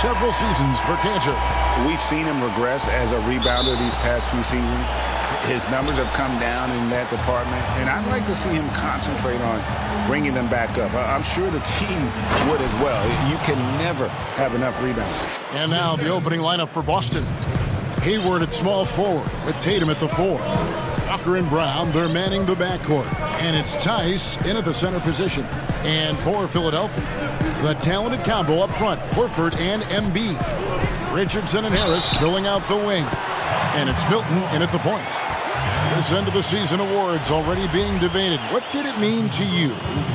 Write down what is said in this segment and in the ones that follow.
several seasons for Cantor. We've seen him regress as a rebounder these past few seasons. His numbers have come down in that department, and I'd like to see him concentrate on bringing them back up. I'm sure the team would as well. You can never have enough rebounds. And now the opening lineup for Boston. Hayward at small forward with Tatum at the 4. Walker and Brown, they're manning the backcourt. And it's Tice in at the center position. And for Philadelphia, the talented combo up front, Horford and Embiid. Richardson and Harris filling out the wing. And it's Milton in at the point. This end of the season awards already being debated. What did it mean to you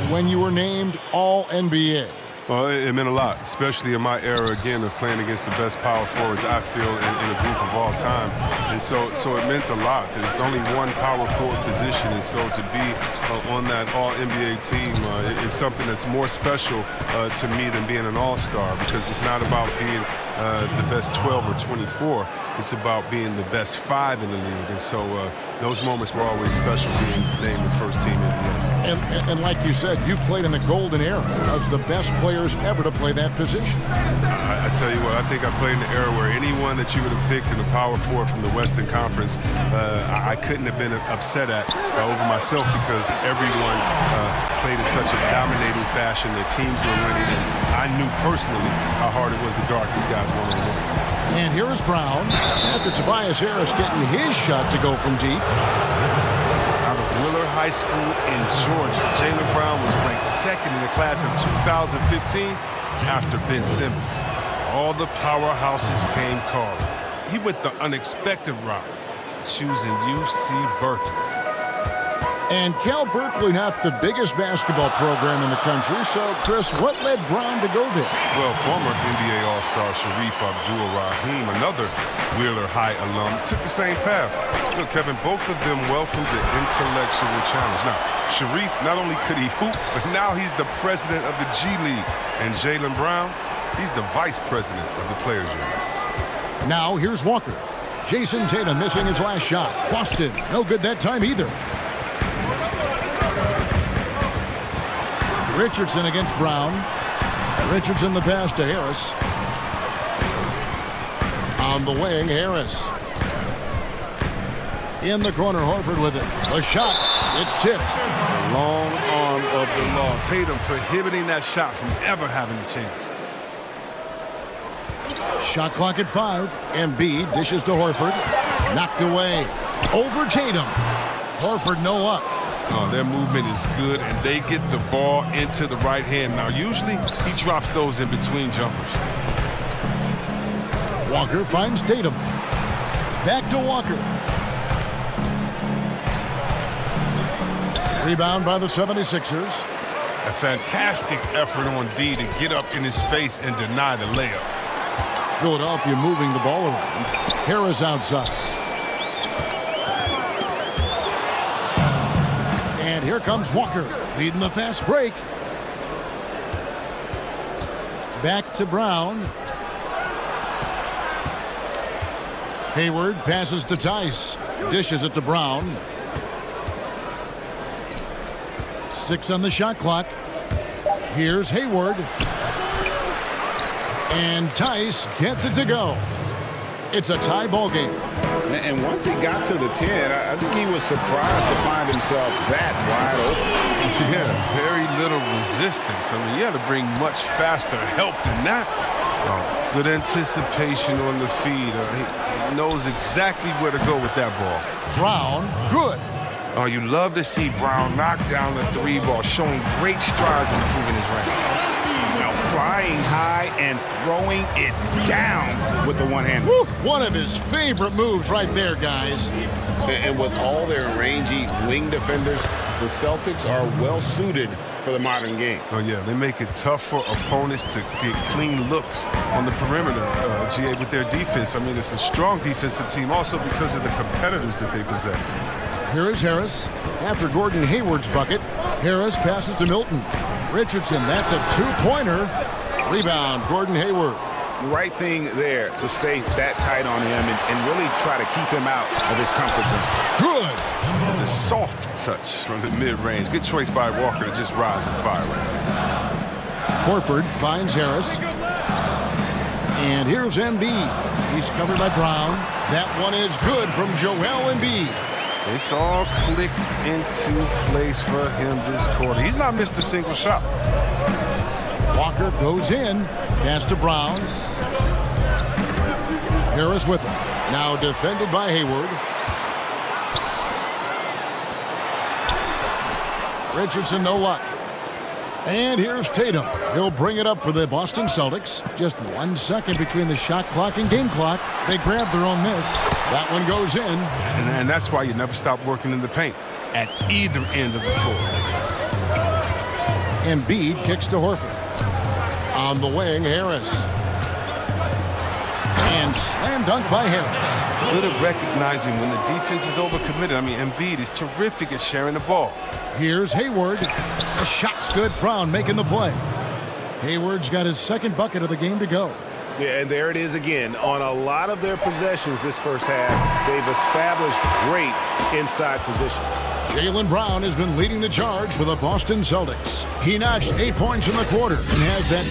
when you were named All-NBA? Well, it meant a lot, especially in my era, again, of playing against the best power forwards, I feel, in a group of all time. And so it meant a lot. There's only one power forward position, and so to be on that All-NBA team is something that's more special to me than being an all-star, because it's not about being the best 12 or 24. It's about being the best 5 in the league. And so those moments were always special, being named the first team in the NBA. And like you said, you played in the golden era as the best players ever to play that position. I tell you what, I think I played in the era where anyone that you would have picked in the power forward from the Western Conference, I couldn't have been upset at over myself, because everyone played in such a dominating fashion. Their teams were winning. And I knew personally how hard it was to guard these guys one-on-one. And here is Brown after Tobias Harris getting his shot to go from deep. Out of Willard High School in Georgia, Jaylen Brown was ranked second in the class in 2015 after Ben Simmons. All the powerhouses came calling. He went the unexpected route, choosing UC Berkeley. And Cal Berkeley, not the biggest basketball program in the country. So, Chris, what led Brown to go there? Well, former NBA All-Star Sharif Abdul-Rahim, another Wheeler High alum, took the same path. Look, Kevin, both of them welcomed the intellectual challenge. Now, Sharif, not only could he hoop, but now he's the president of the G League. And Jaylen Brown, he's the vice president of the Players Union. Now, here's Walker. Jason Tatum missing his last shot. Boston, no good that time either. Richardson against Brown. Richardson the pass to Harris. On the wing, Harris. In the corner, Horford with it. The shot, it's tipped. The long arm of the law. Tatum prohibiting that shot from ever having a chance. Shot clock at 5. Embiid dishes to Horford. Knocked away. Over Tatum. Horford no luck. Oh, their movement is good, and they get the ball into the right hand. Now, usually, he drops those in between jumpers. Walker finds Tatum. Back to Walker. Rebound by the 76ers. A fantastic effort on D to get up in his face and deny the layup. Philadelphia moving the ball around. Harris outside. And here comes Walker, leading the fast break. Back to Brown. Hayward passes to Tice. Dishes it to Brown. 6 on the shot clock. Here's Hayward. And Tice gets it to go. It's a tie ball game. And once he got to the 10, I think he was surprised to find himself that wide open. Yeah, very little resistance. I mean, you had to bring much faster help than that. Oh, good anticipation on the feed. He knows exactly where to go with that ball. Brown, good. Oh, you love to see Brown knock down the 3 ball, showing great strides in improving his range. Now flying high and throwing it down with the one-hand. One of his favorite moves right there, guys. And with all their rangy wing defenders, the Celtics are well-suited for the modern game. Oh, yeah, they make it tough for opponents to get clean looks on the perimeter, GA, with their defense. I mean, it's a strong defensive team also because of the competitors that they possess. Here is Harris. After Gordon Hayward's bucket, Harris passes to Milton. Richardson, that's a 2-pointer. Rebound, Gordon Hayward. Right thing there to stay that tight on him and really try to keep him out of his comfort zone. Good. The soft touch from the mid-range. Good choice by Walker to just rise and fire right now. Horford finds Harris. And here's Embiid. He's covered by Brown. That one is good from Joel Embiid. It's all clicked into place for him this quarter. He's not missed a single shot. Walker goes in. Pass to Brown. Harris with him. Now defended by Hayward. Richardson, no luck. And here's Tatum. He'll bring it up for the Boston Celtics. Just 1 second between the shot clock and game clock. They grab their own miss. That one goes in. And that's why you never stop working in the paint at either end of the floor. Embiid kicks to Horford. On the wing, Harris. And slam dunk by Harris. Good at recognizing when the defense is overcommitted. I mean, Embiid is terrific at sharing the ball. Here's Hayward. The shot's good. Brown making the play. Hayward's got his second bucket of the game to go. Yeah, and there it is again. On a lot of their possessions this first half, they've established great inside position. Jaylen Brown has been leading the charge for the Boston Celtics. He notched 8 points in the quarter and has that.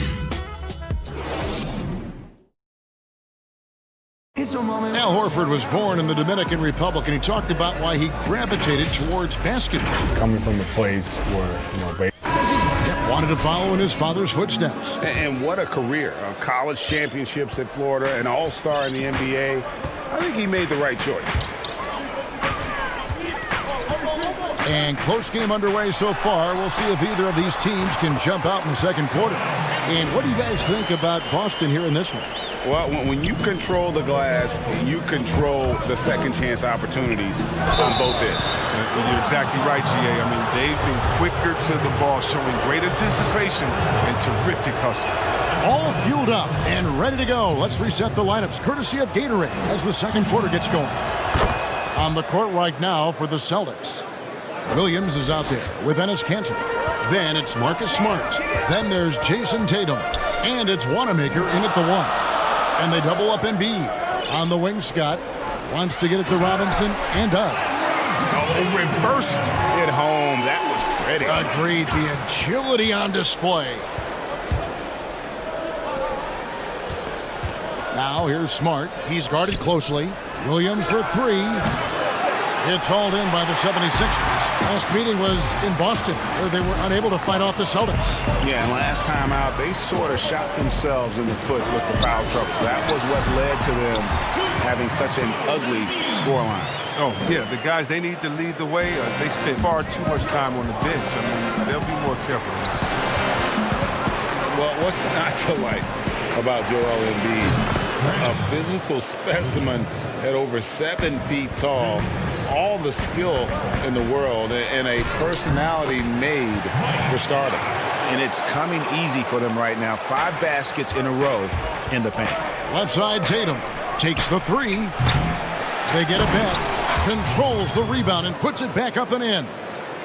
Al Horford was born in the Dominican Republic, and he talked about why he gravitated towards basketball. Coming from a place where, Wanted to follow in his father's footsteps. And what a career. College championships at Florida, an all-star in the NBA. I think he made the right choice. And close game underway so far. We'll see if either of these teams can jump out in the second quarter. And what do you guys think about Boston here in this one? Well, when you control the glass, you control the second chance opportunities on both ends. You're exactly right, GA. I mean, they've been quicker to the ball, showing great anticipation and terrific hustle. All fueled up and ready to go. Let's reset the lineups, courtesy of Gatorade, as the second quarter gets going. On the court right now for the Celtics, Williams is out there with Enes Kanter. Then it's Marcus Smart. Then there's Jason Tatum. And it's Wanamaker in at the one. And they double up Embiid. On the wing, Scott wants to get it to Robinson and does. Oh, reversed it home. That was pretty. Agreed. The agility on display. Now here's Smart. He's guarded closely. Williams for three. It's hauled in by the 76ers. Last meeting was in Boston, where they were unable to fight off the Celtics. Yeah, and last time out, they sort of shot themselves in the foot with the foul trouble. That was what led to them having such an ugly scoreline. Oh, yeah, the guys, they need to lead the way. They spend far too much time on the bench. I mean, they'll be more careful now. Well, what's not to like about Joel Embiid? A physical specimen at over 7 feet tall, all the skill in the world, and a personality made for stardom. And it's coming easy for them right now. 5 baskets in a row in the paint. Left side, Tatum takes the three. They get it back, controls the rebound, and puts it back up and in.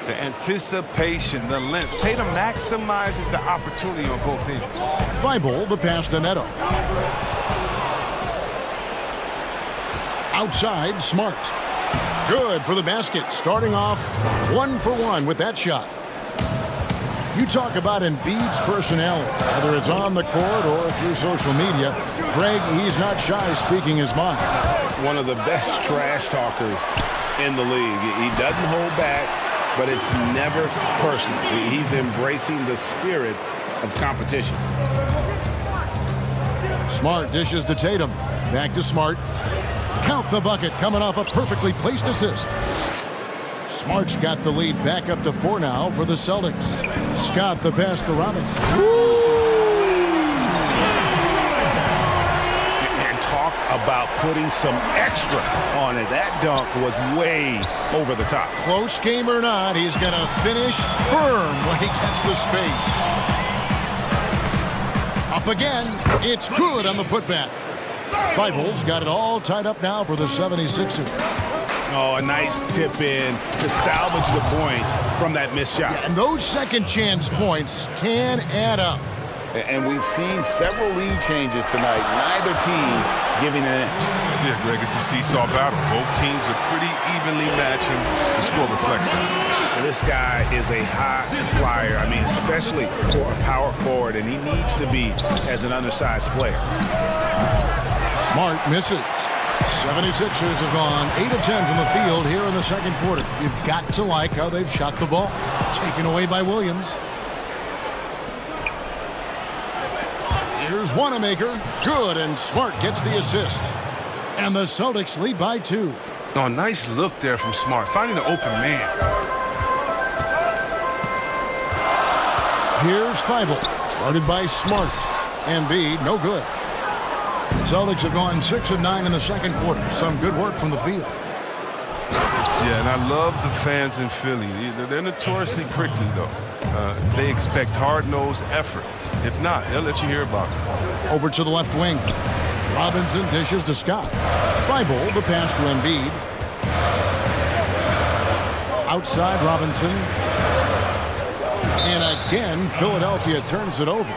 The anticipation, the length. Tatum maximizes the opportunity on both ends. Thibault, the pass to Neto. Outside, Smart. Good for the basket. Starting off 1 for 1 with that shot. You talk about Embiid's personality, whether it's on the court or through social media. Greg, he's not shy speaking his mind. One of the best trash talkers in the league. He doesn't hold back, but it's never personal. He's embracing the spirit of competition. Smart dishes to Tatum. Back to Smart. Count the bucket coming off a perfectly placed assist. Smart's got the lead back up to 4 now for the Celtics. Scott the pass to Robinson. And talk about putting some extra on it. That dunk was way over the top. Close game or not, he's going to finish firm when he gets the space. Up again. It's good on the putback. Thibault's got it all tied up now for the 76ers. Oh, a nice tip in to salvage the points from that missed shot. And those second chance points can add up. And we've seen several lead changes tonight. Neither team giving an inch. Yeah, Greg, it's a seesaw battle. Both teams are pretty evenly matching. The score reflects that. And this guy is a high flyer. I mean, especially for a power forward, and he needs to be as an undersized player. Smart misses. 76ers have gone 8 of 10 from the field here in the second quarter. You've got to like how they've shot the ball. Taken away by Williams. Here's Wanamaker. Good, and Smart gets the assist. And the Celtics lead by 2. Oh, nice look there from Smart, finding an open man. Here's Thibault, guarded by Smart. Embiid, no good. The Celtics have gone 6 of 9 in the second quarter. Some good work from the field. Yeah, and I love the fans in Philly. They're notoriously prickly, though. They expect hard-nosed effort. If not, they'll let you hear about it. Over to the left wing. Robinson dishes to Scott. Thibault, the pass to Embiid. Outside Robinson. And again, Philadelphia turns it over.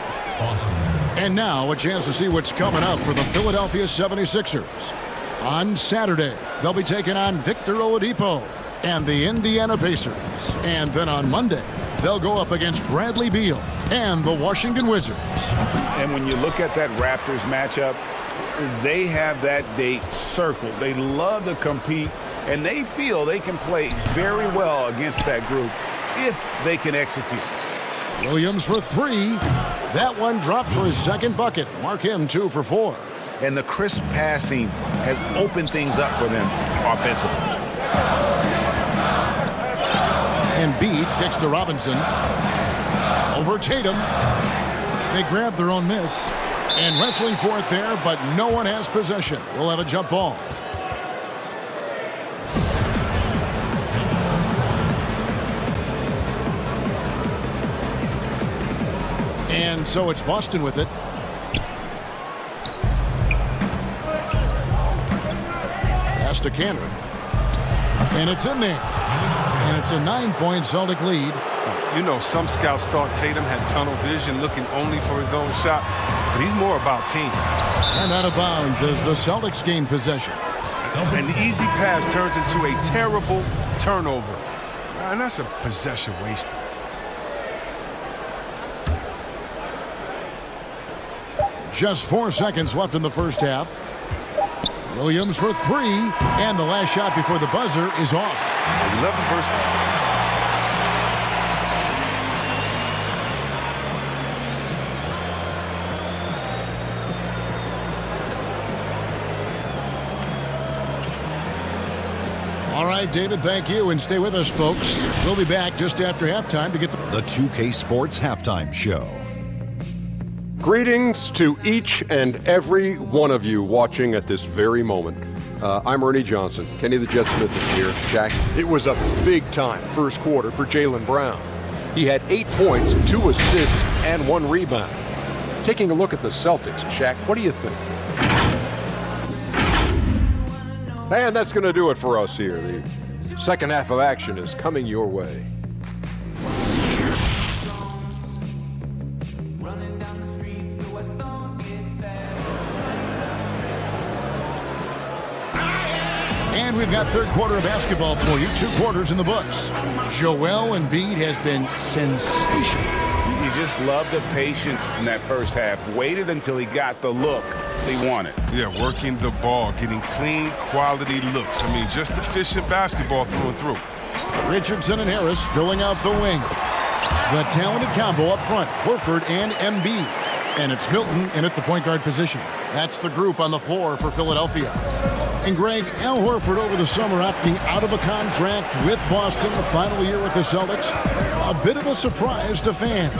And now a chance to see what's coming up for the Philadelphia 76ers. On Saturday, they'll be taking on Victor Oladipo and the Indiana Pacers. And then on Monday, they'll go up against Bradley Beal and the Washington Wizards. And when you look at that Raptors matchup, they have that date circled. They love to compete, and they feel they can play very well against that group if they can execute. Williams for 3. That one dropped for his second bucket. Mark him 2 for 4. And the crisp passing has opened things up for them offensively. Embiid kicks to Robinson. Over Tatum. They grab their own miss. And wrestling for it there, but no one has possession. We'll have a jump ball. And so it's Boston with it. Pass to Cannon. And it's in there. And it's a 9-point Celtic lead. You know, some scouts thought Tatum had tunnel vision, looking only for his own shot, but he's more about team. And out of bounds as the Celtics gain possession. An easy pass turns into a terrible turnover. And that's a possession wasted. Just 4 seconds left in the first half. Williams for 3, and the last shot before the buzzer is off. 11 versus... All right, David, thank you, and stay with us, folks. We'll be back just after halftime to get the 2K Sports Halftime Show. Greetings to each and every one of you watching at this very moment. I'm Ernie Johnson. Kenny the Jet Smith is here. Shaq, it was a big-time first quarter for Jaylen Brown. He had 8 points, 2 assists, and 1 rebound. Taking a look at the Celtics, Shaq, what do you think? And that's going to do it for us here. The second half of action is coming your way. And we've got third quarter of basketball for you. 2 quarters in the books. Joel Embiid has been sensational. You just love the patience in that first half. Waited until he got the look he wanted. Yeah, working the ball, getting clean, quality looks. I mean, just efficient basketball through and through. Richardson and Harris filling out the wing. The talented combo up front, Horford and Embiid. And it's Milton in at the point guard position. That's the group on the floor for Philadelphia. And Greg, Al Horford over the summer opting out of a contract with Boston, the final year with the Celtics. A bit of a surprise to fans.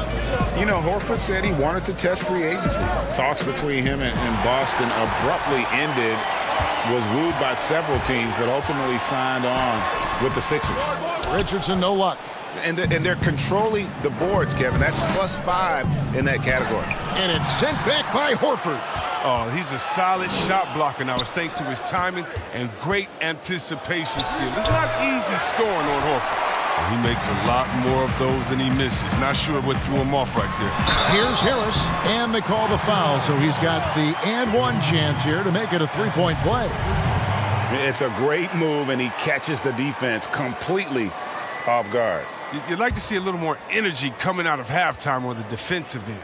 You know, Horford said he wanted to test free agency. Talks between him and Boston abruptly ended, was wooed by several teams, but ultimately signed on with the Sixers. Richardson, no luck. And they're controlling the boards, Kevin. That's +5 in that category. And it's sent back by Horford. Oh, he's a solid shot blocker now. It's thanks to his timing and great anticipation skill. It's not easy scoring on Horford. He makes a lot more of those than he misses. Not sure what threw him off right there. Here's Harris, and they call the foul, so he's got the and one chance here to make it a 3-point play. It's a great move, and he catches the defense completely off guard. You'd like to see a little more energy coming out of halftime on the defensive end.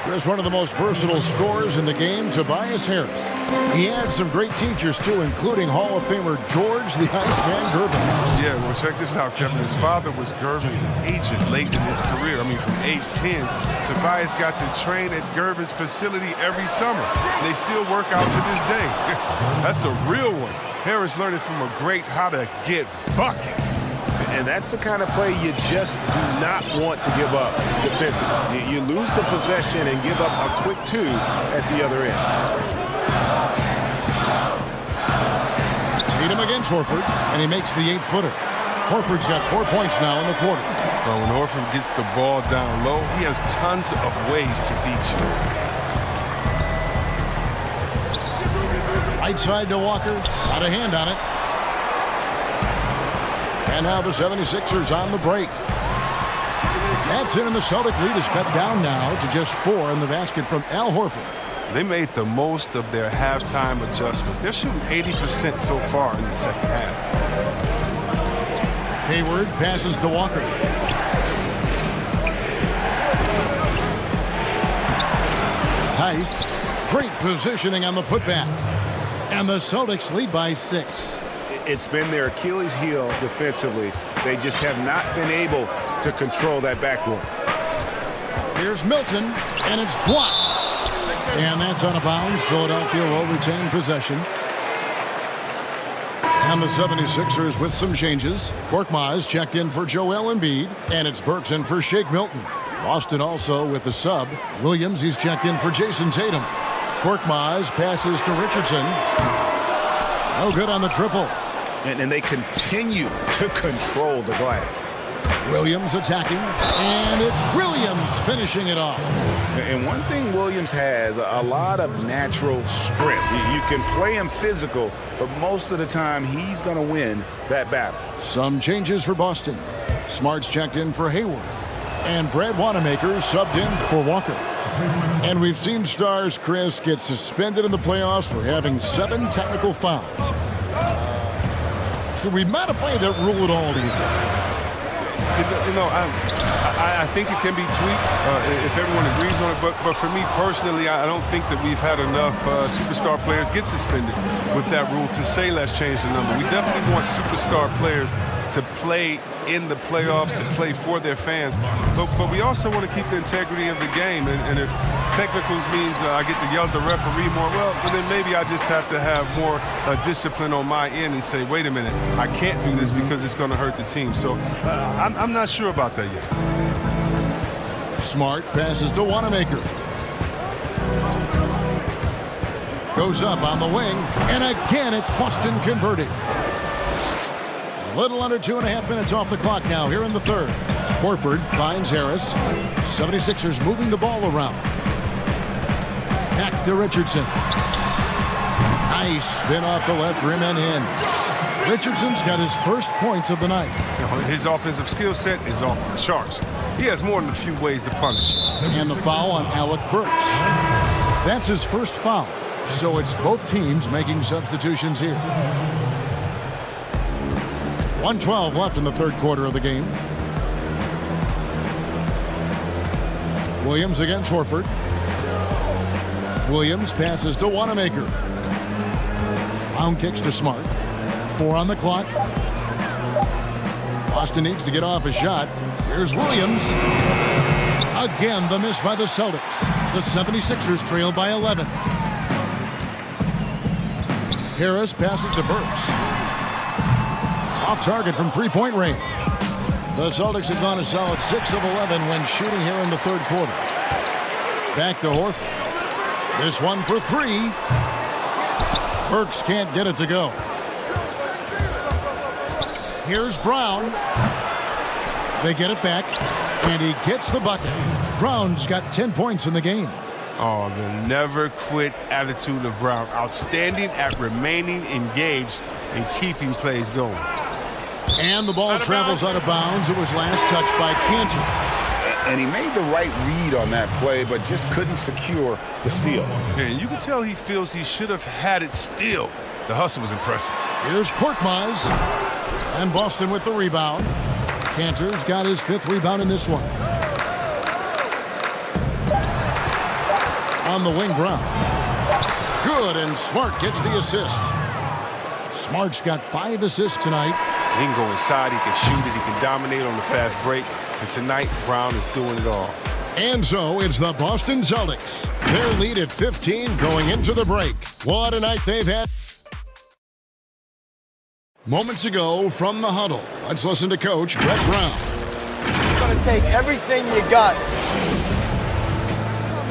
Here's one of the most versatile scorers in the game, Tobias Harris. He had some great teachers, too, including Hall of Famer George the Iceman Gervin. Yeah, well, check this out, Kevin. His father was Gervin's agent late in his career. I mean, from age 10, Tobias got to train at Gervin's facility every summer. They still work out to this day. That's a real one. Harris learned it from a great how to get buckets. And that's the kind of play you just do not want to give up defensively. You lose the possession and give up a quick 2 at the other end. Tatum against Horford, and he makes the 8-footer. Horford's got 4 points now in the quarter. Well, when Horford gets the ball down low, he has tons of ways to beat you. Right side to Walker. Got a hand on it. And now the 76ers on the break. That's it, and the Celtic lead is cut down now to just 4 in the basket from Al Horford. They made the most of their halftime adjustments. They're shooting 80% so far in the second half. Hayward passes to Walker. Tice. Great positioning on the putback. And the Celtics lead by 6. It's been their Achilles heel defensively. They just have not been able to control that backcourt. Here's Milton, and it's blocked. And that's out of bounds. Philadelphia will retain possession. And the 76ers with some changes. Korkmaz checked in for Joel Embiid, and it's Burks in for Shake Milton. Boston also with the sub. Williams, he's checked in for Jason Tatum. Korkmaz passes to Richardson. No good on the triple. And they continue to control the glass. Williams attacking, and it's Williams finishing it off. And one thing Williams has, a lot of natural strength. You can play him physical, but most of the time he's going to win that battle. Some changes for Boston. Smart's checked in for Hayward, and Brad Wanamaker subbed in for Walker. And we've seen stars, Chris, get suspended in the playoffs for having 7 technical fouls. Should we modify that rule at all, do you think? You know, I think it can be tweaked if everyone agrees on it. But for me personally, I don't think that we've had enough superstar players get suspended with that rule to say let's change the number. We definitely want superstar players to play in the playoffs, to play for their fans. But we also want to keep the integrity of the game. And if technicals means I get to yell at the referee more, well, then maybe I just have to have more discipline on my end and say, wait a minute, I can't do this because it's going to hurt the team. So I'm not sure about that yet. Smart passes to Wanamaker. Goes up on the wing, and again it's Boston converting. A little under 2.5 minutes off the clock now here in the third. Horford finds Harris. 76ers moving the ball around. Back to Richardson. Nice spin off the left rim and in. Richardson's got his first points of the night. His offensive skill set is off the charts. He has more than a few ways to punish. And the foul on Alec Burks. That's his first foul. So it's both teams making substitutions here. 1:12 left in the third quarter of the game. Williams against Horford. Williams passes to Wanamaker. Brown kicks to Smart. 4 on the clock. Boston needs to get off a shot. Here's Williams. Again, the miss by the Celtics. The 76ers trail by 11. Harris passes to Burks. Off target from three-point range. The Celtics have gone a solid 6 of 11 when shooting here in the third quarter. Back to Horford. This one for 3. Burks can't get it to go. Here's Brown. They get it back, and he gets the bucket. Brown's got 10 points in the game. Oh, the never quit attitude of Brown. Outstanding at remaining engaged and keeping plays going. And the ball travels out of bounds. It was last touched by Cantor. And he made the right read on that play, but just couldn't secure the steal. And you can tell he feels he should have had it still. The hustle was impressive. Here's Korkmaz. And Boston with the rebound. Cantor's got his 5th rebound in this one. on the wing, Brown. Good, and Smart gets the assist. Smart's got 5 assists tonight. He can go inside, he can shoot it, he can dominate on the fast break. And tonight, Brown is doing it all. And so it's the Boston Celtics. Their lead at 15 going into the break. What a night they've had. Moments ago from the huddle, let's listen to Coach Brett Brown. You're going to take everything you got.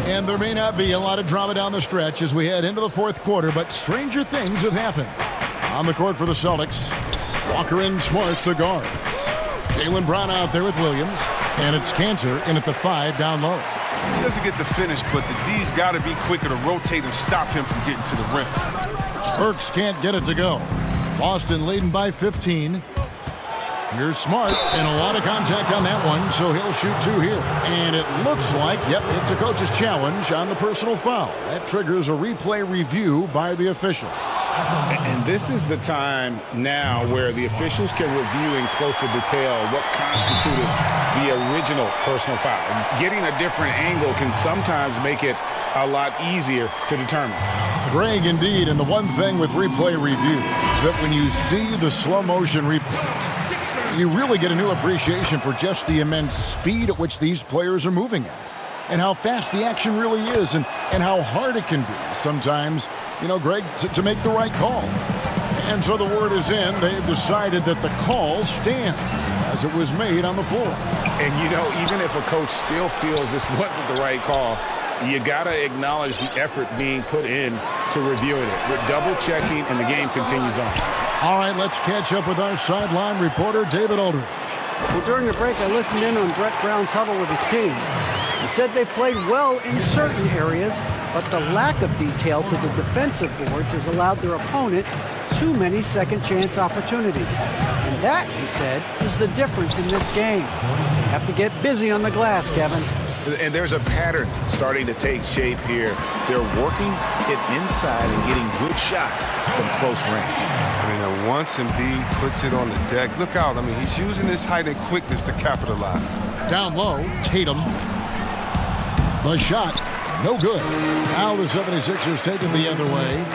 And there may not be a lot of drama down the stretch as we head into the fourth quarter, but stranger things have happened. On the court for the Celtics, Walker and Smart the guards. Jaylen Brown out there with Williams, and it's Cantor in at the 5 down low. He doesn't get the finish, but the D's got to be quicker to rotate and stop him from getting to the rim. Burks can't get it to go. Boston leading by 15. Here's Smart, and a lot of contact on that one, so he'll shoot 2 here. And it looks like, yep, it's a coach's challenge on the personal foul. That triggers a replay review by the official. And this is the time now where the officials can review in closer detail what constituted the original personal foul. Getting a different angle can sometimes make it a lot easier to determine. Greg, indeed, and the one thing with replay review is that when you see the slow motion replay, you really get a new appreciation for just the immense speed at which these players are moving at, and how fast the action really is, and how hard it can be sometimes, you know, Greg, to make the right call. And so the word is in. They've decided that the call stands as it was made on the floor. And, you know, even if a coach still feels this wasn't the right call, you got to acknowledge the effort being put in to reviewing it. We're double-checking, and the game continues on. All right, let's catch up with our sideline reporter, David Aldridge. Well, during the break, I listened in on Brett Brown's huddle with his team. He said they played well in certain areas, but the lack of detail to the defensive boards has allowed their opponent too many second-chance opportunities. And that, he said, is the difference in this game. You have to get busy on the glass, Kevin. And there's a pattern starting to take shape here. They're working it inside and getting good shots from close range. I mean, once Embiid puts it on the deck, look out. I mean, he's using his height and quickness to capitalize. Down low, Tatum. The shot, no good. Now the 76ers take it the other way.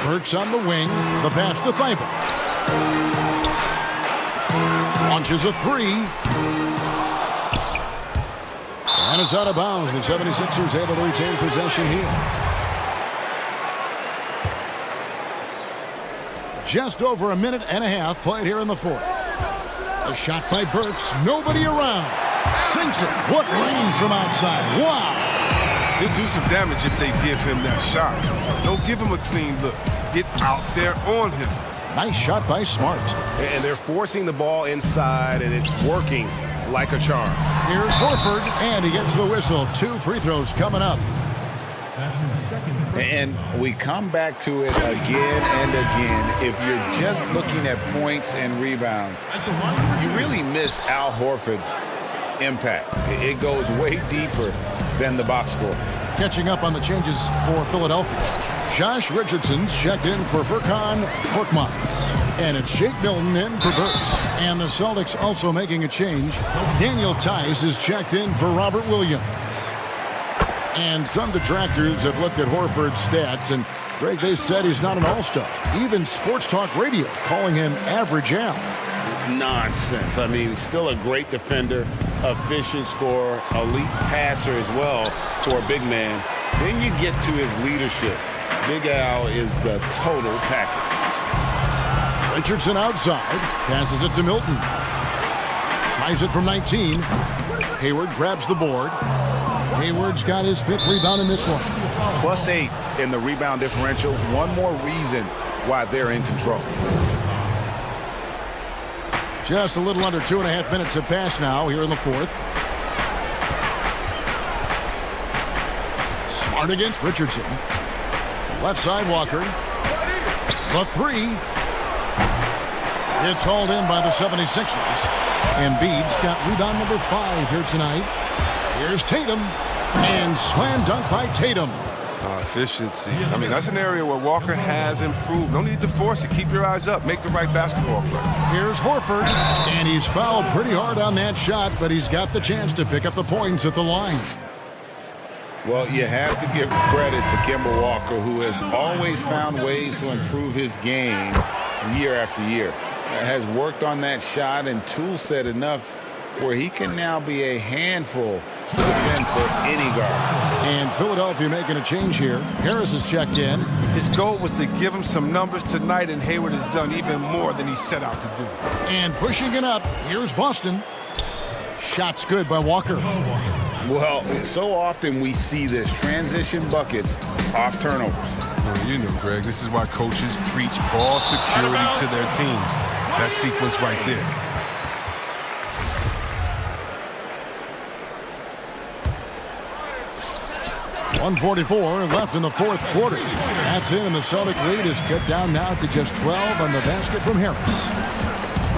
Burks on the wing. The pass to Thibault. Launches a 3. And it's out of bounds. The 76ers able to retain possession here. Just over a minute and a half played here in the fourth. A shot by Burks. Nobody around. Sinks it. What range from outside. Wow. He'll do some damage if they give him that shot. Don't give him a clean look. Get out there on him. Nice shot by Smart. And they're forcing the ball inside, and it's working like a charm. Here's Horford, and he gets the whistle. 2 free throws coming up. And we come back to it again and again. If you're just looking at points and rebounds, you really miss Al Horford's impact. It goes way deeper than the box score. Catching up on the changes for Philadelphia. Josh Richardson's checked in for Furkan Korkmaz. And it's Shake Milton in for Burks. And the Celtics also making a change. Daniel Tice is checked in for Robert Williams. And some detractors have looked at Horford's stats, and Greg, they said he's not an all-star. Even Sports Talk Radio calling him average Al. Nonsense. I mean, still a great defender, efficient scorer, elite passer as well for a big man. Then you get to his leadership. Big Al is the total package. Richardson outside, passes it to Milton. Tries it from 19. Hayward grabs the board. Hayward's got his 5th rebound in this one. +8 in the rebound differential. One more reason why they're in control. Just a little under 2.5 minutes have passed now here in the fourth. Smart against Richardson. Left side Walker. The 3. It's hauled in by the 76ers. Embiid's got rebound number 5 here tonight. Here's Tatum. And slam dunk by Tatum. Efficiency. I mean, that's an area where Walker has improved. No need to force it. Keep your eyes up. Make the right basketball play. Here's Horford. And he's fouled pretty hard on that shot, but he's got the chance to pick up the points at the line. Well, you have to give credit to Kemba Walker, who has always found ways to improve his game year after year. Has worked on that shot and tool set enough where he can now be a handful to defend for any guard. And Philadelphia making a change here. Harris is checked in. His goal was to give him some numbers tonight, and Hayward has done even more than he set out to do. And pushing it up, here's Boston. Shots good by Walker. Well, so often we see this, transition buckets off turnovers. Well, you know, Greg, this is why coaches preach ball security to their teams. That sequence right there. .144 left in the fourth quarter. That's in, and the Celtic lead is cut down now to just 12 on the basket from Harris.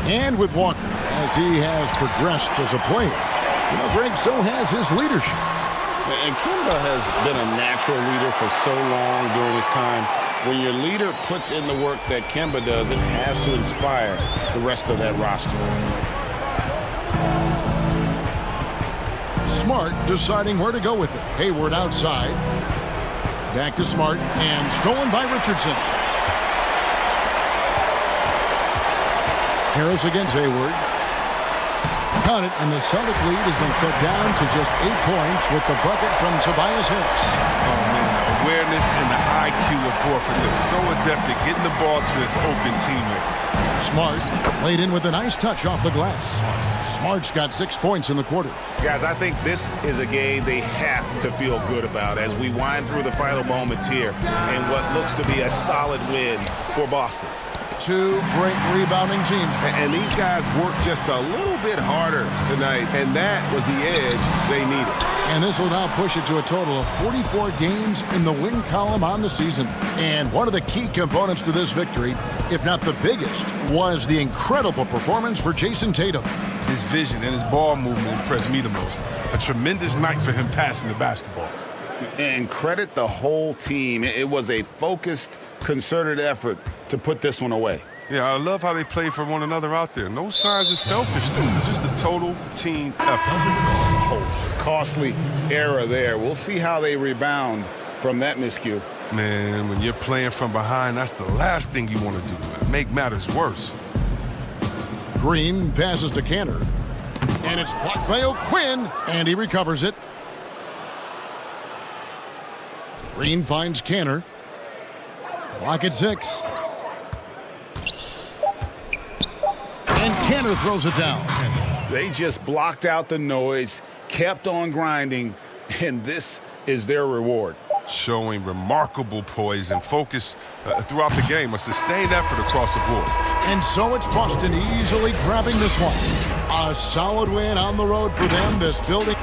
And with Walker, as he has progressed as a player, you know, Greg, so has his leadership. And Kemba has been a natural leader for so long during his time. When your leader puts in the work that Kemba does, it has to inspire the rest of that roster. Smart deciding where to go with it. Hayward outside. Back to Smart, and stolen by Richardson. Harris against Hayward. Count it, and the Celtic lead has been cut down to just 8 points with the bucket from Tobias Harris. Oh, man, the awareness and the IQ of Horford. They're so adept at getting the ball to his open teammates. Smart laid in with a nice touch off the glass. Smart's got 6 points in the quarter. Guys, I think this is a game they have to feel good about as we wind through the final moments here in what looks to be a solid win for Boston. 2 great rebounding teams. And these guys worked just a little bit harder tonight, and that was the edge they needed. And this will now push it to a total of 44 games in the win column on the season. And one of the key components to this victory, if not the biggest, was the incredible performance for Jason Tatum. His vision and his ball movement impressed me the most. A tremendous night for him passing the basketball. And credit the whole team. It was a focused, concerted effort to put this one away. Yeah, I love how they play for one another out there. No signs of selfishness, just a total team effort. Oh, costly error there. We'll see how they rebound from that miscue. Man, when you're playing from behind, that's the last thing you want to do. Make matters worse. Green passes to Canner. And it's blocked by O'Quinn, and he recovers it. Green finds Canner. Clock at 6. And Canner throws it down. They just blocked out the noise, kept on grinding, and this is their reward. Showing remarkable poise and focus throughout the game. A sustained effort across the board. And so it's Boston easily grabbing this one. A solid win on the road for them. This building.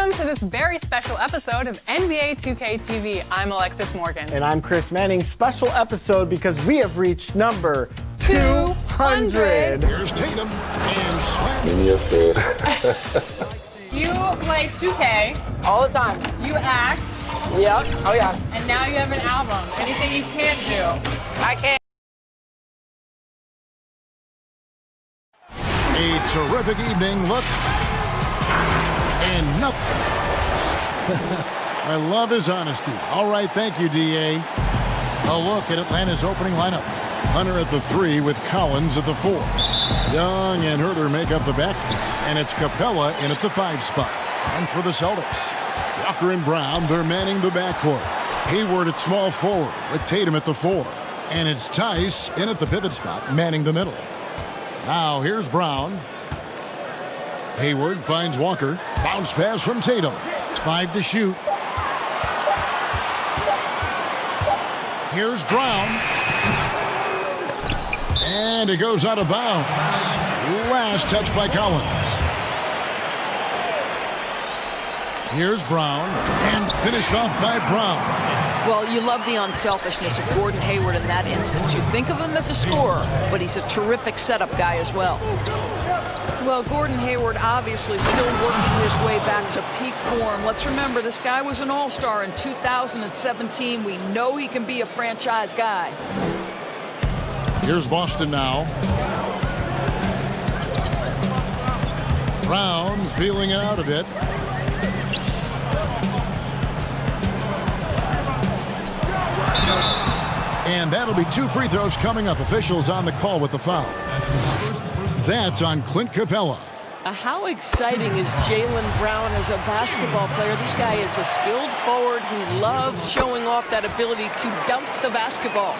Welcome to this very special episode of NBA 2K TV. I'm Alexis Morgan. And I'm Chris Manning. Special episode because we have reached number 200. Here's Tatum and Slam. In your face. You play 2K. All the time. You act. Yep. Oh, yeah. And now you have an album. Anything you can't do? I can't. A terrific evening look. And nothing. I love his honesty. All right, thank you, D.A. A look at Atlanta's opening lineup. Hunter at the 3 with Collins at the 4. Young and Herter make up the back. And it's Capella in at the 5 spot. And for the Celtics, Walker and Brown, they're manning the backcourt. Hayward at small forward with Tatum at the 4. And it's Tice in at the pivot spot, manning the middle. Now here's Brown. Hayward finds Walker. Bounce pass from Tatum. 5 to shoot. Here's Brown. And it goes out of bounds. Last touch by Collins. Here's Brown. And finished off by Brown. Well, you love the unselfishness of Gordon Hayward in that instance. You think of him as a scorer, but he's a terrific setup guy as well. Well, Gordon Hayward obviously still working his way back to peak form. Let's remember, this guy was an all-star in 2017. We know he can be a franchise guy. Here's Boston now. Brown feeling it out a bit. And that'll be 2 free throws coming up. Officials on the call with the foul. That's on Clint Capella. How exciting is Jaylen Brown as a basketball player? This guy is a skilled forward who loves showing off that ability to dunk the basketball.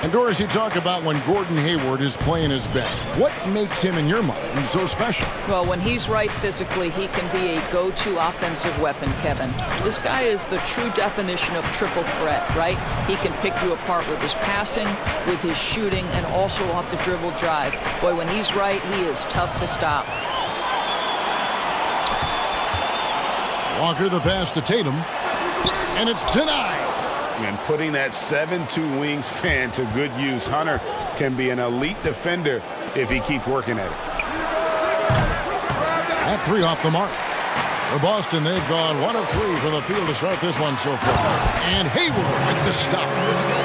And Doris, you talk about when Gordon Hayward is playing his best. What makes him, in your mind, so special? Well, when he's right physically, he can be a go-to offensive weapon, Kevin. This guy is the true definition of triple threat, right? He can pick you apart with his passing, with his shooting, and also off the dribble drive. Boy, when he's right, he is tough to stop. Walker the pass to Tatum. And it's denied. And putting that 7'2" wingspan to good use. Hunter can be an elite defender if he keeps working at it. That 3 off the mark. For Boston, they've gone 1 of 3 from the field to start this one so far. And Hayward with the stuff.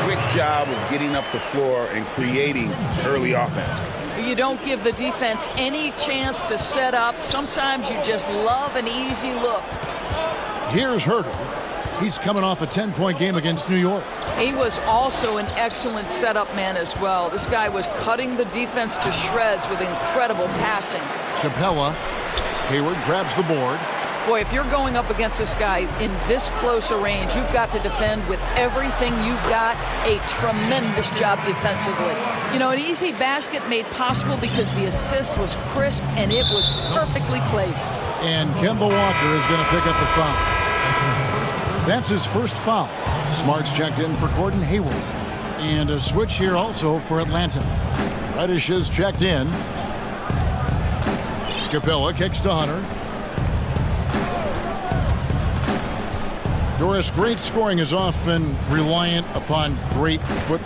Quick job of getting up the floor and creating early offense. You don't give the defense any chance to set up. Sometimes you just love an easy look. Here's Herter. He's coming off a 10-point game against New York. He was also an excellent setup man as well. This guy was cutting the defense to shreds with incredible passing. Capella. Hayward grabs the board. Boy, if you're going up against this guy in this close a range, you've got to defend with everything you've got. A tremendous job defensively. You know, an easy basket made possible because the assist was crisp and it was perfectly placed. And Kemba Walker is going to pick up the foul. That's his first foul. Smart's checked in for Gordon Hayward. And a switch here also for Atlanta. Reddish is checked in. Capella kicks to Hunter. Doris, great scoring is often reliant upon great footwork.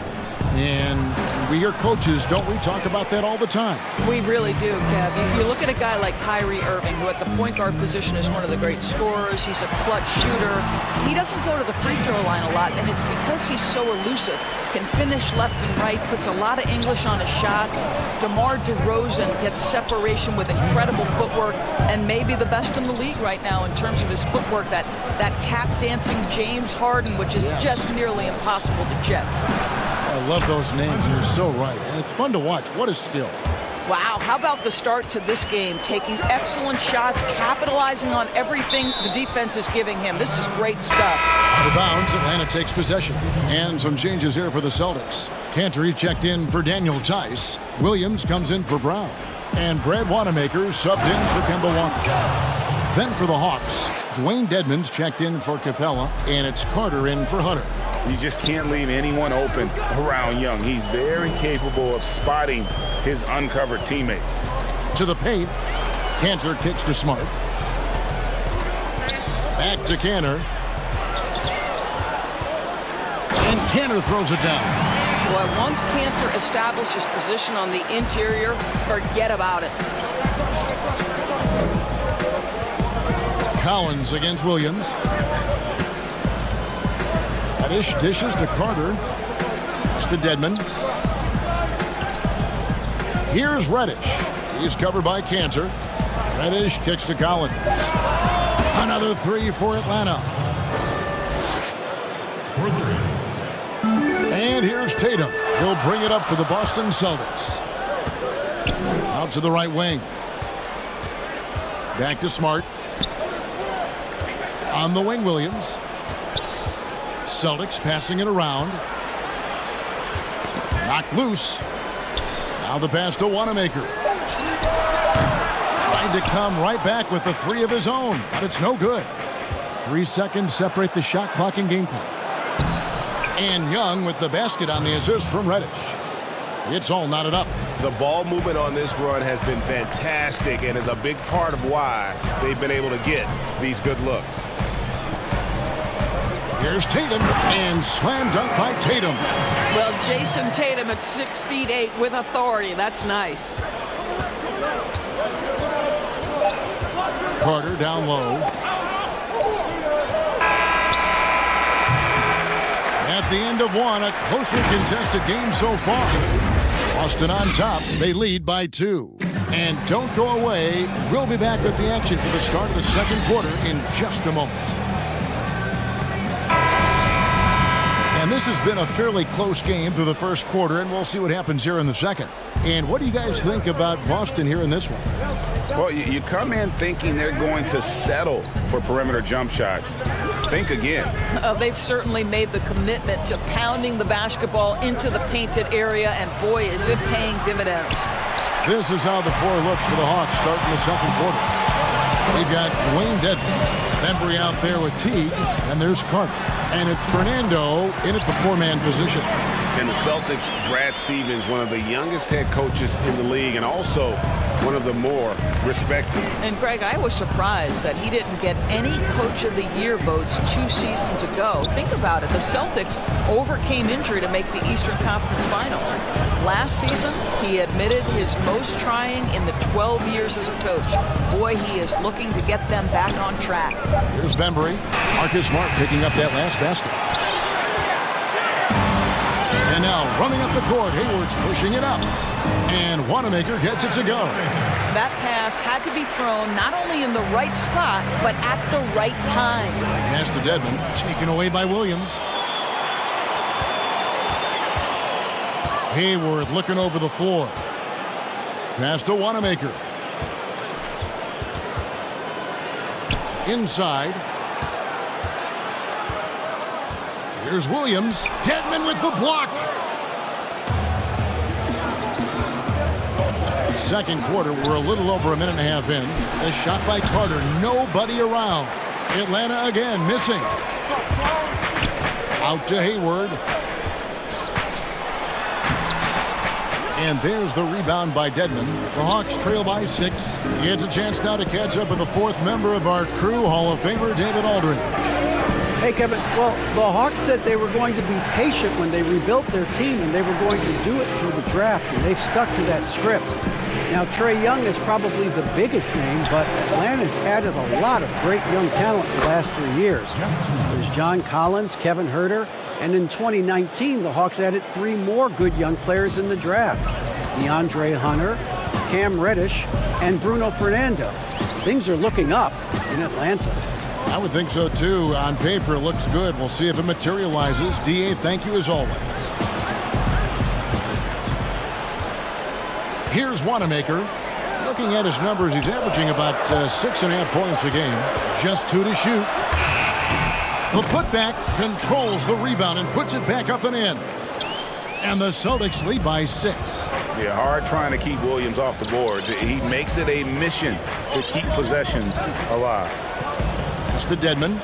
And we hear coaches, don't we, talk about that all the time? We really do, Kev. You look at a guy like Kyrie Irving, who at the point guard position is one of the great scorers. He's a clutch shooter. He doesn't go to the free throw line a lot, and it's because he's so elusive. Can finish left and right, puts a lot of English on his shots. DeMar DeRozan gets separation with incredible footwork, and maybe the best in the league right now in terms of his footwork. That tap dancing James Harden, which is just nearly impossible to check. I love those names. You're so right. And it's fun to watch. What a skill. Wow, how about the start to this game? Taking excellent shots, capitalizing on everything the defense is giving him. This is great stuff. Out of bounds, Atlanta takes possession. And some changes here for the Celtics. Cantor checked in for Daniel Tice. Williams comes in for Brown. And Brad Wanamaker subbed in for Kemba Walker. Then for the Hawks, Dwayne Dedmon's checked in for Capella. And it's Carter in for Hunter. You just can't leave anyone open around Young. He's very capable of spotting his uncovered teammates. To the paint, Cantor kicks to Smart. Back to Cantor. And Cantor throws it down. Boy, once Cantor establishes position on the interior, forget about it. Collins against Williams. Reddish dishes to Carter. It's to Dedmon. Here's Reddish. He's covered by Cantor. Reddish kicks to Collins. Another three for Atlanta. And here's Tatum. He'll bring it up for the Boston Celtics. Out to the right wing. Back to Smart. On the wing, Williams. Celtics passing it around. Knocked loose. Now the pass to Wanamaker. Trying to come right back with the three of his own, but it's no good. 3 seconds separate the shot clock and game clock. And Young with the basket on the assist from Reddish. It's all knotted up. The ball movement on this run has been fantastic and is a big part of why they've been able to get these good looks. Here's Tatum, and slam dunk by Tatum. Well, Jason Tatum at 6'8" with authority. That's nice. Carter down low. At the end of one, a closely contested game so far. Boston on top. They lead by 2. And don't go away. We'll be back with the action for the start of the second quarter in just a moment. And this has been a fairly close game through the first quarter, and we'll see what happens here in the second. And what do you guys think about Boston here in this one? Well, you come in thinking they're going to settle for perimeter jump shots. Think again. They've certainly made the commitment to pounding the basketball into the painted area, and boy, is it paying dividends. This is how the floor looks for the Hawks starting the second quarter. We've got Wayne Dedmon, Bembry out there with Teague, and there's Carter. And it's Fernando in at the 4-man position. And the Celtics, Brad Stevens, one of the youngest head coaches in the league and also one of the more respected. And Greg, I was surprised that he didn't get any Coach of the Year votes 2 seasons ago. Think about it. The Celtics overcame injury to make the Eastern Conference Finals. Last season, he admitted his most trying in the 12 years as a coach. Boy, he is looking to get them back on track. Here's Bembry. Marcus Smart picking up that last basket. And now running up the court, Hayward's pushing it up. And Wanamaker gets it to go. That pass had to be thrown not only in the right spot, but at the right time. Pass to Dedmon, taken away by Williams. Hayward looking over the floor. Pass to Wanamaker. Inside. Here's Williams. Dedmon with the block. Second quarter, we're a little over a minute and a half in. The shot by Carter, nobody around. Atlanta again, missing. Out to Hayward. And there's the rebound by Dedmon. The Hawks trail by 6. He gets a chance now to catch up with the 4th member of our crew, Hall of Famer David Aldridge. Hey, Kevin. Well, the Hawks said they were going to be patient when they rebuilt their team, and they were going to do it through the draft, and they've stuck to that script. Now, Trey Young is probably the biggest name, but Atlanta's added a lot of great young talent the last 3 years. There's John Collins, Kevin Huerter, and in 2019, the Hawks added 3 more good young players in the draft. DeAndre Hunter, Cam Reddish, and Bruno Fernando. Things are looking up in Atlanta. I would think so, too. On paper, it looks good. We'll see if it materializes. D.A., thank you as always. Here's Wanamaker. Looking at his numbers, he's averaging about 6.5 points a game. Just 2 to shoot. The putback controls the rebound and puts it back up and in. And the Celtics lead by 6. Yeah, hard trying to keep Williams off the boards. He makes it a mission to keep possessions alive. That's to Dedmon.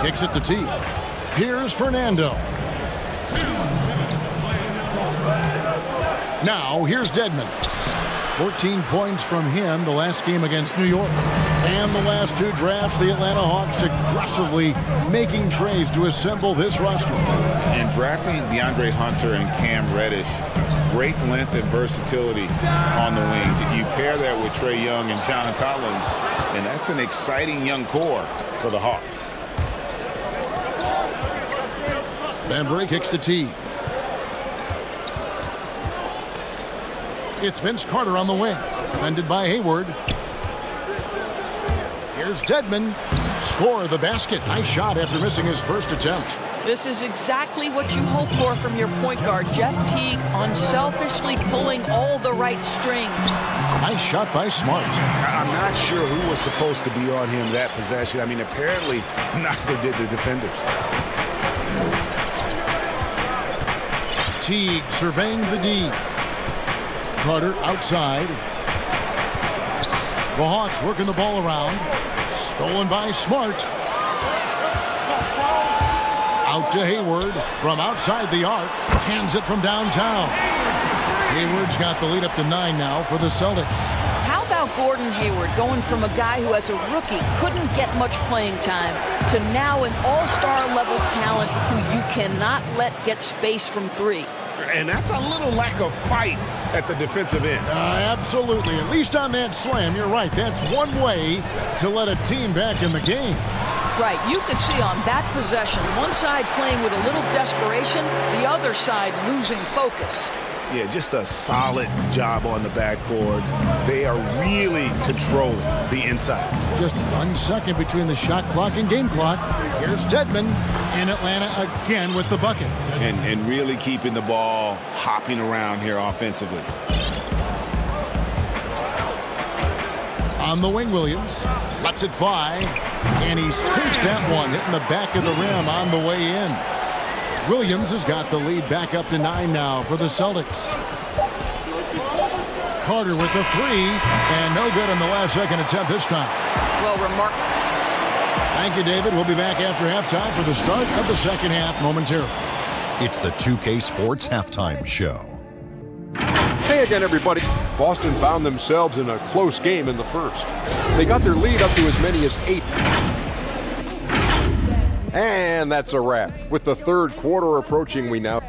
Kicks it to T. Here's Fernando. Now, here's Dedmon. 14 points from him the last game against New York. And the last two drafts, the Atlanta Hawks aggressively making trades to assemble this roster. And drafting DeAndre Hunter and Cam Reddish, great length and versatility on the wings. You pair that with Trey Young and John Collins, and that's an exciting young core for the Hawks. Van Bray kicks to T. It's Vince Carter on the wing, defended by Hayward. Here's Dedmon. Score the basket. Nice shot after missing his first attempt. This is exactly what you hope for from your point guard. Jeff Teague unselfishly pulling all the right strings. Nice shot by Smart. I'm not sure who was supposed to be on him that possession. I mean, apparently neither did the defenders. Teague surveying the D. Carter outside. The Hawks working the ball around. Stolen by Smart. Out to Hayward from outside the arc. Cans it from downtown. Hayward's got the lead up to 9 now for the Celtics. How about Gordon Hayward going from a guy who as a rookie couldn't get much playing time to now an all-star level talent who you cannot let get space from three? And that's a little lack of fight at the defensive end. Absolutely. At least on that slam, you're right. That's one way to let a team back in the game. Right. You could see on that possession, one side playing with a little desperation, the other side losing focus. Yeah, just a solid job on the backboard. They are really controlling the inside. Just 1 second between the shot clock and game clock. Here's Dedmon in Atlanta again with the bucket. And really keeping the ball hopping around here offensively. On the wing, Williams lets it fly, and he sinks that one, hitting the back of the rim on the way in. Williams has got the lead back up to 9 now for the Celtics. Carter with the three, and no good on the last second attempt this time. Well, remarkable. Thank you, David. We'll be back after halftime for the start of the second half momentarily. It's the 2K Sports Halftime Show. Hey again, everybody. Boston found themselves in a close game in the first. They got their lead up to as many as 8. And that's a wrap. With the third quarter approaching, we now...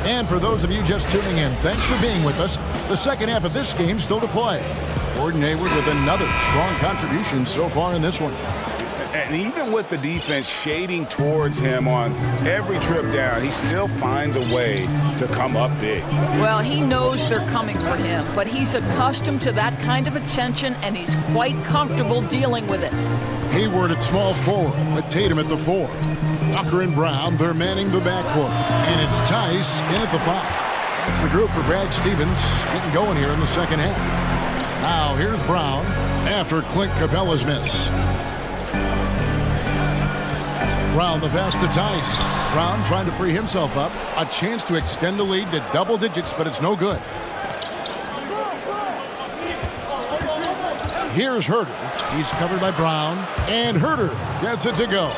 And for those of you just tuning in, thanks for being with us. The second half of this game still to play. Gordon Hayward with another strong contribution so far in this one. And even with the defense shading towards him on every trip down, he still finds a way to come up big. Well, he knows they're coming for him, but he's accustomed to that kind of attention, and he's quite comfortable dealing with it. Hayward at small forward with Tatum at the 4. Tucker and Brown, they're manning the backcourt. And it's Tice in at the 5. That's the group for Brad Stevens getting going here in the second half. Now here's Brown after Clint Capella's miss. Brown the pass to Tice. Brown trying to free himself up. A chance to extend the lead to double digits, but it's no good. Here's Herter. He's covered by Brown. And Herter gets it to go.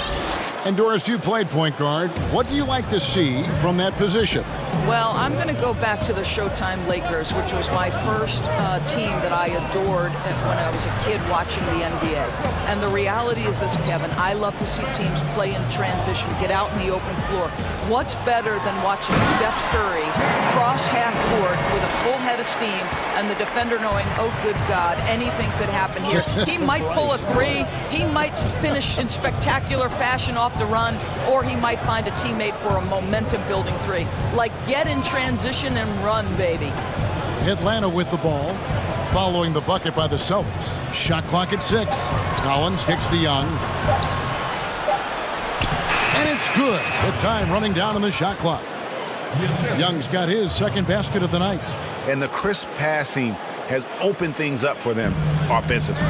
And Doris, you played point guard. What do you like to see from that position? Well, I'm going to go back to the Showtime Lakers, which was my first team that I adored when I was a kid watching the NBA. And the reality is this, Kevin, I love to see teams play in transition, get out in the open floor. What's better than watching Steph Curry cross half court with a full head of steam and the defender knowing, oh, good God, anything could happen here. He might pull a three, he might finish in spectacular fashion off the run, or he might find a teammate for a momentum-building three. Like, get in transition and run, baby. Atlanta with the ball, following the bucket by the Celtics. Shot clock at 6. Collins kicks to Young. And it's good. With time running down on the shot clock. Young's got his second basket of the night. And the crisp passing has opened things up for them offensively.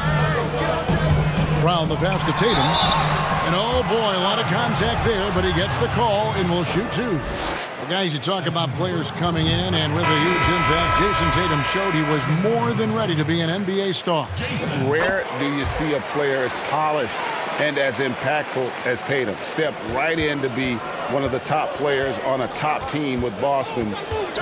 Brown the pass to Tatum. And oh boy, a lot of contact there, but he gets the call and will shoot 2. Well, guys, you talk about players coming in and with a huge impact. Jason Tatum showed he was more than ready to be an NBA star. Rare do you see a player as polished and as impactful as Tatum. Stepped right in to be one of the top players on a top team with Boston.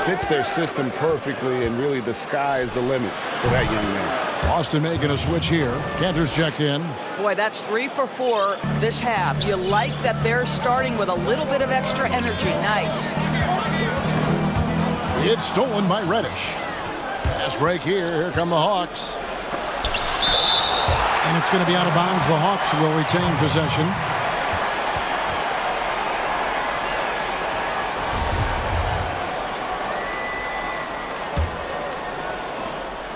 Fits their system perfectly, and really the sky is the limit for that young man. Boston making a switch here. Cantor's checked in. Boy, that's 3 for 4 this half. You like that they're starting with a little bit of extra energy. Nice. It's stolen by Reddish. Pass break here. Here come the Hawks. And it's going to be out of bounds. The Hawks will retain possession.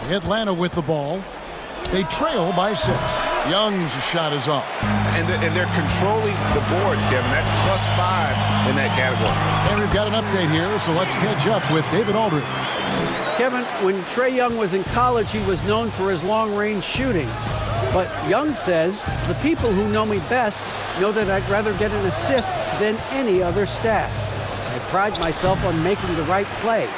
Atlanta with the ball. They trail by 6. Young's shot is off. And they're controlling the boards, Kevin. That's +5 in that category. And we've got an update here, so let's catch up with David Aldridge. Kevin, when Trey Young was in college, he was known for his long-range shooting. But Young says, the people who know me best know that I'd rather get an assist than any other stat. I pride myself on making the right play.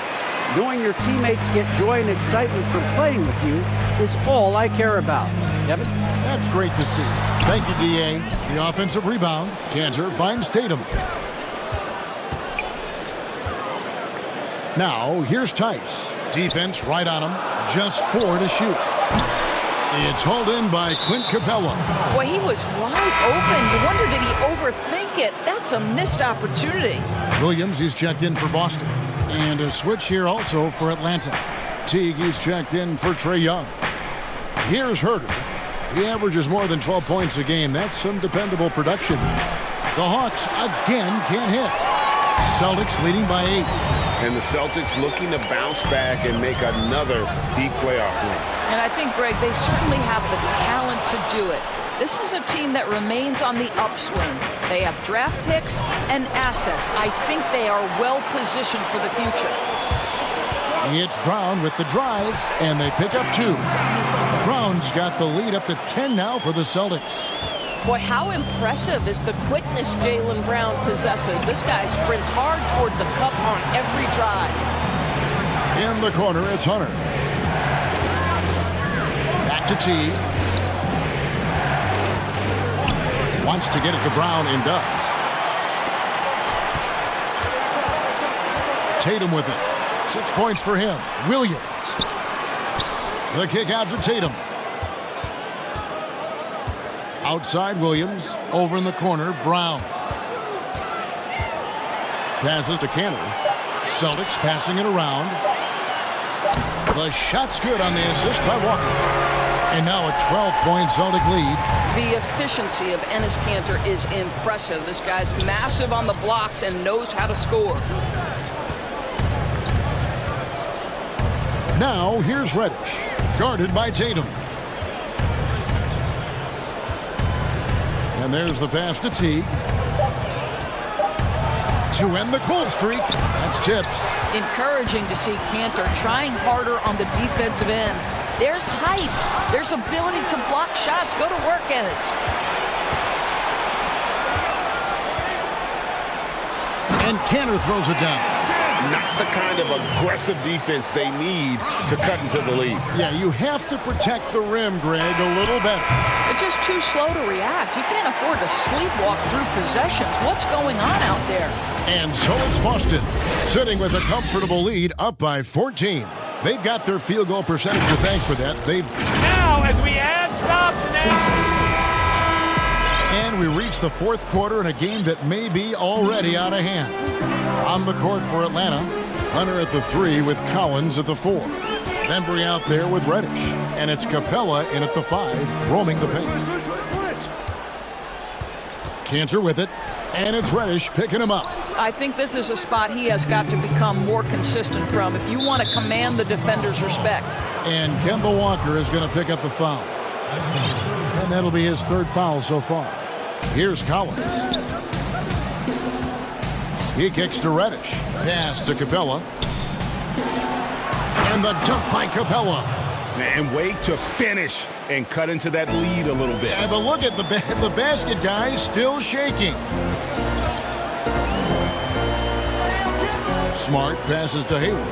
Knowing your teammates get joy and excitement from playing with you is all I care about. Kevin? That's great to see. Thank you, D.A. The offensive rebound. Cantor finds Tatum. Now, here's Tice. Defense right on him. Just 4 to shoot. It's hauled in by Clint Capella. Boy, he was wide open. You wonder, did he overthink it? That's a missed opportunity. Williams, he's checked in for Boston. And a switch here also for Atlanta. Teague, he's checked in for Trey Young. Here's Herter. He averages more than 12 points a game. That's some dependable production. The Hawks again can't hit. Celtics leading by 8. And the Celtics looking to bounce back and make another deep playoff run. And I think, Greg, they certainly have the talent to do it. This is a team that remains on the upswing. They have draft picks and assets. I think they are well positioned for the future. It's Brown with the drive, and they pick up 2. Brown's got the lead up to 10 now for the Celtics. Boy, how impressive is the quickness Jaylen Brown possesses. This guy sprints hard toward the cup on every drive. In the corner, it's Hunter. Back to T. Wants to get it to Brown and does. Tatum with it. 6 points for him. Williams. The kick out to Tatum. Outside Williams. Over in the corner, Brown. Passes to Cantor. Celtics passing it around. The shot's good on the assist by Walker. And now a 12-point Celtic lead. The efficiency of Enes Kanter is impressive. This guy's massive on the blocks and knows how to score. Now here's Reddish, guarded by Tatum. And there's the pass to Teague. To end the cold streak. That's tipped. Encouraging to see Kanter trying harder on the defensive end. There's height. There's ability to block shots. Go to work, Enes. And Kanter throws it down. Not the kind of aggressive defense they need to cut into the lead. Yeah, you have to protect the rim, Greg, a little better. They're just too slow to react. You can't afford to sleepwalk through possessions. What's going on out there? And so it's Boston, sitting with a comfortable lead, up by 14. They've got their field goal percentage to thank for that. Now, as we add stops now. And we reach the 4th quarter in a game that may be already out of hand. On the court for Atlanta, Hunter at the 3 with Collins at the 4. Bembry out there with Reddish. And it's Capella in at the 5, roaming the paint. Kanter with it. And it's Reddish picking him up. I think this is a spot he has got to become more consistent from if you want to command the defender's respect. And Kemba Walker is going to pick up the foul. And that'll be his 3rd foul so far. Here's Collins. He kicks to Reddish. Pass to Capella. And the dunk by Capella. And wait to finish and cut into that lead a little bit. Yeah, but look at the basket, guys, still shaking. Smart passes to Hayward.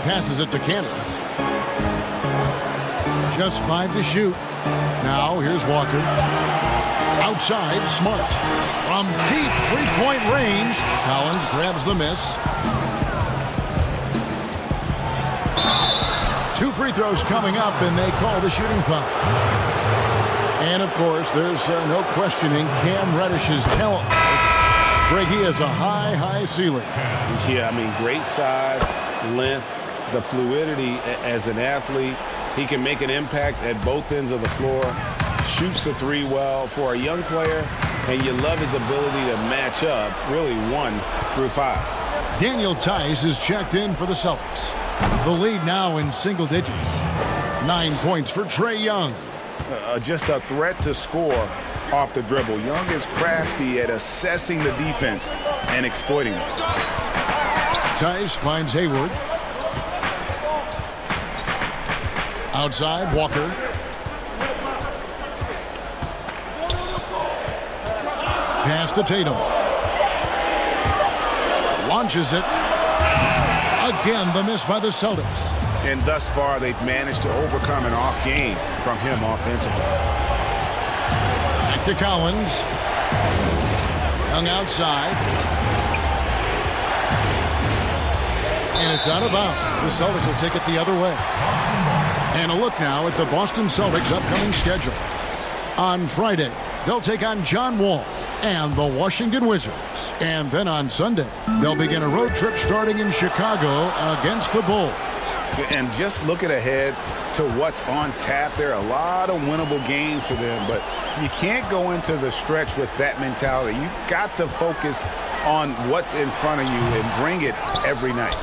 Passes it to Cantor. Just 5 to shoot. Now here's Walker. Outside, Smart. From deep three-point range, Collins grabs the miss. 2 free throws coming up, and they call the shooting foul. And, of course, there's no questioning Cam Reddish's talent. Greg, he has a high ceiling. Yeah, I mean, great size, length, the fluidity as an athlete. He can make an impact at both ends of the floor. Shoots the three well for a young player, and you love his ability to match up really 1 through 5. Daniel Tice is checked in for the Celtics. The lead now in single digits. 9 points for Trey Young. Just a threat to score off the dribble. Young is crafty at assessing the defense and exploiting it. Tice finds Hayward. Outside, Walker. Pass to Tatum. Launches it. Again, the miss by the Celtics. And thus far, they've managed to overcome an off game from him offensively. Back to Collins. Young outside. And it's out of bounds. The Celtics will take it the other way. And a look now at the Boston Celtics' upcoming schedule. On Friday, they'll take on John Wall and the Washington Wizards. And then on Sunday, they'll begin a road trip starting in Chicago against the Bulls. And just looking ahead to what's on tap, there are a lot of winnable games for them, but you can't go into the stretch with that mentality. You've got to focus on what's in front of you and bring it every night.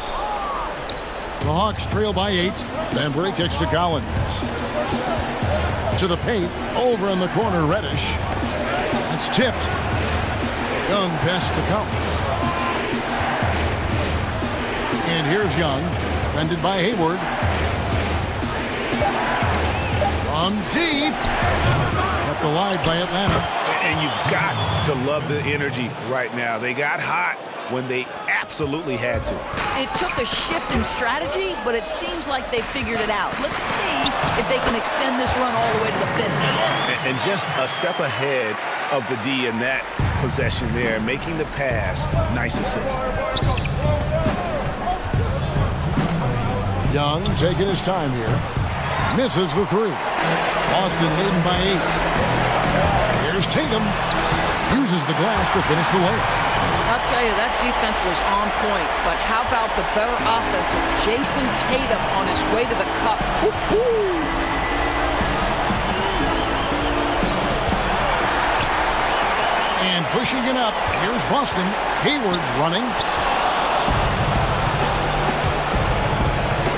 The Hawks trail by 8. Then break kicks to Collins. To the paint, over in the corner, Reddish. It's tipped. Young pass to Collins. And here's Young, defended by Hayward. From deep. Kept alive by Atlanta. And you've got to love the energy right now. They got hot when they absolutely had to. It took a shift in strategy, but it seems like they figured it out. Let's see if they can extend this run all the way to the finish. And just a step ahead of the D in that possession there, making the pass. Nice assist. Young taking his time here. Misses the 3. Boston leading by 8. Here's Tatum. Uses the glass to finish the layup. I'll tell you, that defense was on point, but how about the better offense of Jason Tatum on his way to the cup? Woo-hoo! And pushing it up, here's Boston. Hayward's running.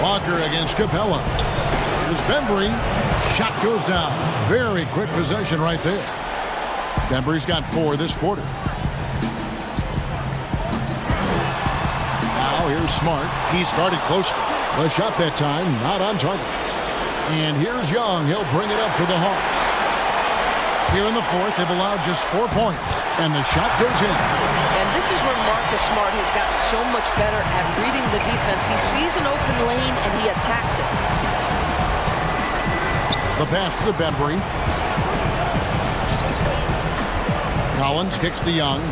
Walker against Capella. Here's Bembry. Shot goes down. Very quick possession right there. Bembry's got 4 this quarter. Here's Smart. He started close. The shot that time, not on target. And here's Young. He'll bring it up for the Hawks. Here in the 4th, they've allowed just 4 points. And the shot goes in. And this is where Marcus Smart has gotten so much better at reading the defense. He sees an open lane and he attacks it. The pass to the Bembry. Collins kicks to Young.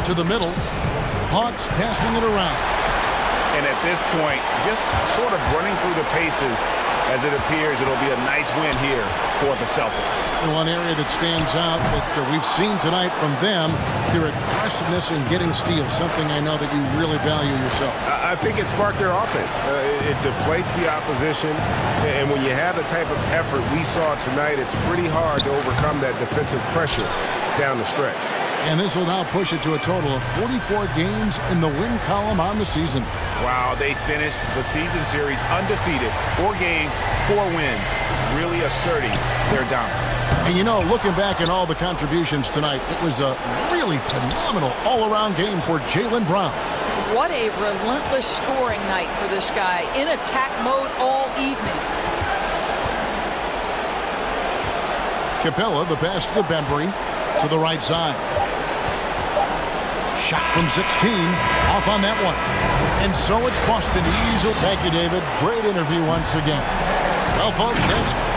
To the middle. Hawks passing it around. And at this point, just sort of running through the paces as it appears it'll be a nice win here for the Celtics. And one area that stands out that we've seen tonight from them, their aggressiveness in getting steals, something I know that you really value yourself. I think it sparked their offense. It deflates the opposition, and when you have the type of effort we saw tonight, it's pretty hard to overcome that defensive pressure down the stretch. And this will now push it to a total of 44 games in the win column on the season. Wow, they finished the season series undefeated. 4 games, 4 wins, really asserting their dominance. And you know, looking back at all the contributions tonight, it was a really phenomenal all-around game for Jaylen Brown. What a relentless scoring night for this guy. In attack mode all evening. Capella, the pass to the Bembry, to the right side. Shot from 16, off on that one. And so it's Boston easily. Thank you, David. Great interview once again. Well, folks, that's...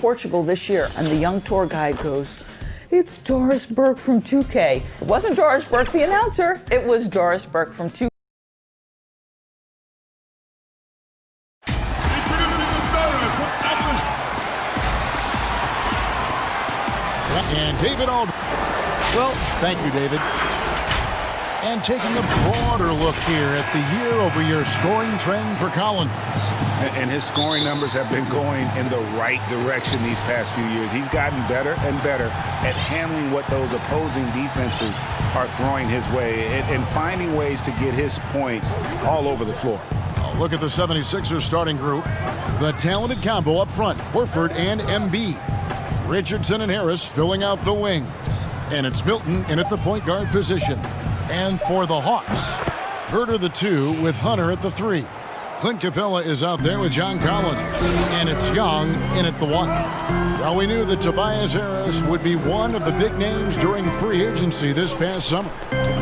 Portugal this year. And the young tour guide goes, "It's Doris Burke from 2K." It wasn't Doris Burke, the announcer. It was Doris Burke from 2K. And David Aldridge. Well, thank you, David. And taking a broader look here at the year-over-year scoring trend for Collins. And his scoring numbers have been going in the right direction these past few years. He's gotten better and better at handling what those opposing defenses are throwing his way and finding ways to get his points all over the floor. Look at the 76ers starting group. The talented combo up front, Horford and Embiid. Richardson and Harris filling out the wings. And it's Milton in at the point guard position. And for the Hawks, Herter the 2 with Hunter at the 3. Clint Capella is out there with John Collins. And it's Young in at the 1. Well, we knew that Tobias Harris would be one of the big names during free agency this past summer.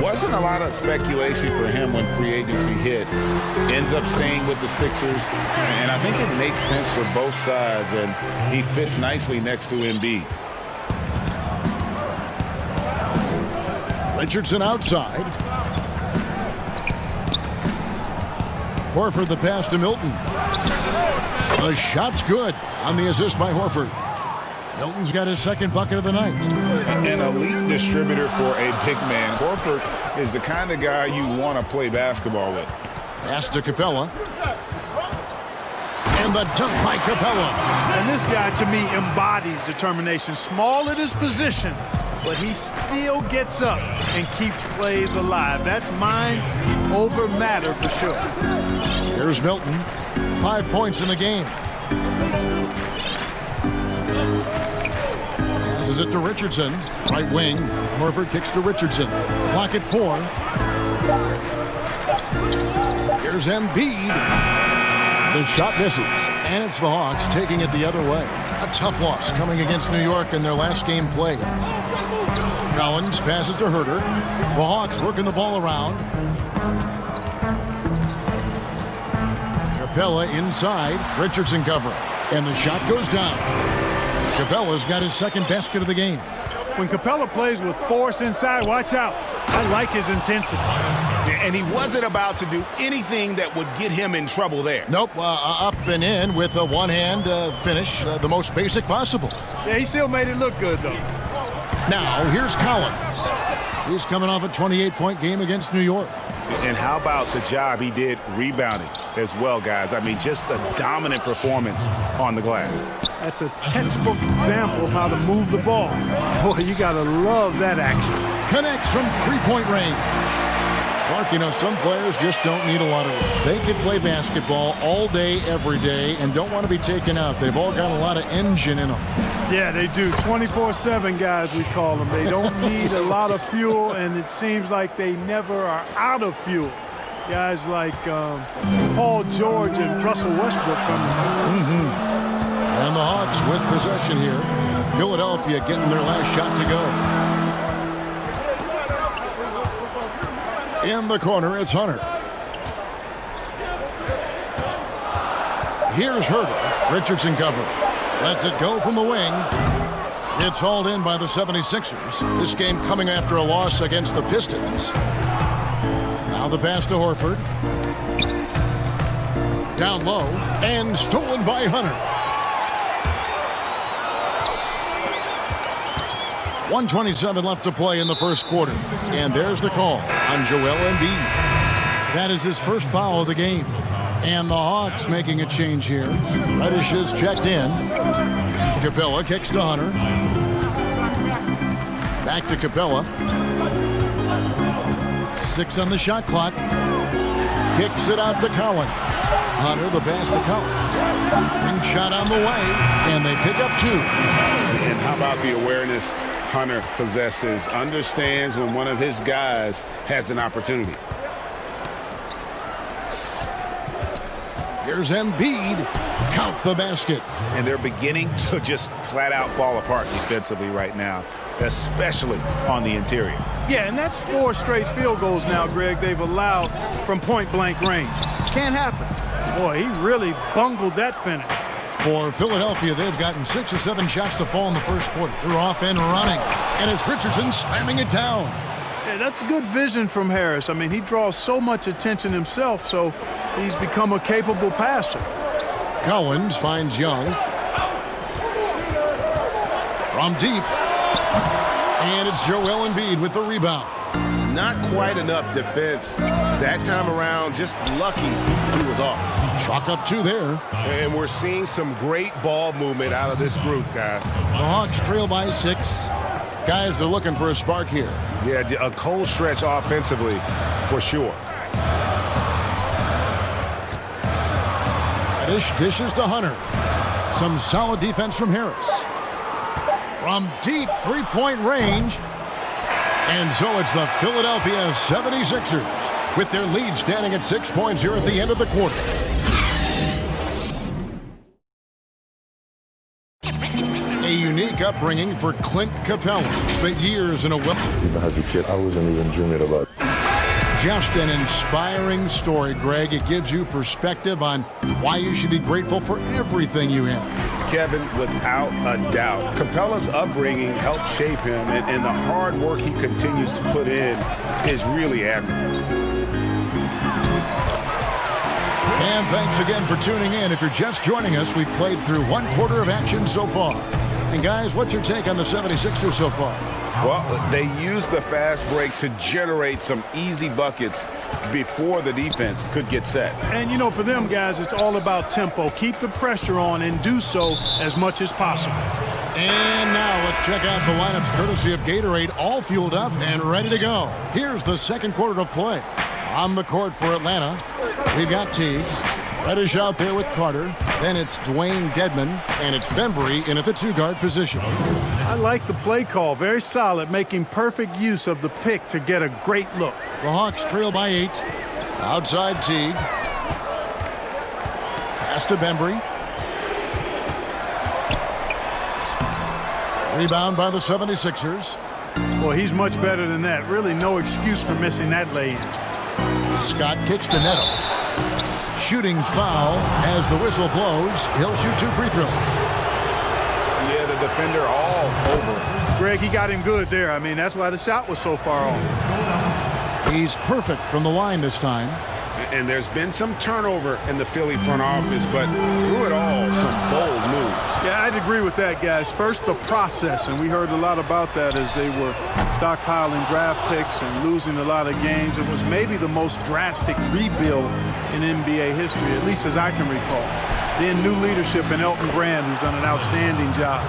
Wasn't a lot of speculation for him when free agency hit. Ends up staying with the Sixers. And I think it makes sense for both sides. And he fits nicely next to Embiid. Richardson outside. Horford the pass to Milton. The shot's good on the assist by Horford. Milton's got his second bucket of the night. An elite distributor for a big man. Horford is the kind of guy you want to play basketball with. Pass to Capella. And the dunk by Capella. And this guy, to me, embodies determination. Small at his position, but he still gets up and keeps plays alive. That's mind over matter for sure. Here's Milton. 5 points in the game. Passes it to Richardson. Right wing. Horford kicks to Richardson. Clock at 4. Here's Embiid. The shot misses. And it's the Hawks taking it the other way. A tough loss coming against New York in their last game played. Collins passes to Herter. The Hawks working the ball around. Capella inside. Richardson covering. And the shot goes down. Capella's got his second basket of the game. When Capella plays with force inside, watch out. I like his intensity. And he wasn't about to do anything that would get him in trouble there. Nope, up and in with a one-hand finish, the most basic possible. Yeah, he still made it look good, though. Now, here's Collins. He's coming off a 28-point game against New York. And how about the job he did rebounding as well, guys? I mean, just a dominant performance on the glass. That's a textbook example of how to move the ball. Boy, you got to love that action. Connects from three-point range. Mark, you know, some players just don't need a lot of it. They can play basketball all day, every day, and don't want to be taken out. They've all got a lot of engine in them. Yeah, they do. 24/7 guys, we call them. They don't need a lot of fuel, and it seems like they never are out of fuel. Guys like Paul George and Russell Westbrook coming. And the Hawks with possession here. Philadelphia getting their last shot to go. In the corner, it's Hunter. Here's Herter. Richardson cover. Lets it go from the wing. It's hauled in by the 76ers. This game coming after a loss against the Pistons. Now the pass to Horford. Down low. And stolen by Hunter. 1:27 left to play in the first quarter. And there's the call on Joel Embiid. That is his first foul of the game. And the Hawks making a change here. Reddish is checked in. Capella kicks to Hunter. Back to Capella. 6 on the shot clock. Kicks it out to Collins. Hunter, the pass to Collins. Ring shot on the way. And they pick up 2. And how about the awareness Hunter possesses? Understands when one of his guys has an opportunity. Here's Embiid. Count the basket. And they're beginning to just flat out fall apart defensively right now, especially on the interior. Yeah, and that's 4 straight field goals now, Greg, they've allowed from point-blank range. Can't happen. Boy, he really bungled that finish. For Philadelphia, they've gotten 6 or 7 shots to fall in the first quarter. They're off and running, and it's Richardson slamming it down. Yeah, that's good vision from Harris. I mean, he draws so much attention himself, so he's become a capable passer. Collins finds Young. From deep. And it's Joel Embiid with the rebound. Not quite enough defense that time around. Just lucky he was off. Chalk up 2 there. And we're seeing some great ball movement out of this group, guys. The Hawks trail by 6. Guys are looking for a spark here. Yeah, a cold stretch offensively, for sure. Dishes to Hunter. Some solid defense from Harris. From deep 3-point range. And so it's the Philadelphia 76ers with their lead standing at 6 points here at the end of the quarter. A unique upbringing for Clint Capella. Spent years in a Even as a kid, I wasn't even dreaming about it. Just an inspiring story, Greg. It gives you perspective on why you should be grateful for everything you have. Kevin, without a doubt, Capella's upbringing helped shape him, and the hard work he continues to put in is really admirable. And thanks again for tuning in. If you're just joining us, we've played through 1 quarter of action so far. And guys, what's your take on the 76ers so far? Well, they used the fast break to generate some easy buckets before the defense could get set. And, you know, for them, guys, it's all about tempo. Keep the pressure on and do so as much as possible. And now let's check out the lineups courtesy of Gatorade, all fueled up and ready to go. Here's the second quarter of play. On the court for Atlanta, we've got Teague. Reddish out there with Carter. Then it's Dwayne Dedmon, and it's Bembry in at the 2-guard position. I like the play call. Very solid, making perfect use of the pick to get a great look. The Hawks trail by 8. Outside Teague. Pass to Bembry. Rebound by the 76ers. Well, he's much better than that. Really no excuse for missing that lay-in. Scott kicks to Neto. Shooting foul as the whistle blows. He'll shoot 2 free throws. Yeah, the defender all over. Greg, he got him good there. I mean, that's why the shot was so far off. He's perfect from the line this time. And there's been some turnover in the Philly front office, but through it all, some bold moves. Yeah, I'd agree with that, guys. First, the process, and we heard a lot about that as they were stockpiling draft picks and losing a lot of games. It was maybe the most drastic rebuild in NBA history, at least as I can recall. Then new leadership in Elton Brand, who's done an outstanding job,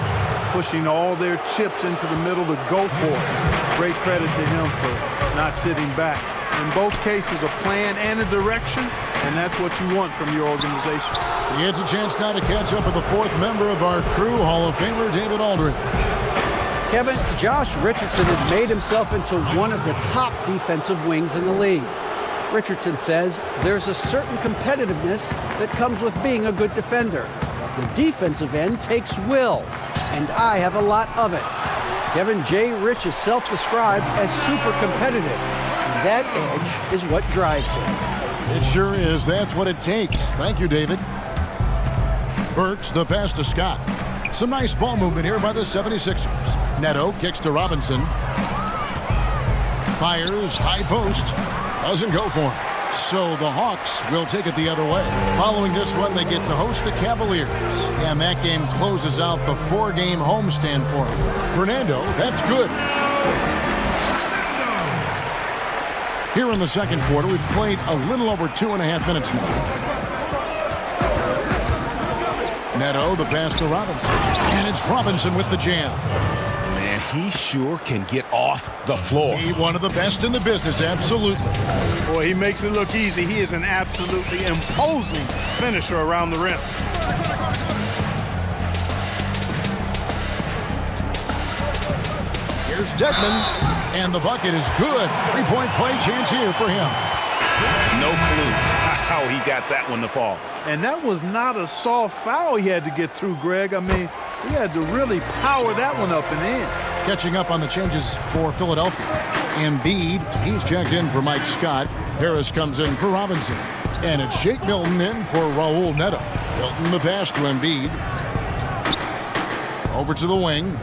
pushing all their chips into the middle to go for it. Great credit to him for not sitting back. In both cases, a plan and a direction, and that's what you want from your organization. He gets a chance now to catch up with the 4th member of our crew, Hall of Famer David Aldridge. Kevin, Josh Richardson has made himself into one of the top defensive wings in the league. Richardson says there's a certain competitiveness that comes with being a good defender. The defensive end takes will, and I have a lot of it. Kevin J. Rich is self-described as super competitive. That edge is what drives him. It sure is. That's what it takes. Thank you, David. Burks, the pass to Scott. Some nice ball movement here by the 76ers. Neto kicks to Robinson. Fires, high post. Doesn't go for him. So the Hawks will take it the other way. Following this one, they get to host the Cavaliers. And that game closes out the 4-game homestand for them. Fernando, that's good. Here in the second quarter, we've played a little over 2.5 minutes now. Neto, the pass to Robinson. And it's Robinson with the jam. Man, he sure can get off the floor. He one of the best in the business, absolutely. Boy, he makes it look easy. He is an absolutely imposing finisher around the rim. Here's Dedmon. And the bucket is good. 3-point play chance here for him. No clue how he got that one to fall. And that was not a soft foul he had to get through, Greg. I mean, he had to really power that one up and in. Catching up on the changes for Philadelphia. Embiid, he's checked in for Mike Scott. Harris comes in for Robinson. And it's Jake Milton in for Raul Neto. Milton the pass to Embiid. Over to the wing.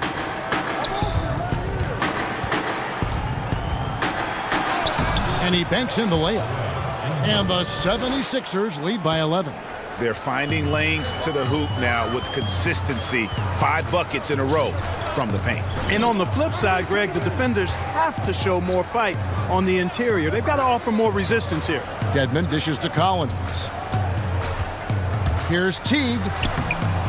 And he banks in the layup. And the 76ers lead by 11. They're finding lanes to the hoop now with consistency. 5 buckets in a row from the paint. And on the flip side, Greg, the defenders have to show more fight on the interior. They've got to offer more resistance here. Dedmon dishes to Collins. Here's Teague.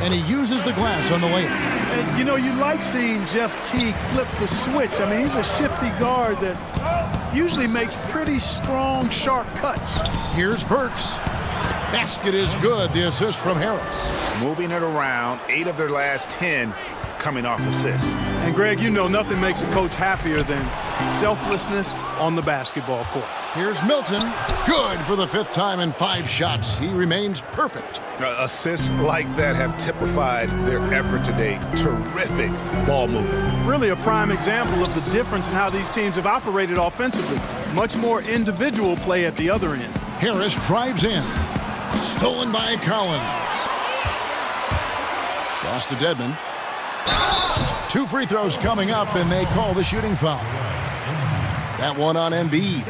And he uses the glass on the layup. And, you know, you like seeing Jeff Teague flip the switch. I mean, he's a shifty guard that usually makes pretty strong, sharp cuts. Here's Burks. Basket is good. The assist from Harris. Moving it around. 8 of their last 10 coming off assists. And, Greg, you know nothing makes a coach happier than selflessness on the basketball court. Here's Milton. Good for the 5th time in 5 shots. He remains perfect. Assists like that have typified their effort today. Terrific ball movement. Really a prime example of the difference in how these teams have operated offensively. Much more individual play at the other end. Harris drives in. Stolen by Collins. Lost to Dedmon. 2 free throws coming up, and they call the shooting foul. That one on Embiid.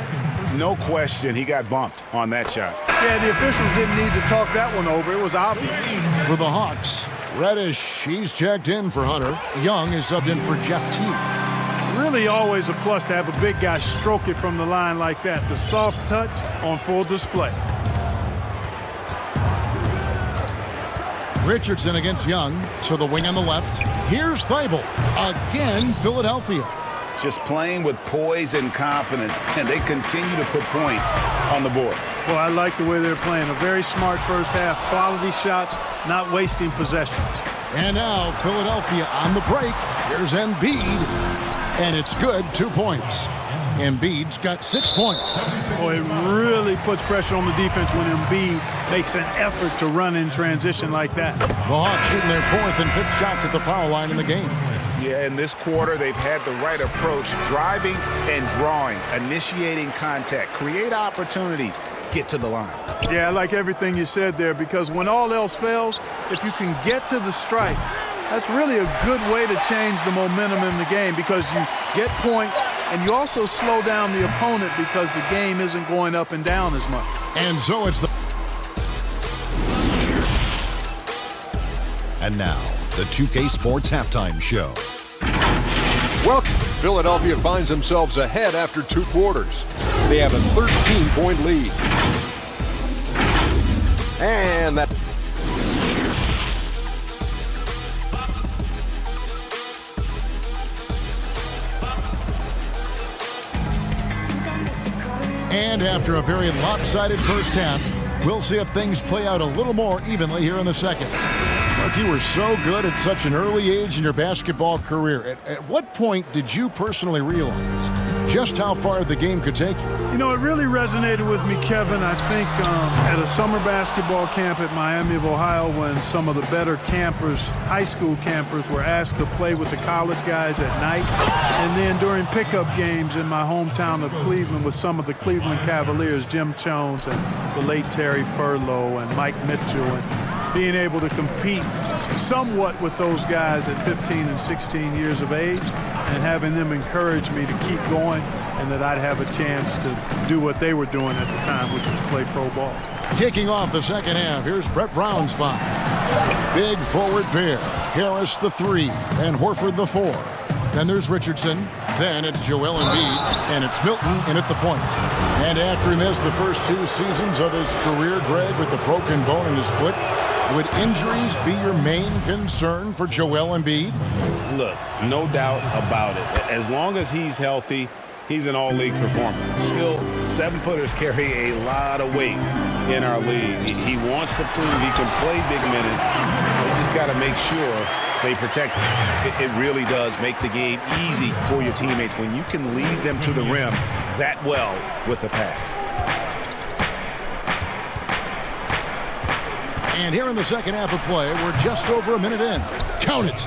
No question, he got bumped on that shot. Yeah, the officials didn't need to talk that one over. It was obvious. For the Hawks, Reddish, he's checked in for Hunter. Young is subbed in for Jeff Teague. Really always a plus to have a big guy stroke it from the line like that. The soft touch on full display. Richardson against Young, so the wing on the left. Here's Thibault. Again, Philadelphia. Just playing with poise and confidence, and they continue to put points on the board. Well, I like the way they're playing. A very smart first half. Quality shots, not wasting possessions. And now Philadelphia on the break. Here's Embiid, and it's good. 2 points. Embiid's got 6 points. Boy, it really puts pressure on the defense when Embiid makes an effort to run in transition like that. The Hawks shooting their 4th and 5th shots at the foul line in the game. Yeah, in this quarter, they've had the right approach, driving and drawing, initiating contact, create opportunities, get to the line. Yeah, I like everything you said there, because when all else fails, if you can get to the stripe, that's really a good way to change the momentum in the game, because you get points and you also slow down the opponent because the game isn't going up and down as much. And so it's the... And now, the 2K Sports Halftime Show. Welcome. Philadelphia finds themselves ahead after 2 quarters. They have a 13-point lead. And that... And after a very lopsided first half, we'll see if things play out a little more evenly here in the second. Look, you were so good at such an early age in your basketball career. At what point did you personally realize just how far the game could take you? You know, it really resonated with me, Kevin. I think at a summer basketball camp at Miami of Ohio, when some of the better campers, high school campers, were asked to play with the college guys at night. And then during pickup games in my hometown of Cleveland with some of the Cleveland Cavaliers, Jim Jones and the late Terry Furlow and Mike Mitchell, and being able to compete somewhat with those guys at 15 and 16 years of age, and having them encourage me to keep going and that I'd have a chance to do what they were doing at the time, which was play pro ball. Kicking off the second half, here's Brett Brown's 5. Big forward pair. Harris the 3 and Horford the 4. Then there's Richardson. Then it's Joel Embiid, and it's Milton in at the point. And after he missed the first 2 seasons of his career, Greg, with a broken bone in his foot, would injuries be your main concern for Joel Embiid? Look, no doubt about it. As long as he's healthy, he's an all-league performer. Still, 7-footers carry a lot of weight in our league. He wants to prove he can play big minutes. You just got to make sure they protect him. It really does make the game easy for your teammates when you can lead them to the rim that well with a pass. And here in the second half of play, we're just over a minute in. Count it.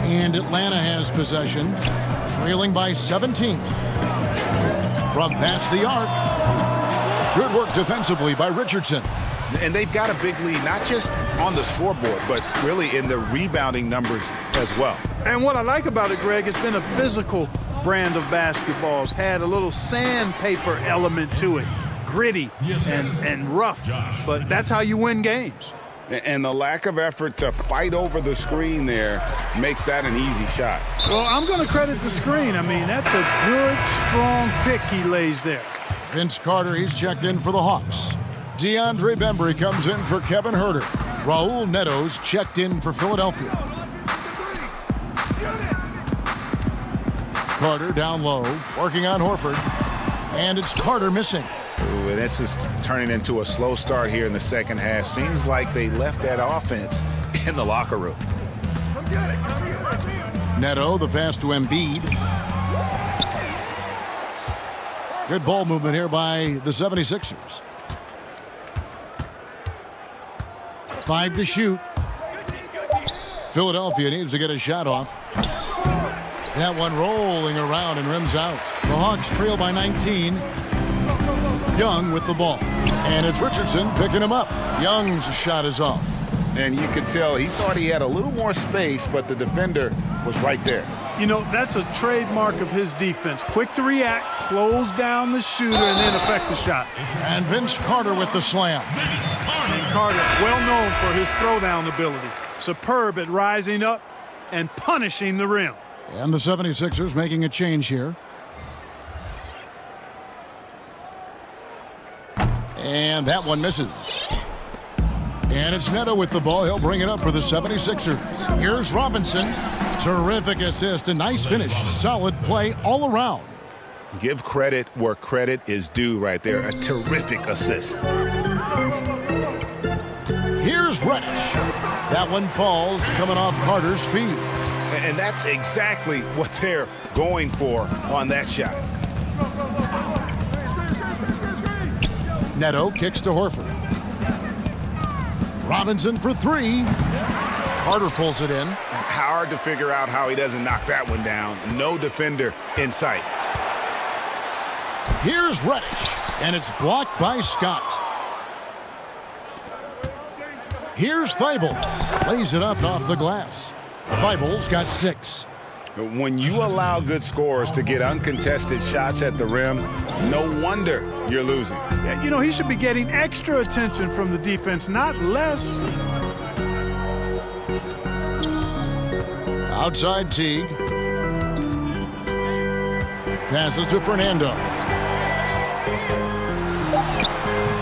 And Atlanta has possession, trailing by 17. From past the arc. Good work defensively by Richardson. And they've got a big lead, not just on the scoreboard, but really in the rebounding numbers as well. And what I like about it, Greg, it's been a physical brand of basketball. It's had a little sandpaper element to it, gritty and rough, but that's how you win games. And the lack of effort to fight over the screen there makes that an easy shot. Well, I'm going to credit the screen. I mean, that's a good, strong pick he lays there. Vince Carter, he's checked in for the Hawks. DeAndre Bembry comes in for Kevin Huerter. Raul Neto's checked in for Philadelphia. Carter down low, working on Horford. And it's Carter missing. Ooh, and this is turning into a slow start here in the second half. Seems like they left that offense in the locker room. Neto, the pass to Embiid. Good ball movement here by the 76ers. 5 to shoot. Philadelphia needs to get a shot off. That one rolling around and rims out. The Hawks trail by 19. Young with the ball. And it's Richardson picking him up. Young's shot is off. And you could tell he thought he had a little more space, but the defender was right there. You know, that's a trademark of his defense. Quick to react, close down the shooter, and then affect the shot. And Vince Carter with the slam. And Carter, well known for his throwdown ability. Superb at rising up and punishing the rim. And the 76ers making a change here. And that one misses. And it's Neto with the ball. He'll bring it up for the 76ers. Here's Robinson. Terrific assist. A nice finish. Solid play all around. Give credit where credit is due right there. A terrific assist. Here's Reddish. That one falls coming off Carter's feet. And that's exactly what they're going for on that shot. Neto kicks to Horford. Robinson for 3. Carter pulls it in. Hard to figure out how he doesn't knock that one down. No defender in sight. Here's Reddish, and it's blocked by Scott. Here's Thibault. Lays it up and off the glass. Thibault's got 6. When you allow good scorers to get uncontested shots at the rim, no wonder you're losing. You know, he should be getting extra attention from the defense, not less. Outside Teague. Passes to Fernando.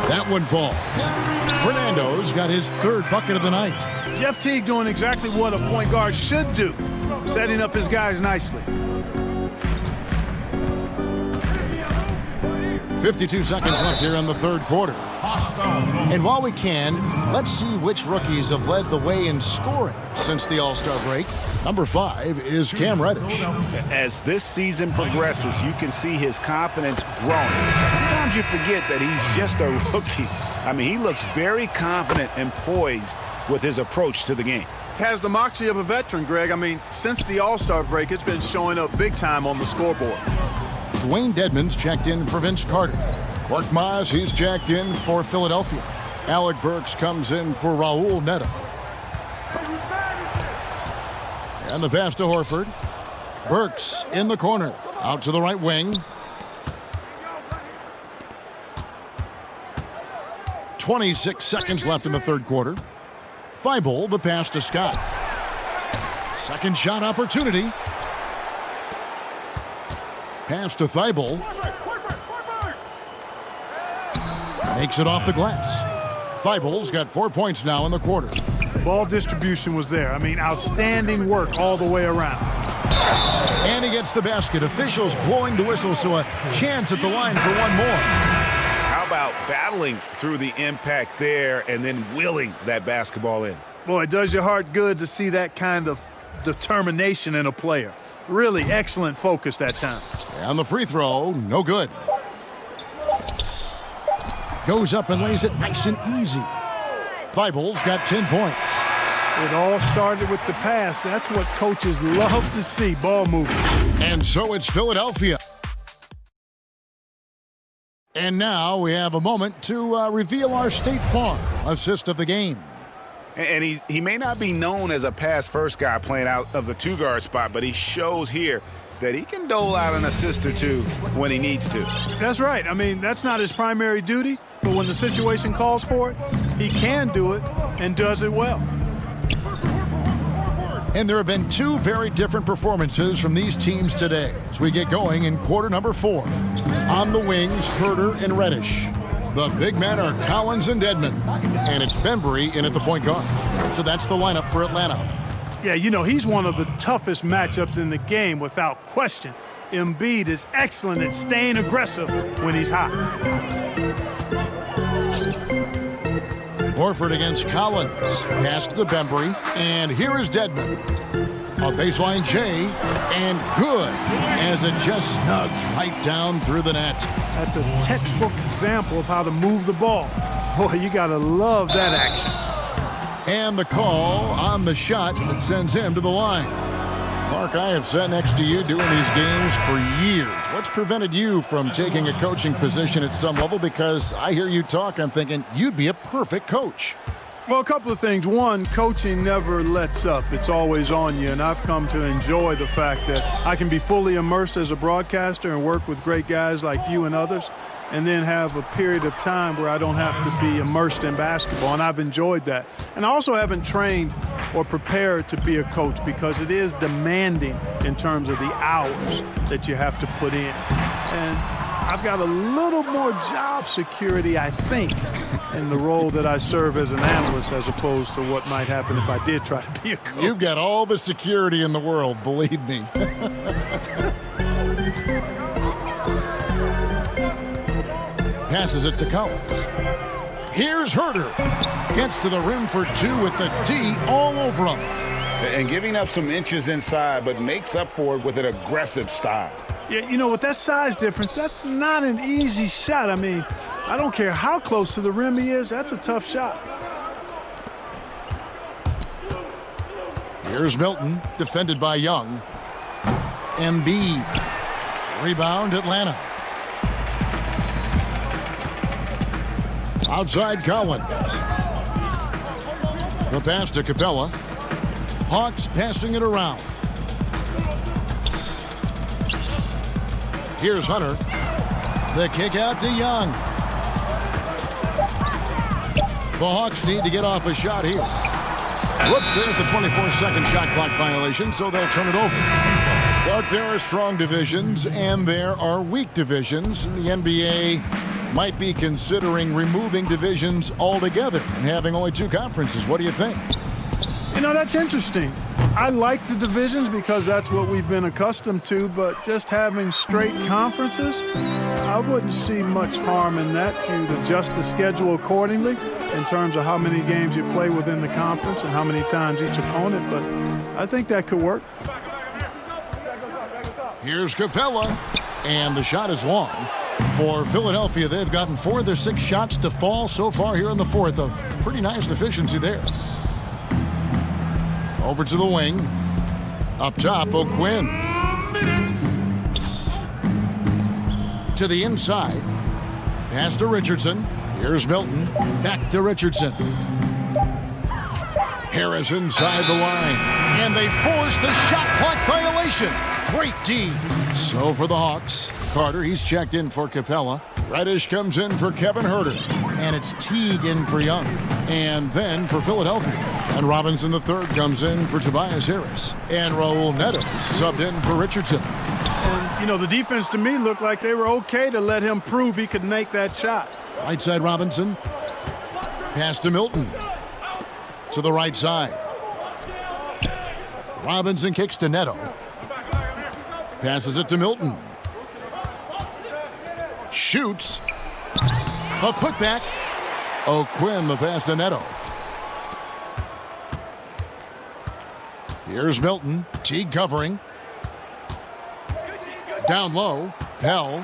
That one falls. Fernando's got his 3rd bucket of the night. Jeff Teague doing exactly what a point guard should do, setting up his guys nicely. 52 seconds left here in the 3rd quarter. And while we can, let's see which rookies have led the way in scoring since the All-Star break. Number 5 is Cam Reddish. As this season progresses, you can see his confidence growing. Sometimes you forget that he's just a rookie. I mean, he looks very confident and poised with his approach to the game. Has the moxie of a veteran, Greg. I mean, since the All-Star break, it's been showing up big time on the scoreboard. Dwayne Dedmon's checked in for Vince Carter. Korkmaz, he's checked in for Philadelphia. Alec Burks comes in for Raul Neto. And the pass to Horford. Burks in the corner. Out to the right wing. 26 seconds left in the 3rd quarter. Thibault, the pass to Scott. Second shot opportunity. Pass to Thibault. Makes it off the glass. Thibault's got 4 points now in the quarter. Ball distribution was there. I mean, outstanding work all the way around. And he gets the basket. Officials blowing the whistle, so a chance at the line for one more. How about battling through the impact there and then willing that basketball in? Boy, it does your heart good to see that kind of determination in a player. Really excellent focus that time. And the free throw, no good. Goes up and lays it nice and easy. Thibault's got 10 points. It all started with the pass. That's what coaches love to see, ball movement. And so it's Philadelphia. And now we have a moment to reveal our State Farm assist of the game. And he may not be known as a pass-first guy playing out of the two-guard spot, but he shows here that he can dole out an assist or two when he needs to. That's right. I mean, that's not his primary duty, but when the situation calls for it, he can do it and does it well. And there have been two very different performances from these teams today as we get going in quarter number 4. On the wings, Herder and Reddish. The big men are Collins and Dedmon. And it's Bembry in at the point guard. So that's the lineup for Atlanta. Yeah, you know, he's one of the toughest matchups in the game without question. Embiid is excellent at staying aggressive when he's hot. Horford against Collins. Pass to Bembry. And here is Dedmon. A baseline J. And good as it just snugs right down through the net. That's a textbook example of how to move the ball. Boy, you got to love that action. And the call on the shot that sends him to the line. Clark, I have sat next to you doing these games for years. What's prevented you from taking a coaching position at some level? Because I hear you talk, I'm thinking you'd be a perfect coach. Well, a couple of things. One, coaching never lets up. It's always on you, and I've come to enjoy the fact that I can be fully immersed as a broadcaster and work with great guys like you and others, and then have a period of time where I don't have to be immersed in basketball, and I've enjoyed that. And I also haven't trained or prepared to be a coach because it is demanding in terms of the hours that you have to put in. And I've got a little more job security, I think, in the role that I serve as an analyst as opposed to what might happen if I did try to be a coach. You've got all the security in the world, believe me. Passes it to Collins. Here's Herder. Gets to the rim for 2 with the D all over him. And giving up some inches inside, but makes up for it with an aggressive style. Yeah, you know, with that size difference, that's not an easy shot. I mean, I don't care how close to the rim he is, that's a tough shot. Here's Milton, defended by Young. Embiid. Rebound, Atlanta. Outside Collins. The pass to Capella. Hawks passing it around. Here's Hunter. The kick out to Young. The Hawks need to get off a shot here. Whoops, there's the 24-second shot clock violation, so they'll turn it over. But there are strong divisions and there are weak divisions. The NBA might be considering removing divisions altogether and having only 2 conferences. What do you think? You know, that's interesting. I like the divisions because that's what we've been accustomed to, but just having straight conferences, I wouldn't see much harm in that. You'd adjust the schedule accordingly in terms of how many games you play within the conference and how many times each opponent, but I think that could work. Here's Capella, and the shot is long. For Philadelphia, they've gotten 4 of their 6 shots to fall so far here in the 4th. A pretty nice efficiency there. Over to the wing. Up top, O'Quinn. To the inside. Pass to Richardson. Here's Milton. Back to Richardson. Harris inside the line. And they force the shot clock violation. Great D. So for the Hawks, Carter, he's checked in for Capella. Reddish comes in for Kevin Herter. And it's Teague in for Young. And then for Philadelphia. And Robinson III comes in for Tobias Harris. And Raul Neto subbed in for Richardson. And, you know, the defense to me looked like they were okay to let him prove he could make that shot. Right side Robinson. Pass to Milton. To the right side. Robinson kicks to Neto. Passes it to Milton. Shoots. A putback. O'Quinn, the pass to Neto. Here's Milton. Teague covering. Down low. Pell.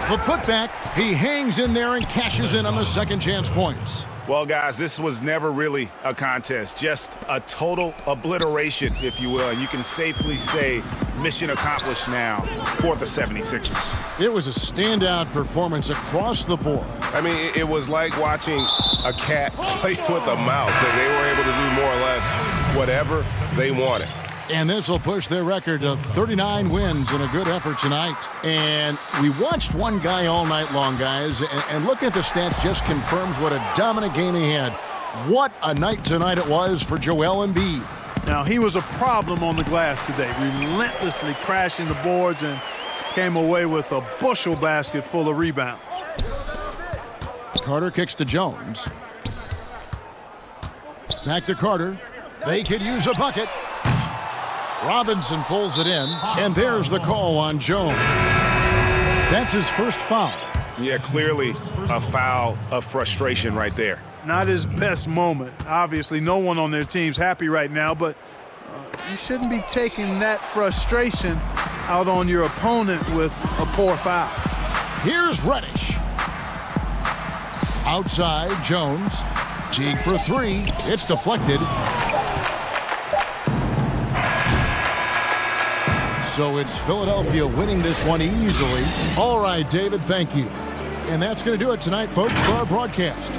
The putback. He hangs in there and cashes in on the second chance points. Well, guys, this was never really a contest, just a total obliteration, if you will. And you can safely say mission accomplished now for the 76ers. It was a standout performance across the board. I mean, it was like watching a cat play with a mouse. They were able to do more or less whatever they wanted. And this will push their record to 39 wins in a good effort tonight. And we watched one guy all night long, guys, and looking at the stats just confirms what a dominant game he had. What a night tonight it was for Joel Embiid. Now, he was a problem on the glass today, relentlessly crashing the boards and came away with a bushel basket full of rebounds. Carter kicks to Jones. Back to Carter. They could use a bucket. Robinson pulls it in, and there's the call on Jones. That's his first foul. Yeah, clearly a foul of frustration right there. Not his best moment. Obviously, no one on their team's happy right now, but you shouldn't be taking that frustration out on your opponent with a poor foul. Here's Reddish. Outside, Jones. Teague for three. It's deflected. So it's Philadelphia winning this one easily. All right, David, thank you. And that's going to do it tonight, folks, for our broadcast.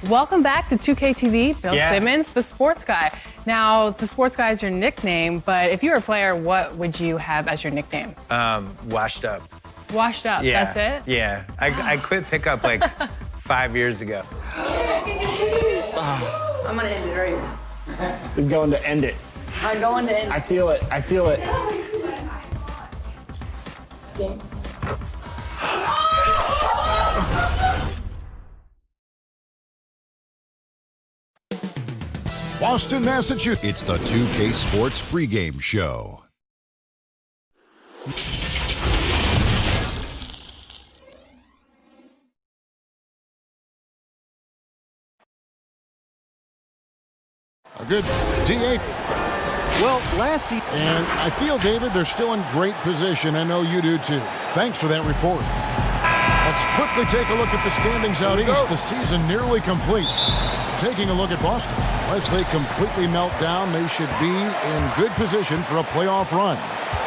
Welcome back to 2K TV. Bill Simmons, the sports guy. Now, the sports guy is your nickname, but if you were a player, what would you have as your nickname? Washed up. Washed up, Yeah. that's it? Yeah. I quit pickup like 5 years ago. I'm gonna end it right here. He's going to end it. I'm going to end it. I feel it. I feel it. Game. Boston, Massachusetts. It's the 2K Sports Pregame Show. A good D8. Well, last season. And I feel, David, they're still in great position. I know you do too. Thanks for that report. Let's quickly take a look at the standings out east. The season nearly complete. Taking a look at Boston. Unless they completely melt down, they should be in good position for a playoff run.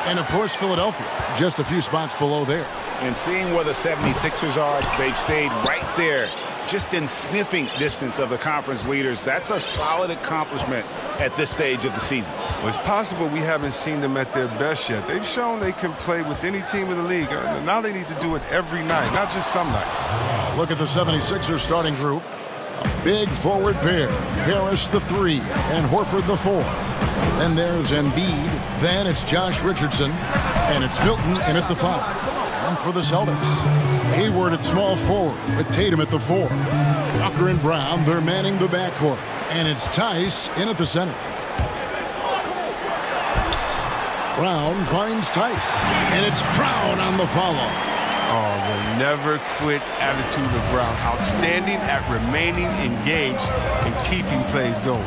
And, of course, Philadelphia, just a few spots below there. And seeing where the 76ers are, they've stayed right there, just in sniffing distance of the conference leaders. That's a solid accomplishment at this stage of the season. Well, it's possible we haven't seen them at their best yet. They've shown they can play with any team in the league. Now they need to do it every night, not just some nights. Look at the 76ers starting group. A big forward pair. Harris the 3 and Horford the 4. Then there's Embiid. Then it's Josh Richardson. And it's Milton in at the 5. And for the Celtics, Hayward at small forward with Tatum at the 4. Tucker and Brown, they're manning the backcourt. And it's Tice in at the center. Brown finds Tice. And it's Brown on the follow. Oh, the never quit attitude of Brown. Outstanding at remaining engaged and keeping plays going.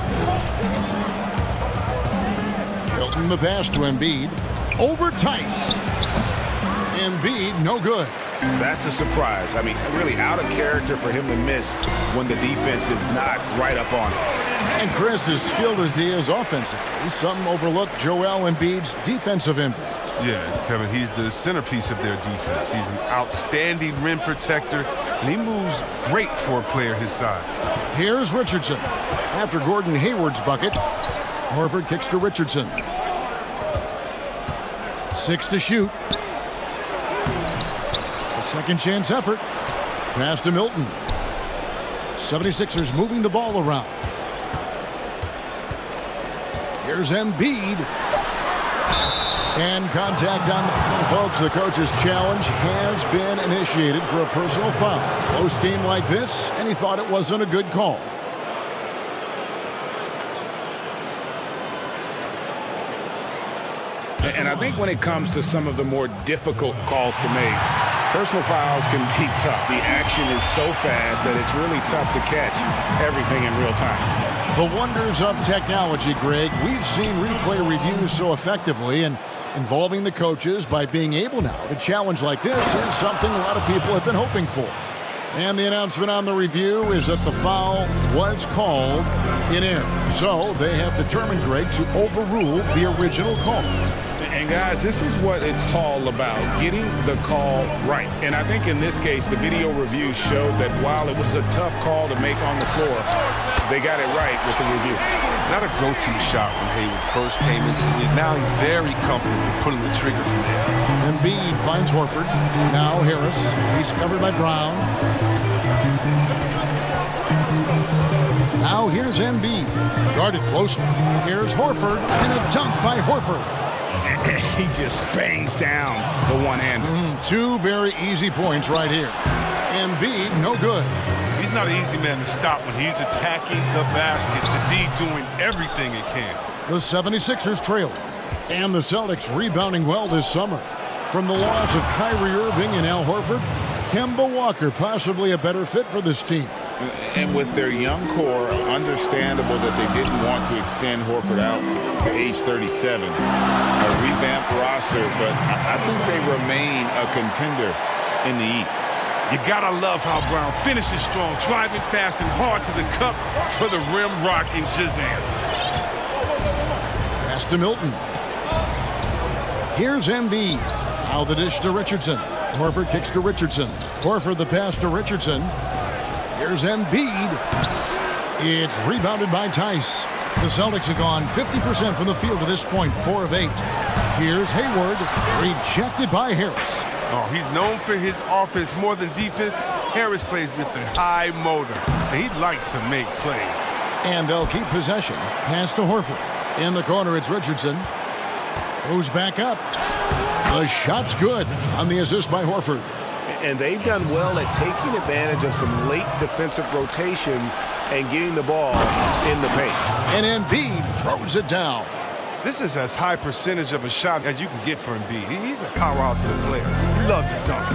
Milton the pass to Embiid. Over Tice. Embiid, no good. That's a surprise. I mean, really out of character for him to miss when the defense is not right up on him. And Chris, as skilled as he is offensively, some overlook Joel Embiid's defensive impact. Yeah, Kevin, he's the centerpiece of their defense. He's an outstanding rim protector, and he moves great for a player his size. Here's Richardson. After Gordon Hayward's bucket, Horford kicks to Richardson. 6 to shoot. A second chance effort. Pass to Milton. 76ers moving the ball around. Here's Embiid. And contact on the folks. The coach's challenge has been initiated for a personal foul. Close game like this, and he thought it wasn't a good call. And I think when it comes to some of the more difficult calls to make, personal fouls can be tough. The action is so fast that it's really tough to catch everything in real time. The wonders of technology, Greg. We've seen replay reviews so effectively, and involving the coaches by being able now to challenge like this is something a lot of people have been hoping for. And the announcement on the review is that the foul was called in error. So they have determined, Greg, to overrule the original call. And guys, this is what it's all about, getting the call right. And I think in this case, the video review showed that while it was a tough call to make on the floor, they got it right with the review. Not a go-to shot when Hayward first came into the league. Now he's very comfortable pulling the trigger from there. Embiid finds Horford. Now Harris. He's covered by Brown. Now here's Embiid. Guarded closely. Here's Horford. And a dunk by Horford. He just bangs down the one-hander. 2 very easy points right here. Embiid, no good. He's not an easy man to stop when he's attacking the basket. The D doing everything it can. The 76ers trail. And the Celtics rebounding well this summer. From the loss of Kyrie Irving and Al Horford, Kemba Walker possibly a better fit for this team. And with their young core, understandable that they didn't want to extend Horford out to age 37. A revamped roster, but I think they remain a contender in the East. You gotta love how Brown finishes strong, driving fast and hard to the cup for the rim rock in Shazam. Pass to Milton. Here's Embiid. Now the dish to Richardson. Horford kicks to Richardson. Horford the pass to Richardson. Here's Embiid. It's rebounded by Tice. The Celtics have gone 50% from the field to this point, 4 of 8. Here's Hayward, rejected by Harris. Oh, he's known for his offense more than defense. Harris plays with the high motor, and he likes to make plays. And they'll keep possession. Pass to Horford. In the corner, it's Richardson. Goes back up. The shot's good on the assist by Horford. And they've done well at taking advantage of some late defensive rotations and getting the ball in the paint. And Embiid throws it down. This is as high percentage of a shot as you can get for Embiid. He's a powerhouse of a player. He loves to dunk.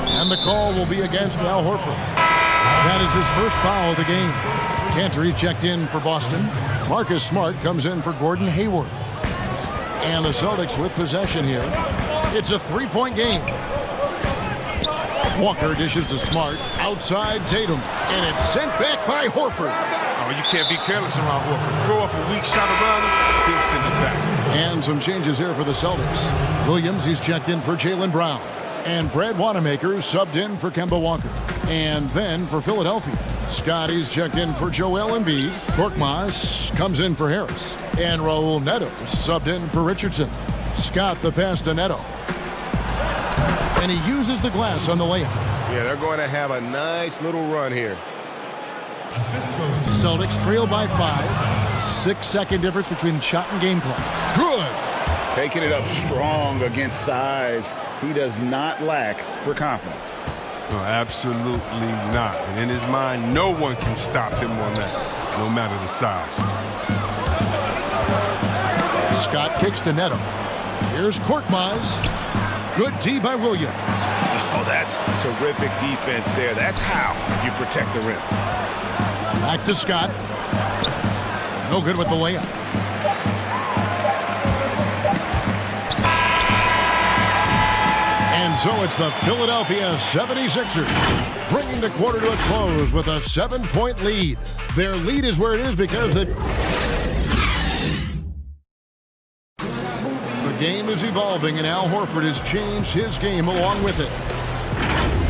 And the call will be against Al Horford. That is his first foul of the game. Cantor checked in for Boston. Marcus Smart comes in for Gordon Hayward. And the Celtics with possession here. It's a 3-point game. Walker dishes to Smart. Outside Tatum. And it's sent back by Horford. Oh, you can't be careless around Horford. Throw up a weak shot around him, he'll send it back. And some changes here for the Celtics. Williams, he's checked in for Jaylen Brown. And Brad Wanamaker subbed in for Kemba Walker. And then for Philadelphia, Scotty's checked in for Joel Embiid. Korkmaz comes in for Harris. And Raul Neto subbed in for Richardson. Scott the pass to Neto. And he uses the glass on the layup. Yeah, they're going to have a nice little run here. Celtics trail by 5. 6-second difference between shot and game clock. Good. Taking it up strong against size. He does not lack for confidence. No, absolutely not. And in his mind, no one can stop him on that, no matter the size. Scott kicks to Neto. Here's Korkmaz. Good D by Williams. Oh, that's terrific defense there. That's how you protect the rim. Back to Scott. No good with the layup. And so it's the Philadelphia 76ers bringing the quarter to a close with a 7-point lead. Their lead is where it is because the game is evolving, and Al Horford has changed his game along with it.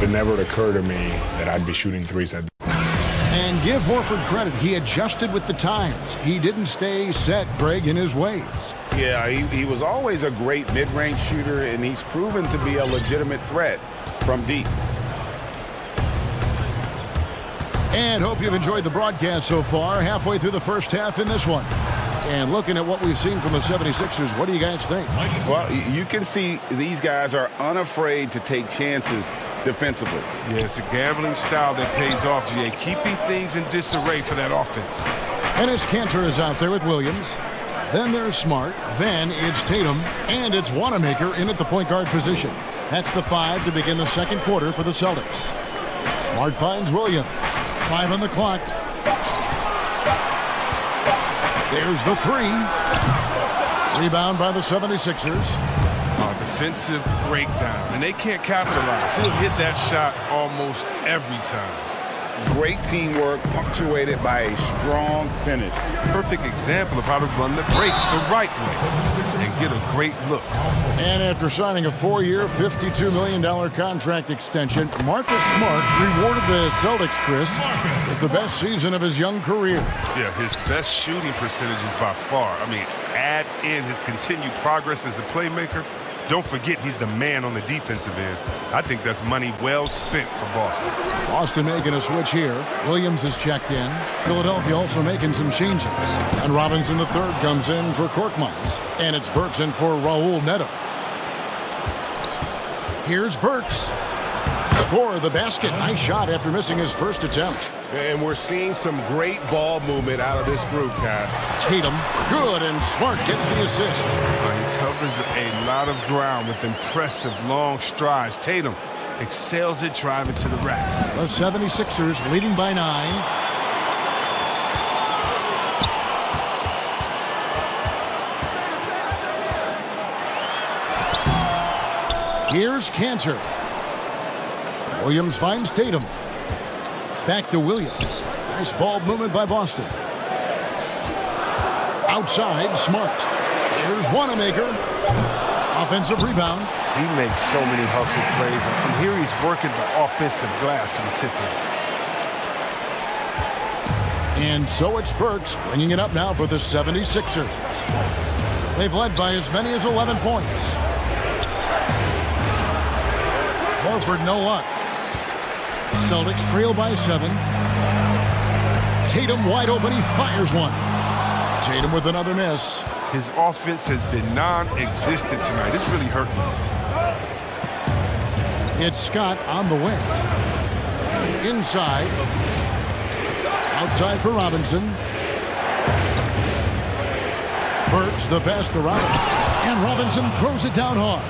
It never occurred to me that I'd be shooting threes at. And give Horford credit. He adjusted with the times. He didn't stay set, Greg, in his ways. Yeah, he was always a great mid-range shooter, and he's proven to be a legitimate threat from deep. And hope you've enjoyed the broadcast so far. Halfway through the first half in this one. And looking at what we've seen from the 76ers, what do you guys think? Well, you can see these guys are unafraid to take chances defensively. Yeah, it's a gambling style that pays off, GA. Keeping things in disarray for that offense. Ennis Cantor is out there with Williams. Then there's Smart. Then it's Tatum. And it's Wanamaker in at the point guard position. That's the 5 to begin the second quarter for the Celtics. Smart finds Williams. 5 on the clock. There's the 3. Rebound by the 76ers. Defensive breakdown, and they can't capitalize. He'll hit that shot almost every time. Great teamwork punctuated by a strong finish. Perfect example of how to run the break the right way and get a great look. And after signing a 4-year, $52 million contract extension, Marcus Smart rewarded the Celtics, Chris, with the best season of his young career. Yeah, his best shooting percentages by far. I mean, add in his continued progress as a playmaker. Don't forget he's the man on the defensive end. I think that's money well spent for Boston. Boston making a switch here. Williams is checked in. Philadelphia also making some changes. And Robinson III comes in for Korkmaz. And it's Burks in for Raul Neto. Here's Burks. Score the basket. Nice shot after missing his first attempt. And we're seeing some great ball movement out of this group, guys. Tatum, good, and Smart gets the assist. He covers a lot of ground with impressive long strides. Tatum excels at driving to the rack. The 76ers leading by 9. Here's Cantor. Williams finds Tatum. Back to Williams. Nice ball movement by Boston. Outside, Smart. Here's Wanamaker. Offensive rebound. He makes so many hustle plays. And here he's working the offensive glass to the tip. And so it's Burks bringing it up now for the 76ers. They've led by as many as 11 points. Horford, no luck. Celtics trail by 7. Tatum wide open. He fires one. Tatum with another miss. His offense has been non-existent tonight. It's really hurting him. It's Scott on the wing. Inside. Outside for Robinson. Burks the pass to Robinson. And Robinson throws it down hard.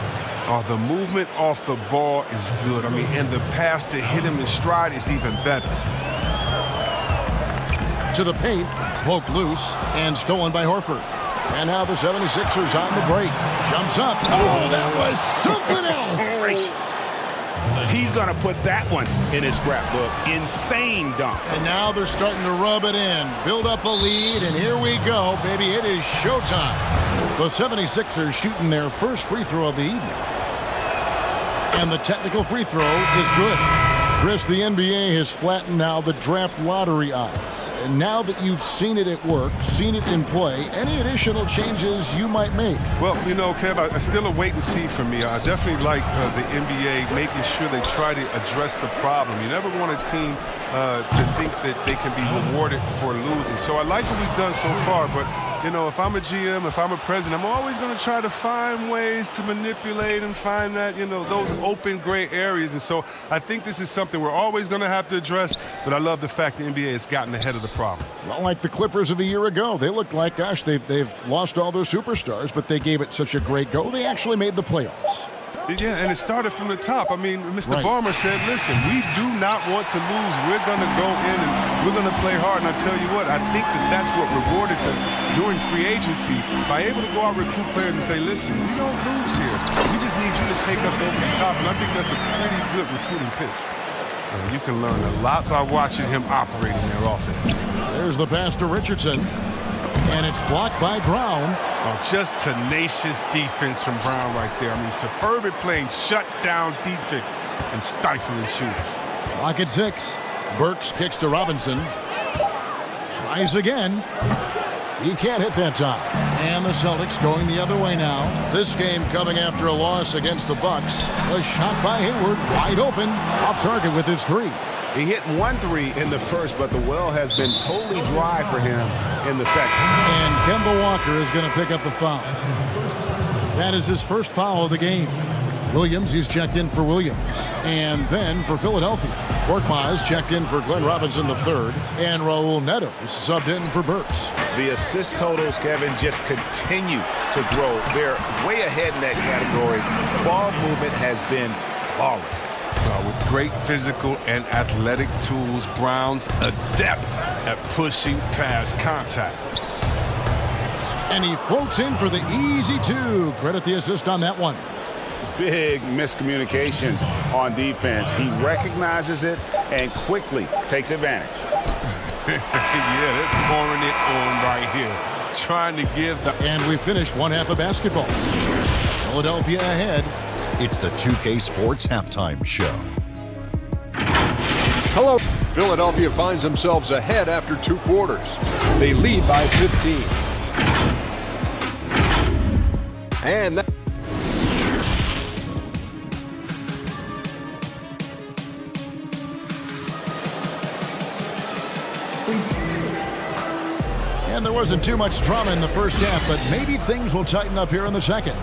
Oh, the movement off the ball is good. I mean, and the pass to hit him in stride is even better. To the paint. Poked loose and stolen by Horford. And now the 76ers on the break. Jumps up. Oh, that was something else. He's going to put that one in his scrapbook. Insane dunk. And now they're starting to rub it in. Build up a lead, and here we go, baby. It is showtime. The 76ers shooting their first free throw of the evening. And the technical free throw is good. Chris, the NBA has flattened now the draft lottery odds. And now that you've seen it at work, seen it in play, any additional changes you might make? Well, you know, Kev, it's still a wait and see for me. I definitely like the NBA making sure they try to address the problem. You never want a team to think that they can be rewarded for losing. So I like what we've done so far, but you know, if I'm a GM, if I'm a president, I'm always going to try to find ways to manipulate and find that, you know, those open gray areas. And so I think this is something we're always going to have to address, but I love the fact the NBA has gotten ahead of the problem. Well, like the Clippers of a year ago, they looked like, gosh, they've lost all their superstars, but they gave it such a great go. They actually made the playoffs. Yeah, and it started from the top. I mean, Mr. Barmer said, listen, we do not want to lose. We're going to go in and we're going to play hard. And I tell you what, I think that's what rewarded them during free agency by able to go out and recruit players and say, listen, we don't lose here. We just need you to take us over the top. And I think that's a pretty good recruiting pitch. And you can learn a lot by watching him operate in their offense. There's the pass to Richardson. And it's blocked by Brown. Oh, just tenacious defense from Brown right there. I mean, superb at playing shutdown defense and stifling shooters. Clock at 6. Burks kicks to Robinson. Tries again. He can't hit that time. And the Celtics going the other way now. This game coming after a loss against the Bucks. A shot by Hayward, wide open, off target with his 3. He hit 1 3 in the first, but the well has been totally dry for him in the second. And Kemba Walker is going to pick up the foul. That is his first foul of the game. Williams, he's checked in for Williams. And then for Philadelphia, Korkmaz checked in for Glenn Robinson III. And Raul Neto is subbed in for Burks. The assist totals, Kevin, just continue to grow. They're way ahead in that category. Ball movement has been flawless. With great physical and athletic tools, Brown's adept at pushing past contact. And he floats in for the easy 2. Credit the assist on that one. Big miscommunication on defense. He recognizes it and quickly takes advantage. Yeah, they're pouring it on right here. Trying to give the... And we finish one half of basketball. Philadelphia ahead. It's the 2K Sports Halftime Show. Hello. Philadelphia finds themselves ahead after 2 quarters. They lead by 15. And that... And there wasn't too much drama in the first half, but maybe things will tighten up here in the second.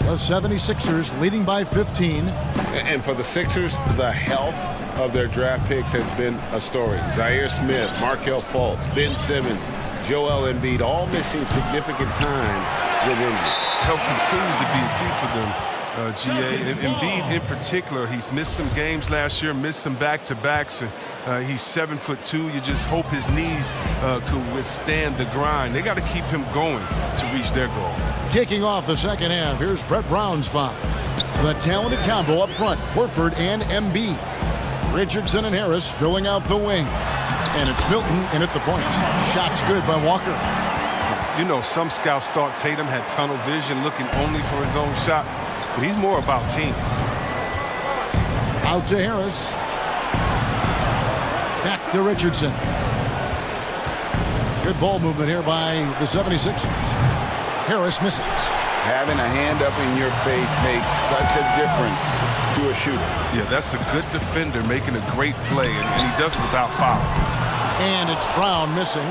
The 76ers leading by 15. And for the Sixers, the health of their draft picks has been a story. Zaire Smith, Markelle Fultz, Ben Simmons, Joel Embiid, all missing significant time with injury. Health continues to be a key for them, GA. And Embiid in particular, he's missed some games last year, missed some back-to-backs. He's 7'2". You just hope his knees could withstand the grind. They got to keep him going to reach their goal. Kicking off the second half, here's Brett Brown's foul. The talented combo up front, Horford and Embiid. Richardson and Harris filling out the wing. And it's Milton in at the point. Shots good by Walker. You know, some scouts thought Tatum had tunnel vision, looking only for his own shot. But he's more about team. Out to Harris. Back to Richardson. Good ball movement here by the 76ers. Harris misses. Having a hand up in your face makes such a difference to a shooter. Yeah, that's a good defender making a great play, and he does it without foul. And it's Brown missing.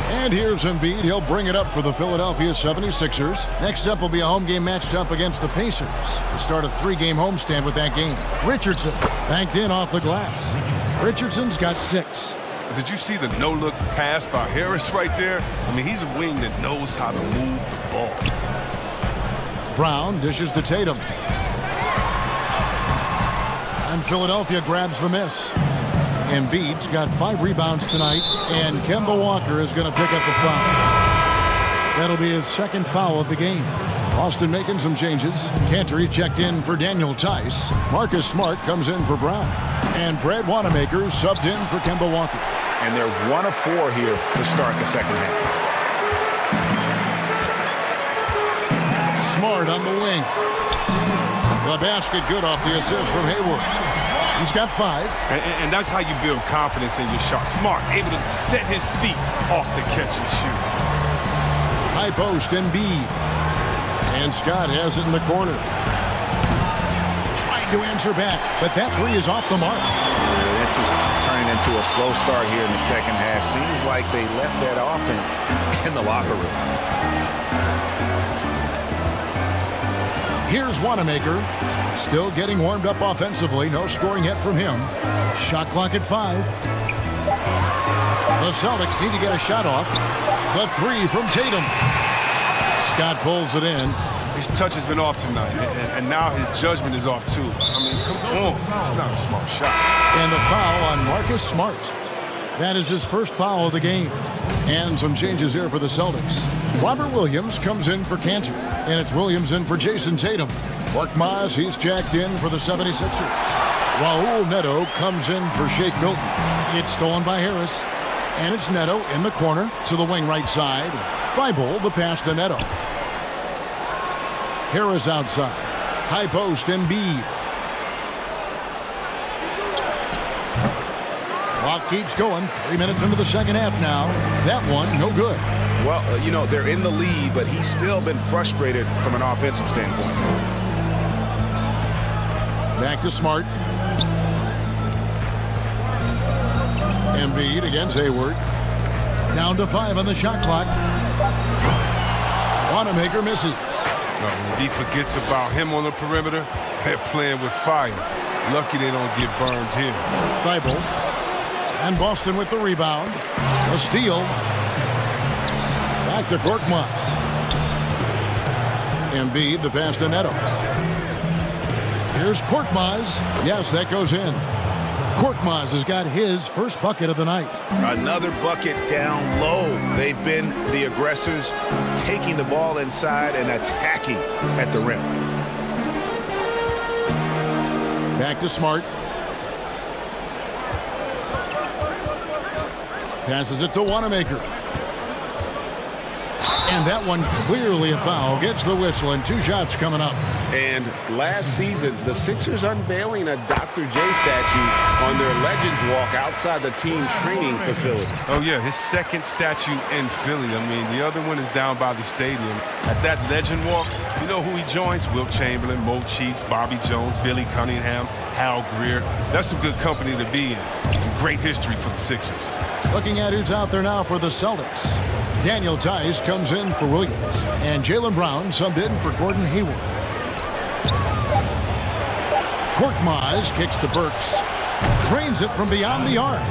And here's Embiid. He'll bring it up for the Philadelphia 76ers. Next up will be a home game matched up against the Pacers. The start of 3-game homestand with that game. Richardson banked in off the glass. Richardson's got 6. Did you see the no-look pass by Harris right there? I mean, he's a wing that knows how to move the ball. Brown dishes to Tatum. And Philadelphia grabs the miss. Embiid's got 5 rebounds tonight, and Kemba Walker is going to pick up the foul. That'll be his second foul of the game. Boston making some changes. Cantor checked in for Daniel Tice. Marcus Smart comes in for Brown. And Brad Wanamaker subbed in for Kemba Walker. And they're 1 of 4 here to start the second half. Smart on the wing. The basket good off the assist from Hayward. He's got 5. And that's how you build confidence in your shot. Smart, able to set his feet off the catch and shoot. High post, Embiid. And Scott has it in the corner. Trying to answer back, but that 3 is off the mark. This is turning into a slow start here in the second half. Seems like they left that offense in the locker room. Here's Wanamaker. Still getting warmed up offensively. No scoring yet from him. Shot clock at 5. The Celtics need to get a shot off. The 3 from Tatum. Scott pulls it in. His touch has been off tonight, and now his judgment is off too. I mean, come on. It's not a smart shot. And the foul on Marcus Smart. That is his first foul of the game. And some changes here for the Celtics. Robert Williams comes in for Cantor. And it's Williams in for Jason Tatum. Korkmaz, he's jacked in for the 76ers. Raul Neto comes in for Shake Milton. It's stolen by Harris. And it's Neto in the corner to the wing right side. Thibault, the pass to Neto. Harris outside. High post, Embiid. Clock keeps going. 3 minutes into the second half now. That one, no good. Well, you know, they're in the lead, but he's still been frustrated from an offensive standpoint. Back to Smart. Embiid against Hayward. Down to 5 on the shot clock. Wanamaker misses. When D forgets about him on the perimeter, they're playing with fire. Lucky they don't get burned here. Thibault. And Boston with the rebound. A steal. Back to Korkmaz. Embiid, the pass to Neto. Here's Korkmaz. Yes, that goes in. Korkmaz has got his first bucket of the night. Another bucket down low. They've been the aggressors, taking the ball inside and attacking at the rim. Back to Smart. Passes it to Wanamaker. And that one clearly a foul. Gets the whistle and 2 shots coming up. And last season, the Sixers unveiling a Dr. J statue on their Legends Walk outside the team training facility. Oh, yeah, his second statue in Philly. I mean, the other one is down by the stadium. At that Legend Walk, you know who he joins? Wilt Chamberlain, Mo Cheeks, Bobby Jones, Billy Cunningham, Hal Greer. That's some good company to be in. Some great history for the Sixers. Looking at who's out there now for the Celtics. Daniel Tice comes in for Williams. And Jaylen Brown subbed in for Gordon Hayward. Korkmaz kicks to Burks. Drains it from beyond the arc.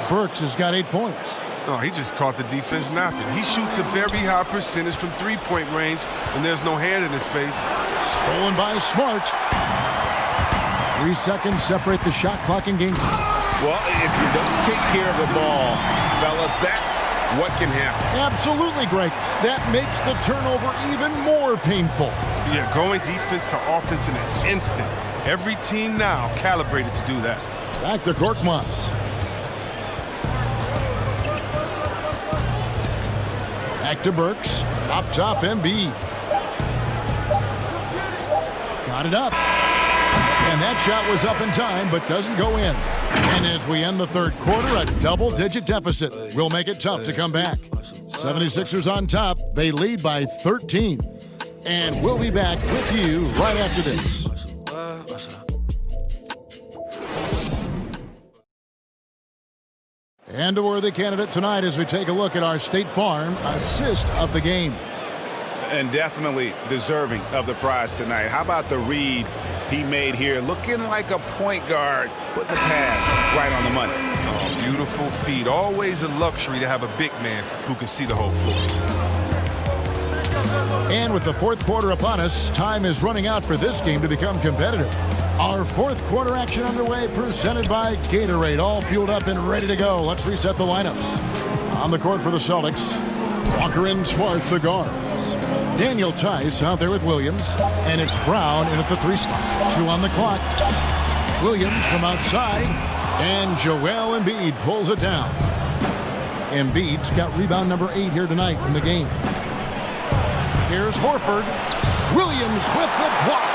Burks has got 8 points. Oh, he just caught the defense napping. He shoots a very high percentage from three-point range, and there's no hand in his face. Stolen by Smart. 3 seconds separate the shot clock and game. Well, if you don't take care of the ball, fellas, that's what can happen. Absolutely, Greg. That makes the turnover even more painful. Yeah, going defense to offense in an instant. Every team now calibrated to do that. Back to Korkmaz. Back to Burks. Up top, Embiid. Got it up. And that shot was up in time, but doesn't go in. And as we end the third quarter, a double-digit deficit will make it tough to come back. 76ers on top. They lead by 13. And we'll be back with you right after this. And a worthy candidate tonight as we take a look at our State Farm assist of the game. And definitely deserving of the prize tonight. How about the read he made here? Looking like a point guard. Put the pass right on the money. Oh, beautiful feed. Always a luxury to have a big man who can see the whole floor. And with the fourth quarter upon us, time is running out for this game to become competitive. Our fourth quarter action underway, presented by Gatorade, all fueled up and ready to go. Let's reset the lineups. On the court for the Celtics, Walker and Smart, the guards. Daniel Tice out there with Williams, and it's Brown in at the 3 spot. 2 on the clock. Williams from outside, and Joel Embiid pulls it down. Embiid's got rebound number 8 here tonight in the game. Here's Horford. Williams with the block.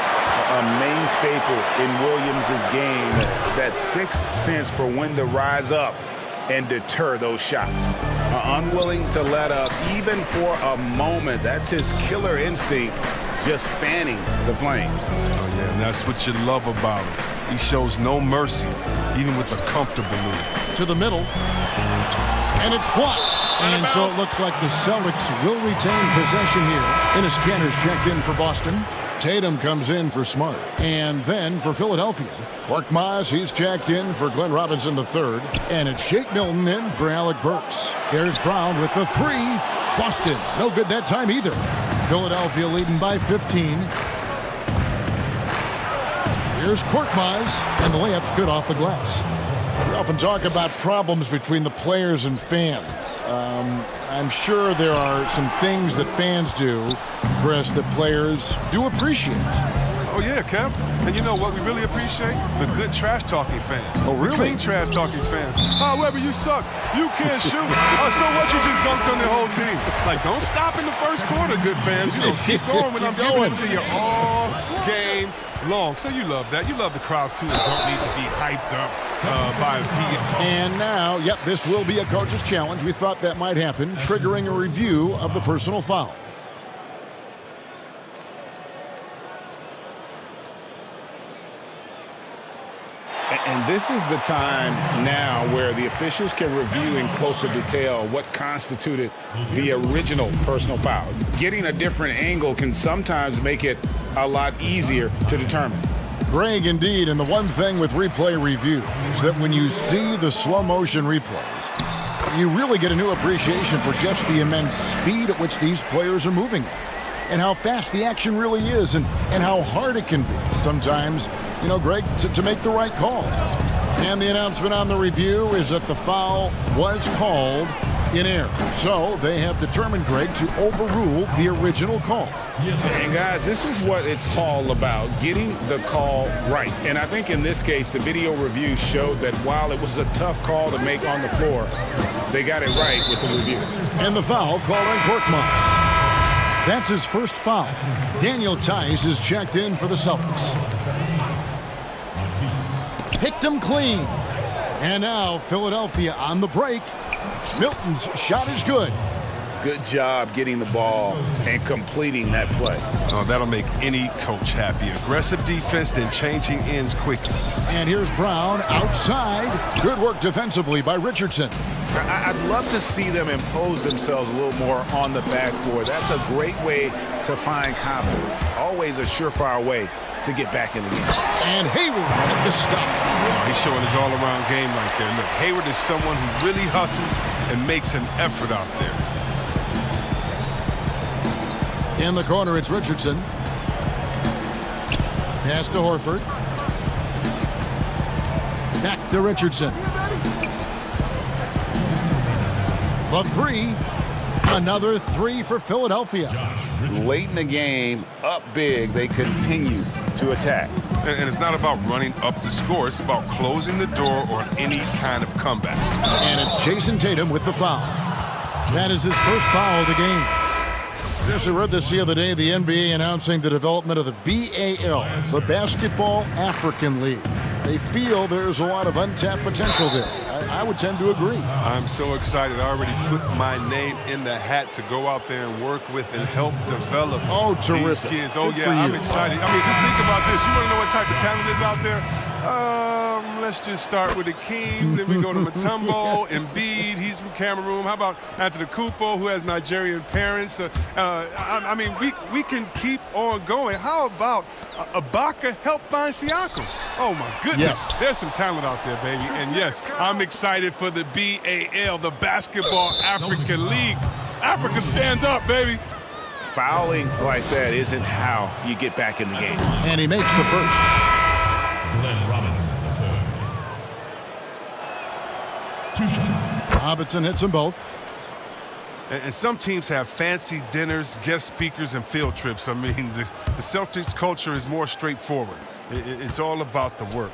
A main staple in Williams' game, that sixth sense for when to rise up and deter those shots. Unwilling to let up even for a moment. That's his killer instinct, just fanning the flames. Oh, yeah, and that's what you love about him. He shows no mercy, even with a comfortable lead. To the middle, and it's blocked. And so it looks like the Celtics will retain possession here. Enes Kanter's checked in for Boston. Tatum comes in for Smart. And then for Philadelphia, Korkmaz, he's checked in for Glenn Robinson III. And it's Shake Milton in for Alec Burks. There's Brown with the 3. Boston, no good that time either. Philadelphia leading by 15. Here's Korkmaz, and the layup's good off the glass. We often talk about problems between the players and fans. I'm sure there are some things that fans do, Chris, that players do appreciate. Oh, yeah, Kev. And you know what we really appreciate? The good trash-talking fans. Oh, really? The clean trash-talking fans. Oh, Weber, you suck. You can't shoot. Oh, so what? You just dunked on their whole team. Like, don't stop in the first quarter, good fans. You know, keep going when I'm giving it to you all game long. So you love that. You love the crowds, too, that don't need to be hyped up by a PM. And now, yep, this will be a coach's challenge. We thought that might happen, triggering a review of the personal foul. And this is the time now where the officials can review in closer detail what constituted the original personal foul. Getting a different angle can sometimes make it a lot easier to determine. Greg, indeed, and the one thing with replay review is that when you see the slow motion replays, you really get a new appreciation for just the immense speed at which these players are moving and how fast the action really is and how hard it can be sometimes, you know, Greg, to make the right call. And the announcement on the review is that the foul was called in error. So they have determined, Greg, to overrule the original call. And guys, this is what it's all about, getting the call right. And I think in this case, the video review showed that while it was a tough call to make on the floor, they got it right with the review. And the foul called on Korkmaz. That's his first foul. Daniel Tice is checked in for the Celtics. Picked him clean. And now Philadelphia on the break. Milton's shot is good. Good job getting the ball and completing that play. Oh, that'll make any coach happy. Aggressive defense, then changing ends quickly. And here's Brown outside. Good work defensively by Richardson. I'd love to see them impose themselves a little more on the backboard. That's a great way to find confidence. Always a surefire way to get back in the game. And Hayward with the stuff. Oh, he's showing his all-around game right there. Look, Hayward is someone who really hustles and makes an effort out there. In the corner, it's Richardson. Pass to Horford. Back to Richardson. The 3. Another 3 for Philadelphia. Late in the game, up big, they continue to attack. And it's not about running up the score. It's about closing the door on any kind of comeback. And it's Jason Tatum with the foul. That is his first foul of the game. Just read this the other day, the NBA announcing the development of the BAL, the Basketball African League. They feel there's a lot of untapped potential there. I would tend to agree. I'm so excited. I already put my name in the hat to go out there and work with and help develop these kids. Oh, yeah, I'm excited. I mean, just think about this. You want to know what type of talent is out there? Let's just start with Akeem. Then we go to Mutombo, Embiid. He's from Cameroon. How about Antetokounmpo, who has Nigerian parents? I mean, we can keep on going. How about Ibaka help find Siakam? Oh, my goodness. Yes. There's some talent out there, baby. And, yes, I'm excited for the BAL, the Basketball African League. Africa, stand up, baby. Fouling like that isn't how you get back in the game. And he makes the first. Robinson hits them both. And some teams have fancy dinners, guest speakers, and field trips. I mean, the Celtics culture is more straightforward. It's all about the work.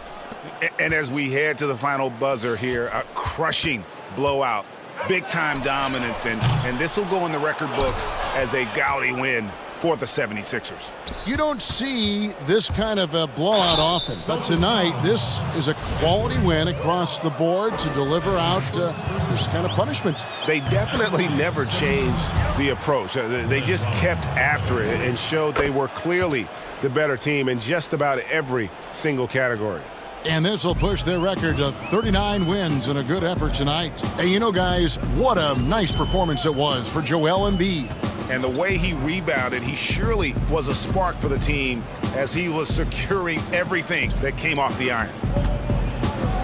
And as we head to the final buzzer here, a crushing blowout, big-time dominance, and this will go in the record books as a gaudy win for the 76ers. You don't see this kind of a blowout often, but tonight this is a quality win across the board to deliver out this kind of punishment. They definitely never changed the approach. They just kept after it and showed they were clearly the better team in just about every single category. And this will push their record to 39 wins and a good effort tonight. And you know, guys, what a nice performance it was for Joel Embiid. And the way he rebounded, he surely was a spark for the team as he was securing everything that came off the iron.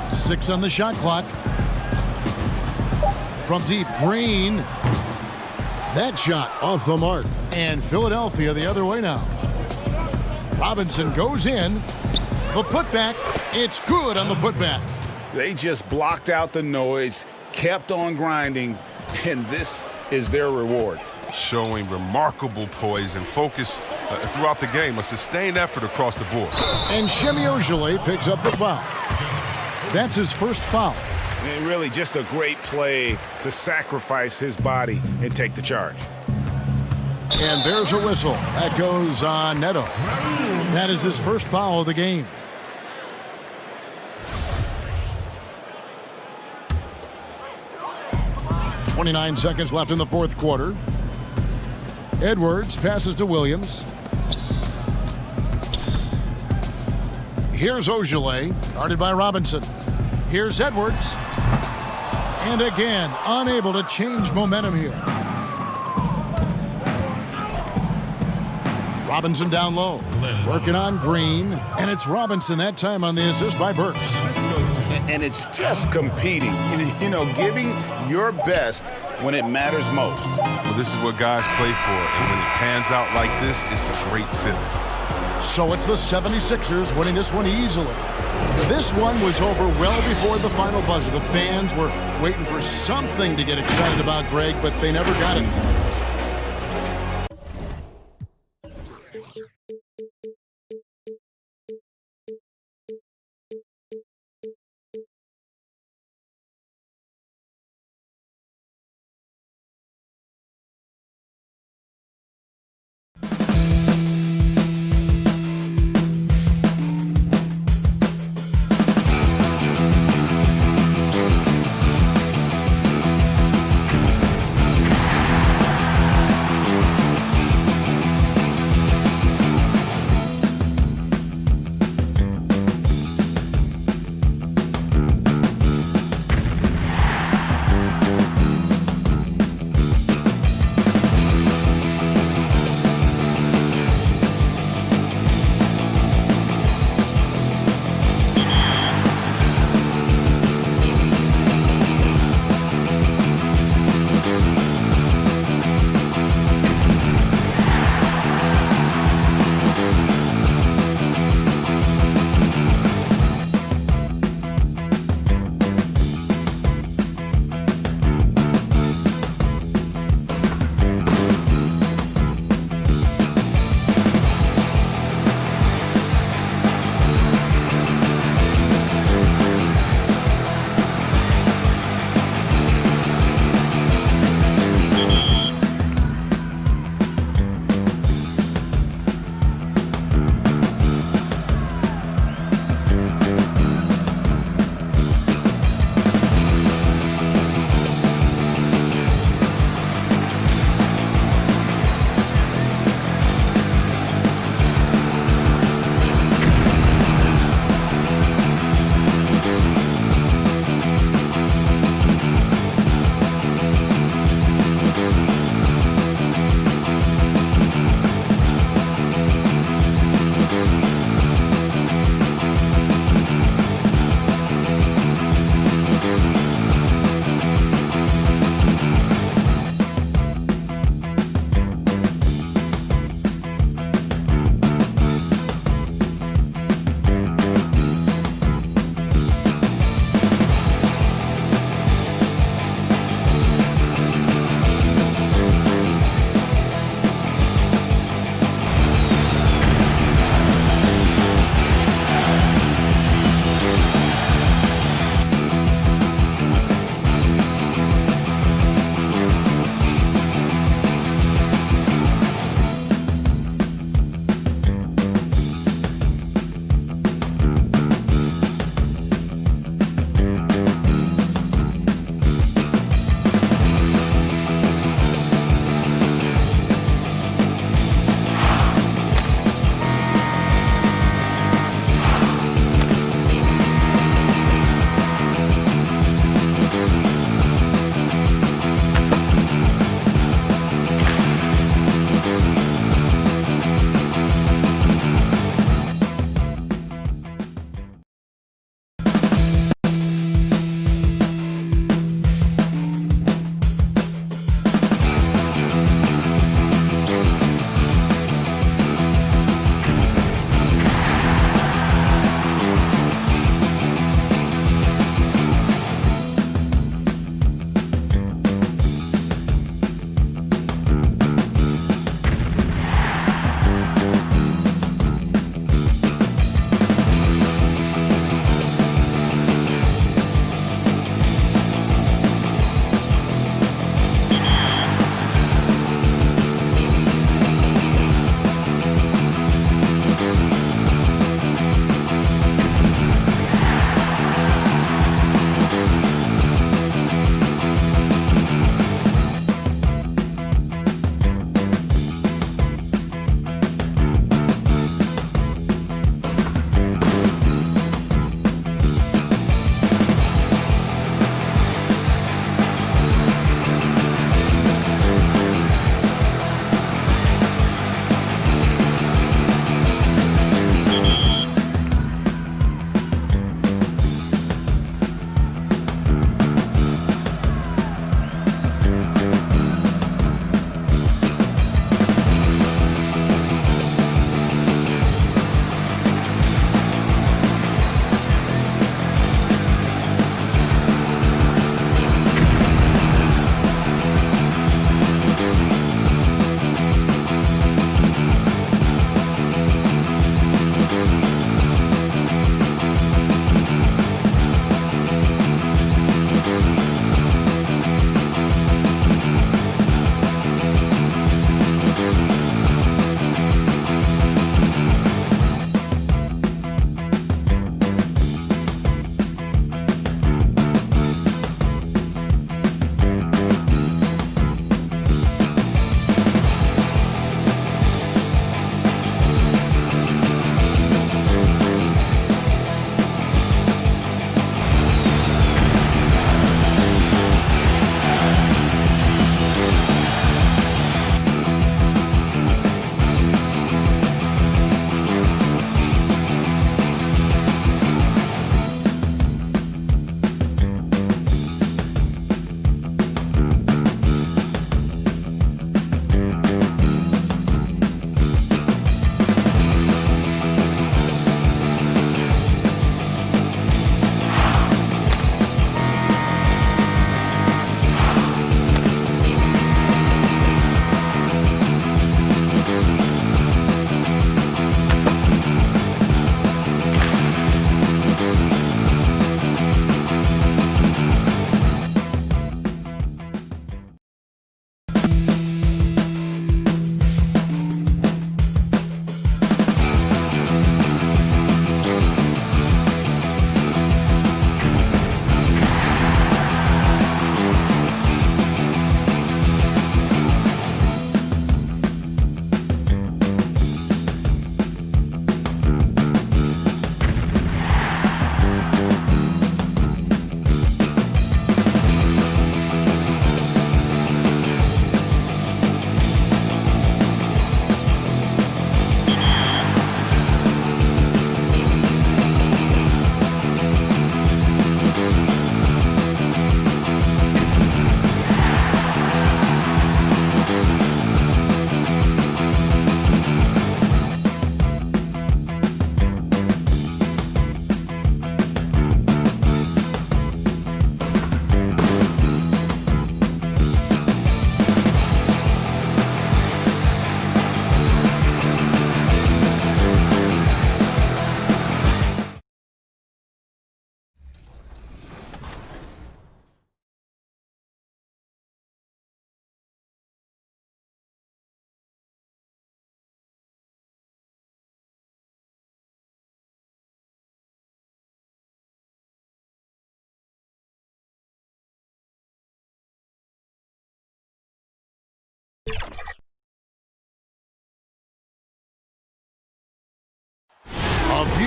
6 on the shot clock. From deep, Green. That shot off the mark. And Philadelphia the other way now. Robinson goes in. The putback. It's good on the putback. They just blocked out the noise, kept on grinding, and this is their reward. Showing remarkable poise and focus throughout the game, a sustained effort across the board. And Semi Ojeleye picks up the foul. That's his first foul. And really just a great play to sacrifice his body and take the charge. And there's a whistle. That goes on Neto. That is his first foul of the game. .29 seconds left in the fourth quarter. Edwards passes to Williams. Here's Ojeleye, guarded by Robinson. Here's Edwards. And again, unable to change momentum here. Robinson down low, working on Green. And it's Robinson that time on the assist by Burks. And it's just competing, you know, giving your best when it matters most. Well, this is what guys play for, and when it pans out like this, it's a great feeling. So it's the 76ers winning this one easily. This one was over well before the final buzzer. The fans were waiting for something to get excited about, Greg, but they never got it.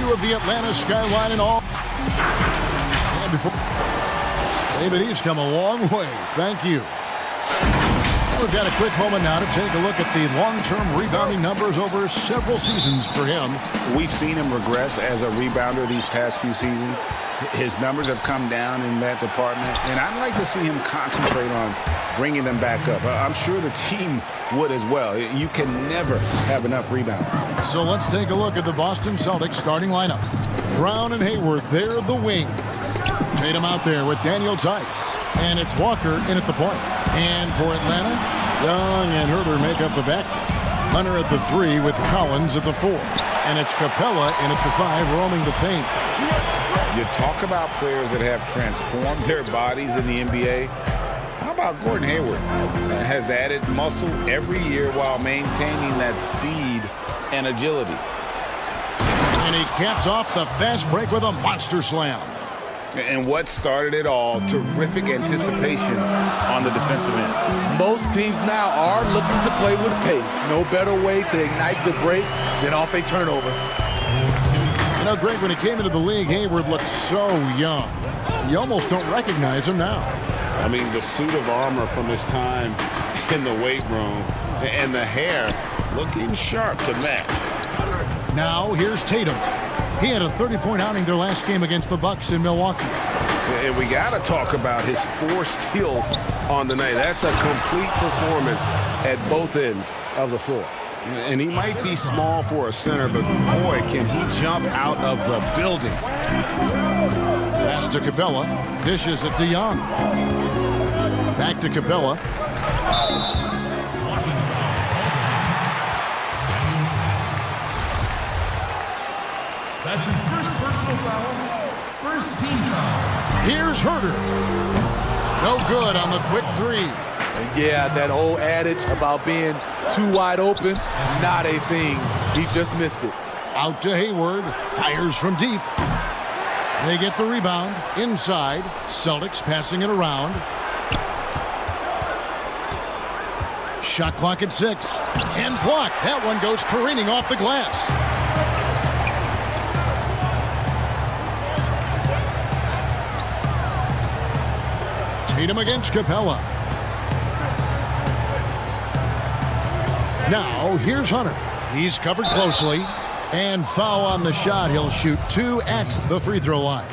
view of the Atlanta skyline and all. And before David Eve's come a long way. Thank you. We've got a quick moment now to take a look at the long-term rebounding numbers over several seasons for him. We've seen him regress as a rebounder these past few seasons. His numbers have come down in that department, and I'd like to see him concentrate on bringing them back up. I'm sure the team would as well. You can never have enough rebounding. So let's take a look at the Boston Celtics starting lineup. Brown and Hayward, they're the wing. Tatum out there with Daniel Tice. And it's Walker in at the point. And for Atlanta, Young and Herder make up the backcourt. Hunter at the 3 with Collins at the 4. And it's Capella in at the 5 roaming the paint. You talk about players that have transformed their bodies in the NBA. How about Gordon Hayward? Has added muscle every year while maintaining that speed and agility. And he caps off the fast break with a monster slam. And what started it all, terrific anticipation on the defensive end. Most teams now are looking to play with pace. No better way to ignite the break than off a turnover. You know, Greg, when he came into the league, Hayward looked so young. You almost don't recognize him now. I mean, the suit of armor from his time in the weight room and the hair looking sharp to match. Now, here's Tatum. He had a 30-point outing their last game against the Bucks in Milwaukee. And we got to talk about his 4 steals on the night. That's a complete performance at both ends of the floor. And he might be small for a center, but boy, can he jump out of the building. Pass to Capella. Dishes it to Young. Back to Capella. That's his first personal foul, first team foul. Here's Herder. No good on the quick 3. And yeah, that old adage about being too wide open, not a thing. He just missed it. Out to Hayward. Fires from deep. They get the rebound. Inside. Celtics passing it around. Shot clock at 6. And blocked. That one goes careening off the glass. Tatum against Capella. Now, here's Hunter. He's covered closely. And foul on the shot. He'll shoot 2 at the free throw line.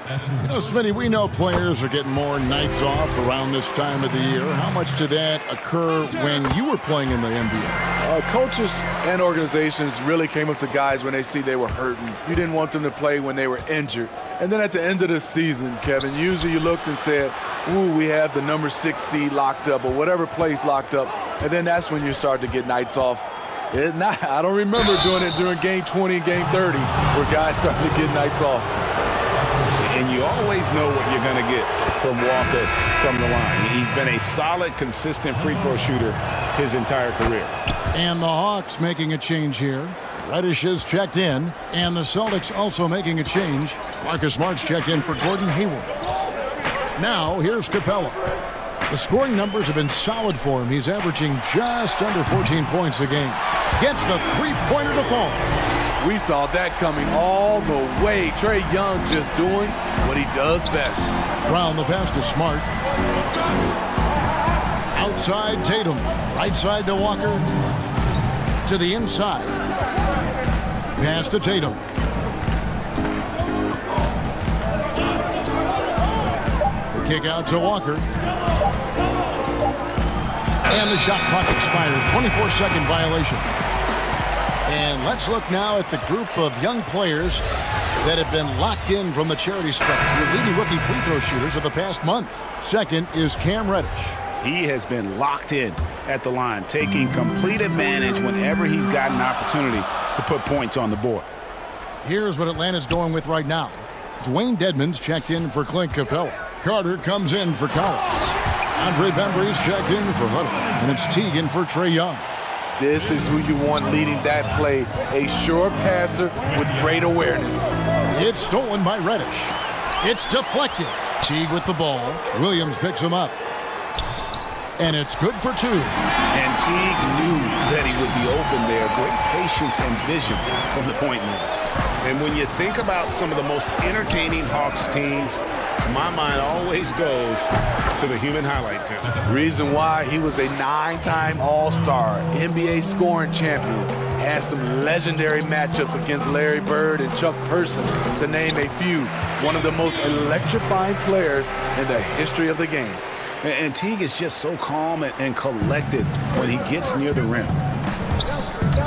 You know, Smitty, we know players are getting more nights off around this time of the year. How much did that occur when you were playing in the NBA? Coaches and organizations really came up to guys when they see they were hurting. You didn't want them to play when they were injured. And then at the end of the season, Kevin, usually you looked and said, ooh, we have the number 6 seed locked up or whatever place locked up. And then that's when you start to get nights off. I don't remember doing it during game 20 and game 30 where guys started to get nights off. And you always know what you're going to get from Walker from the line. He's been a solid, consistent free throw shooter his entire career. And the Hawks making a change here. Reddish is checked in, and the Celtics also making a change. Marcus Smart's checked in for Gordon Hayward. Now, here's Capella. The scoring numbers have been solid for him. He's averaging just under 14 points a game. Gets the three-pointer to fall. We saw that coming all the way. Trey Young just doing what he does best. Brown the pass to Smart. Outside Tatum. Right side to Walker. To the inside. Pass to Tatum. The kick out to Walker. And the shot clock expires. 24-second violation. And let's look now at the group of young players that have been locked in from the charity stripe. Your leading rookie free throw shooters of the past month. Second is Cam Reddish. He has been locked in at the line, taking complete advantage whenever he's got an opportunity to put points on the board. Here's what Atlanta's going with right now. Dwayne Dedmon's checked in for Clint Capella. Carter comes in for Collins. Andre Bembry's checked in for Hunter. And it's Teagan for Trey Young. This is who you want leading that play. A sure passer with great awareness. It's stolen by Reddish. It's deflected. Teague with the ball. Williams picks him up. and it's good for 2. And Teague knew that he would be open there. Great patience and vision from the point man. And when you think about some of the most entertaining Hawks teams, my mind always goes to the human highlight film. Reason why he was a 9-time All-Star, NBA scoring champion, had some legendary matchups against Larry Bird and Chuck Person, to name a few. One of the most electrifying players in the history of the game. And Teague is just so calm and collected when he gets near the rim.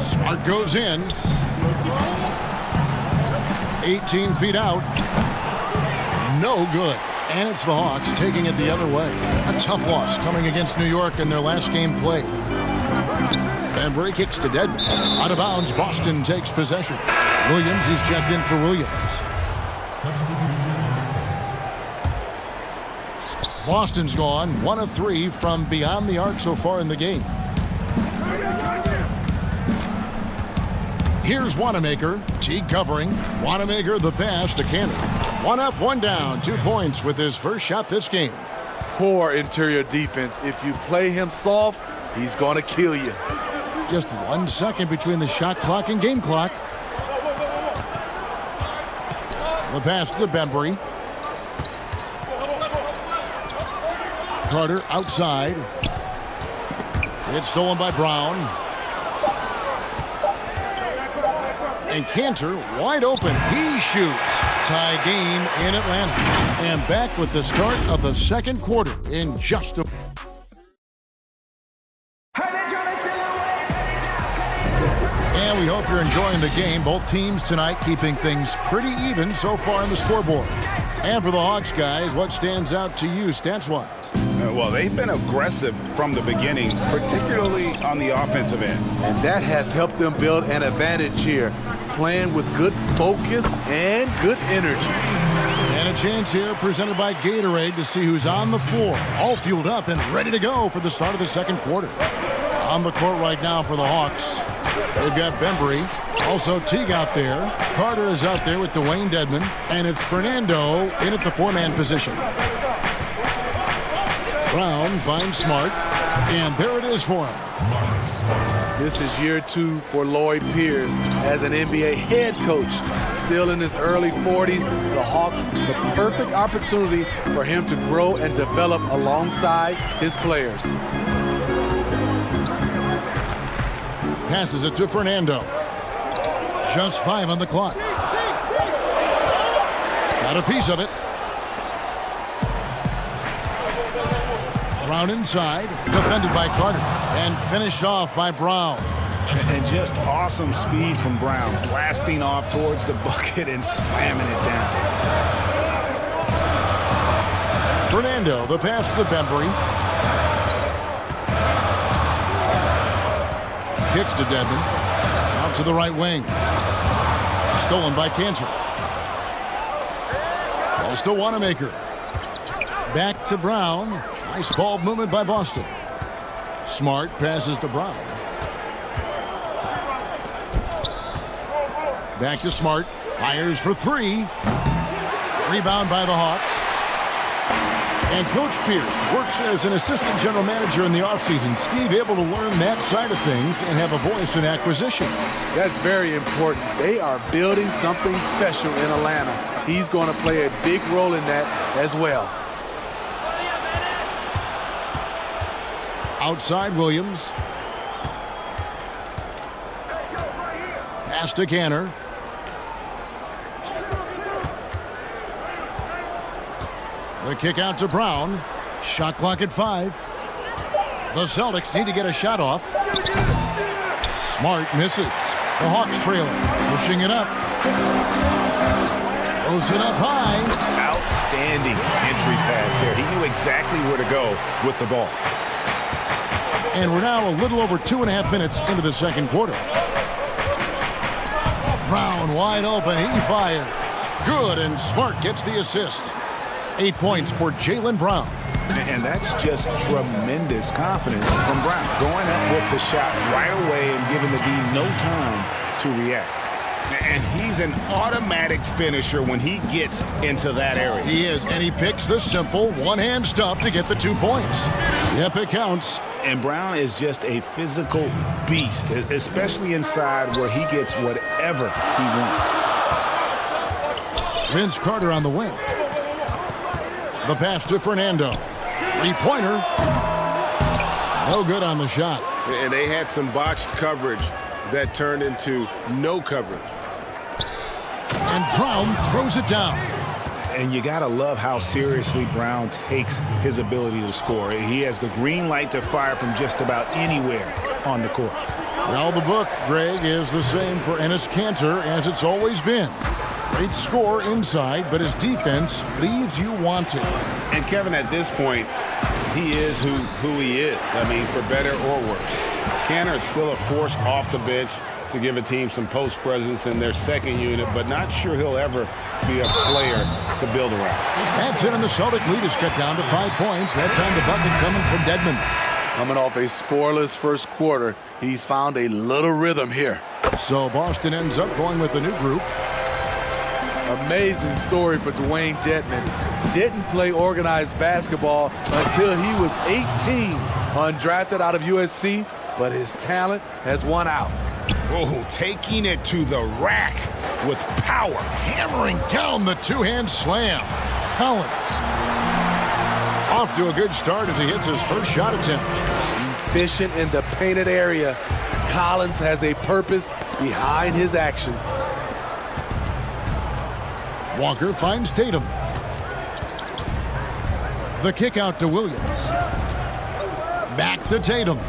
Smart goes in. 18 feet out. No good. And it's the Hawks taking it the other way. A tough loss coming against New York in their last game played. Bembry kicks to Dedmon. Out of bounds, Boston takes possession. Williams, he's checked in for Williams. Boston's gone 1 of 3 from beyond the arc so far in the game. Here's Wanamaker. Teague covering. Wanamaker the pass to Cannon. 1 up, 1 down. 2 points with his first shot this game. Poor interior defense. If you play him soft, he's going to kill you. Just 1 second between the shot clock and game clock. The pass to Bembry. Carter outside. It's stolen by Brown. And Cantor wide open. He shoots. Tie game in Atlanta. And back with the start of the second quarter in just a... And we hope you're enjoying the game. Both teams tonight keeping things pretty even so far on the scoreboard. And for the Hawks, guys, what stands out to you stats-wise? Well, they've been aggressive from the beginning, particularly on the offensive end. And that has helped them build an advantage here, playing with good focus and good energy. And a chance here presented by Gatorade to see who's on the floor, all fueled up and ready to go for the start of the second quarter. On the court right now for the Hawks, they've got Bembry, also Teague out there. Carter is out there with Dwayne Dedmon, and it's Fernando in at the 4-man position. Brown finds Smart, and there it is for him. This is year 2 for Lloyd Pierce as an NBA head coach. Still in his early 40s, the Hawks, the perfect opportunity for him to grow and develop alongside his players. Passes it to Fernando. Just 5 on the clock. Got a piece of it. Brown inside, defended by Carter, and finished off by Brown. And just awesome speed from Brown, blasting off towards the bucket and slamming it down. Fernando, the pass to Bembry. Kicks to Dedmon. Out to the right wing. Stolen by Cantor. Ball's to Wanamaker. Back to Brown. Nice ball movement by Boston. Smart passes to Brown. Back to Smart. Fires for 3. Rebound by the Hawks. And Coach Pierce works as an assistant general manager in the offseason. Steve able to learn that side of things and have a voice in acquisition. That's very important. They are building something special in Atlanta. He's going to play a big role in that as well. Outside Williams. Pass to Cantor. The kick out to Brown. Shot clock at 5. The Celtics need to get a shot off. Smart misses. The Hawks trailing. Pushing it up. Throws it up high. Outstanding entry pass there. He knew exactly where to go with the ball. And we're now a little over 2.5 minutes into the second quarter. Brown wide open. He fires. Good, and Smart gets the assist. 8 points for Jaylen Brown. And that's just tremendous confidence from Brown. Going up with the shot right away and giving the D no time to react. And he's an automatic finisher when he gets into that area. He is, and he picks the simple one-hand stuff to get the 2 points. Yep, it counts. And Brown is just a physical beast, especially inside where he gets whatever he wants. Vince Carter on the wing. The pass to Fernando. Three-pointer. No good on the shot. And they had some botched coverage that turned into no coverage. And Brown throws it down. And you got to love how seriously Brown takes his ability to score. He has the green light to fire from just about anywhere on the court. Well, the book, Greg, is the same for Enes Kanter as it's always been. Great score inside, but his defense leaves you wanting. And Kevin, at this point, he is who he is. I mean, for better or worse. Kanter is still a force off the bench to give a team some post presence in their second unit, but not sure he'll ever be a player to build around. That's it, and the Celtic lead is cut down to 5 points. That time the bucket coming from Dedmon. Coming off a scoreless first quarter, he's found a little rhythm here. So Boston ends up going with a new group. Amazing story for Dwayne Dedmon. Didn't play organized basketball until he was 18, undrafted out of USC, but his talent has won out. Oh, taking it to the rack with power. Hammering down the two-hand slam. Collins. Off to a good start as he hits his first shot attempt. Efficient in the painted area. Collins has a purpose behind his actions. Walker finds Tatum. The kick out to Williams. Back to Tatum.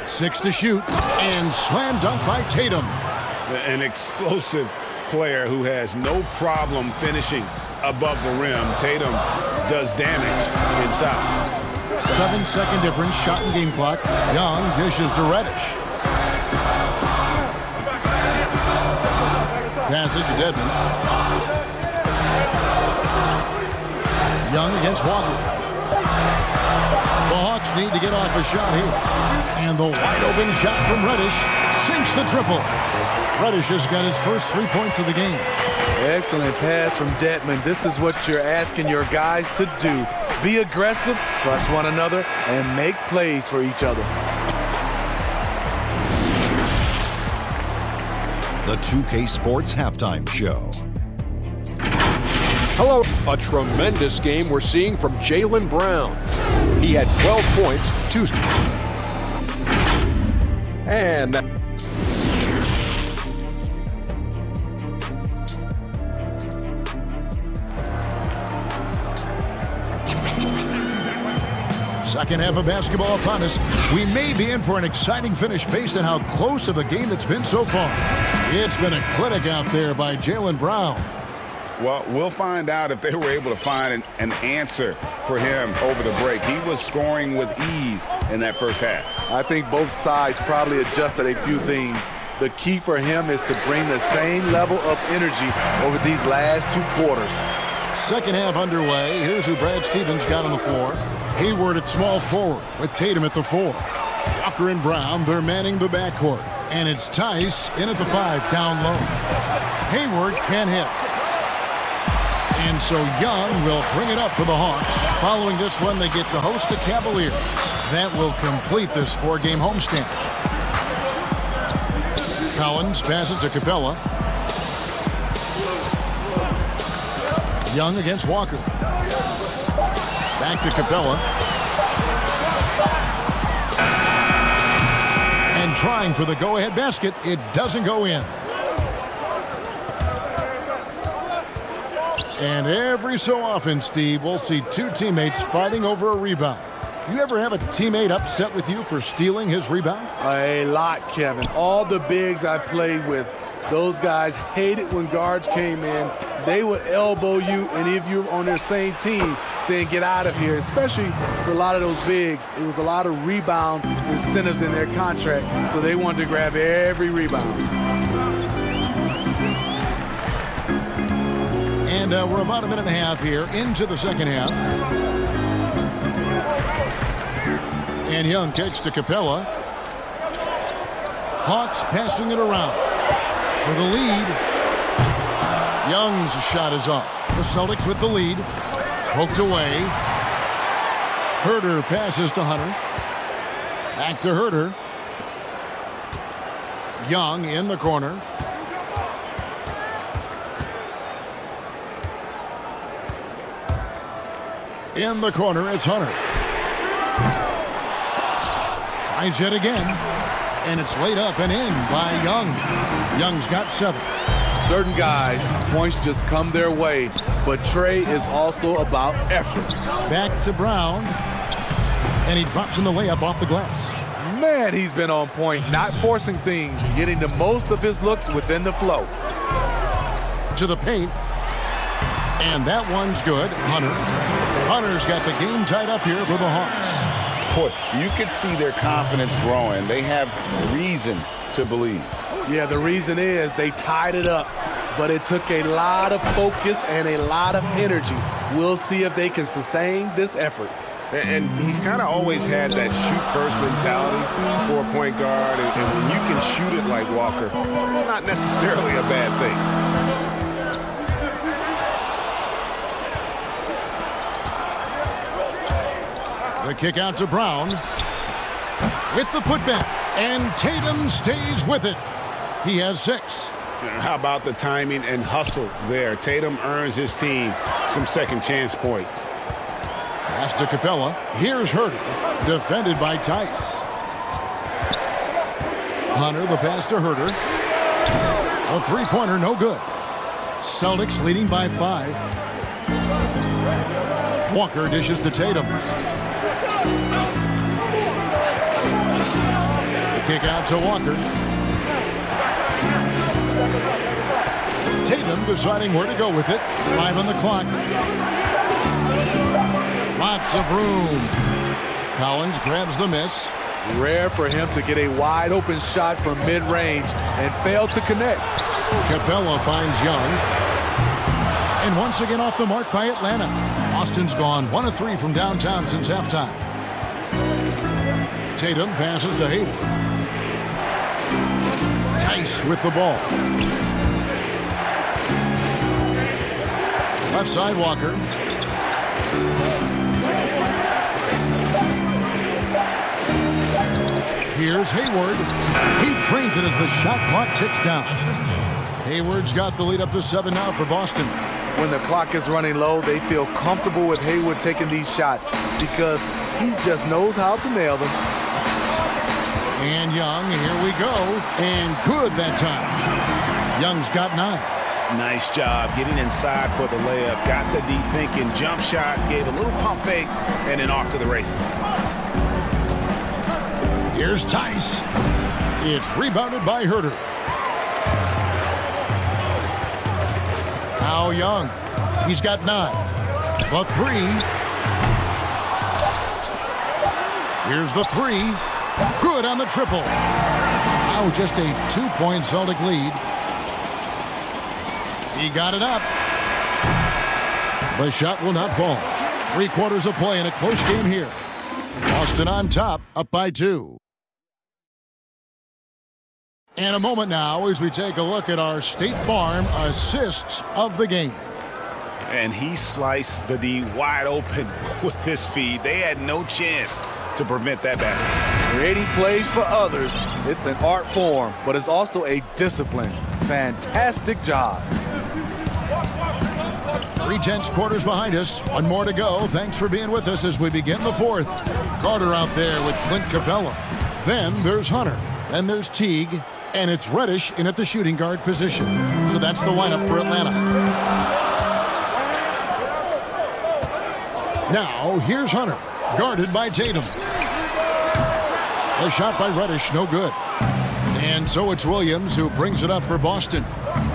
6 to shoot, and slam dunk by Tatum. An explosive player who has no problem finishing above the rim. Tatum does damage inside. 7-second difference, shot and game clock. Young dishes to Reddish. Passes to Dedmon. Young against Walker. The Hawks need to get off a shot here. And the wide open shot from Reddish sinks the triple. Reddish has got his first 3 points of the game. Excellent pass from Dedmon. This is what you're asking your guys to do. Be aggressive, trust one another, and make plays for each other. The 2K Sports Halftime Show. Hello. A tremendous game we're seeing from Jaylen Brown. He had 12 points, 2. And that. Second half of basketball upon us. We may be in for an exciting finish based on how close of a game it's been so far. It's been a clinic out there by Jaylen Brown. Well, we'll find out if they were able to find an answer for him over the break. He was scoring with ease in that first half. I think both sides probably adjusted a few things. The key for him is to bring the same level of energy over these last 2 quarters. Second half underway. Here's who Brad Stevens got on the floor. Hayward at small forward with Tatum at the 4. Walker and Brown, they're manning the backcourt. And it's Tice in at the 5 down low. Hayward can't hit. And so Young will bring it up for the Hawks. Following this one, they get to host the Cavaliers. That will complete this 4-game homestand. Collins passes to Capella. Young against Walker. Back to Capella. And trying for the go-ahead basket. It doesn't go in. And every so often, Steve, we'll see 2 teammates fighting over a rebound. You ever have a teammate upset with you for stealing his rebound? A lot, Kevin. All the bigs I played with, those guys hated when guards came in. They would elbow you, and if you're on their same team, saying get out of here, especially for a lot of those bigs. It was a lot of rebound incentives in their contract, so they wanted to grab every rebound. And we're about a minute and a half here into the second half. And Young kicks to Capella. Hawks passing it around. for the lead. Young's shot is off. The Celtics with the lead. Poked away. Herder passes to Hunter. Back to Herder. Young in the corner. In the corner, it's Hunter. Tries it again. And it's laid up and in by Young. Young's got 7. Certain guys, points just come their way, but Trey is also about effort. Back to Brown. And he drops in the layup off the glass. Man, he's been on point, not forcing things, getting the most of his looks within the flow. To the paint. And that one's good. Hunter's got the game tied up here for the Hawks. Boy, you could see their confidence growing. They have reason to believe. Yeah, the reason is they tied it up, but it took a lot of focus and a lot of energy. We'll see if they can sustain this effort. And he's kind of always had that shoot-first mentality for a point guard. And when you can shoot it like Walker, it's not necessarily a bad thing. The kick out to Brown. With the putback. And Tatum stays with it. He has 6. How about the timing and hustle there? Tatum earns his team some second chance points. Pass to Capella. Here's Herder. Defended by Tice. Hunter, the pass to Herder. A three-pointer, no good. Celtics leading by 5. Walker dishes to Tatum. The kick out to Walker. Tatum deciding where to go with it. 5 on the clock. Lots of room. Collins grabs the miss. Rare for him to get a wide open shot from mid-range and fail to connect. Capella finds Young. And once again off the mark by Atlanta. Boston's gone 1 of 3 from downtown since halftime. Tatum passes to Hayward. Tice with the ball. Left side, Walker. Here's Hayward. He trains it as the shot clock ticks down. Hayward's got the lead up to 7 now for Boston. When the clock is running low, they feel comfortable with Hayward taking these shots because he just knows how to nail them. And Young, here we go. And good that time. Young's got 9. Nice job getting inside for the layup. Got the deep thinking jump shot, gave a little pump fake, and then off to the races. Here's Tice. It's rebounded by Herder. Now Young. He's got 9. The 3. Here's the 3. Good on the triple. Now just a 2-point Celtic lead. He got it up. The shot will not fall. 3 quarters of play in a close game here. Boston on top, up by 2. And a moment now as we take a look at our State Farm assists of the game. And he sliced the D wide open with his feed. They had no chance to prevent that basket. Creating plays for others, it's an art form, but it's also a discipline. Fantastic job. 3/10 quarters behind us. 1 more to go. Thanks for being with us as we begin the 4th. Carter out there with Clint Capella. Then there's Hunter. Then there's Teague. And it's Reddish in at the shooting guard position. So that's the lineup for Atlanta. Now, here's Hunter, guarded by Tatum. A shot by Reddish, no good. And so it's Williams who brings it up for Boston.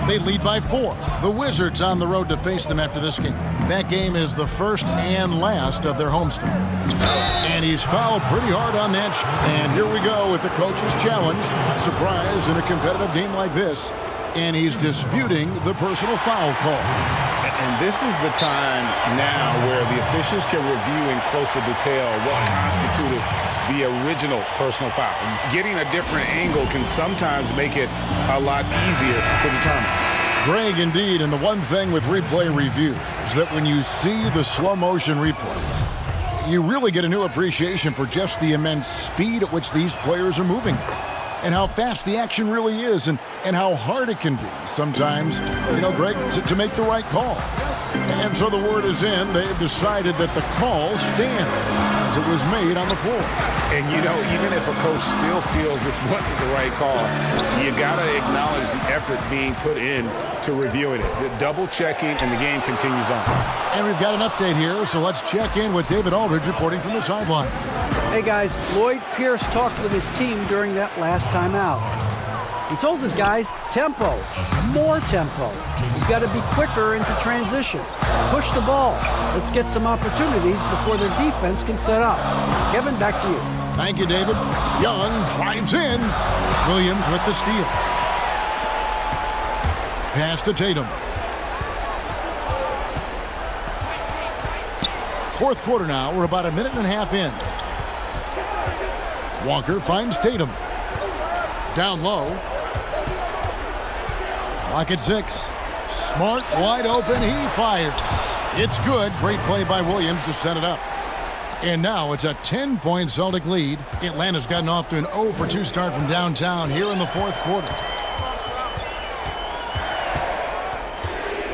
They lead by 4. The Wizards on the road to face them after this game. That game is the first and last of their homestand. And he's fouled pretty hard on that. And here we go with the coach's challenge. Surprise in a competitive game like this. And he's disputing the personal foul call. And this is the time now where the officials can review in closer detail what constituted the original personal foul. Getting a different angle can sometimes make it a lot easier to determine. Greg, indeed, and the one thing with replay review is that when you see the slow motion replay, you really get a new appreciation for just the immense speed at which these players are moving and how fast the action really is and how hard it can be sometimes, Greg, to make the right call. And so the word is in. They've decided that the call stands as it was made on the floor. And, even if a coach still feels this wasn't the right call, you got to acknowledge the effort being put in to reviewing it. The double checking, and the game continues on. And we've got an update here, so let's check in with David Aldridge reporting from the sideline. Hey, guys, Lloyd Pierce talked with his team during that last timeout. He told his guys, tempo, more tempo. You've got to be quicker into transition. Push the ball. Let's get some opportunities before their defense can set up. Kevin, back to you. Thank you, David. Young drives in. Williams with the steal. Pass to Tatum. Fourth quarter now. We're about a minute and a half in. Walker finds Tatum. Down low. Clock at 6. Smart, wide open. He fires. It's good. Great play by Williams to set it up. And now it's a 10-point Celtic lead. Atlanta's gotten off to an 0-for-2 start from downtown here in the fourth quarter.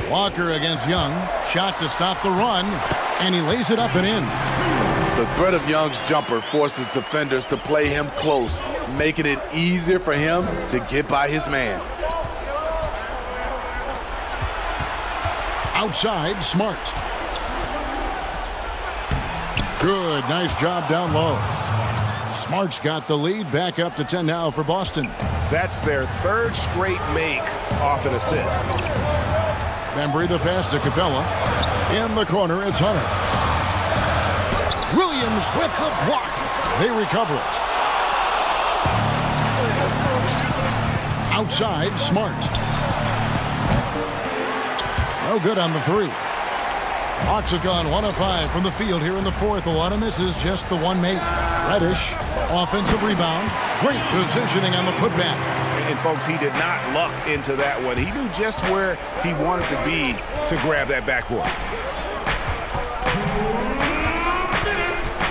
Walker against Young. Shot to stop the run. And he lays it up and in. The threat of Young's jumper forces defenders to play him close, making it easier for him to get by his man. Outside, Smart. Good, nice job down low. Smart's got the lead, back up to 10 now for Boston. That's their third straight make off an assist. Bembry the pass to Capella. In the corner, it's Hunter. Williams with the block. They recover it. Outside, Smart. No good on the three. Hawks have gone 1 of 5 from the field here in the fourth. A lot of misses, just the one make. Reddish, offensive rebound. Great positioning on the putback. And folks, he did not luck into that one. He knew just where he wanted to be to grab that backboard.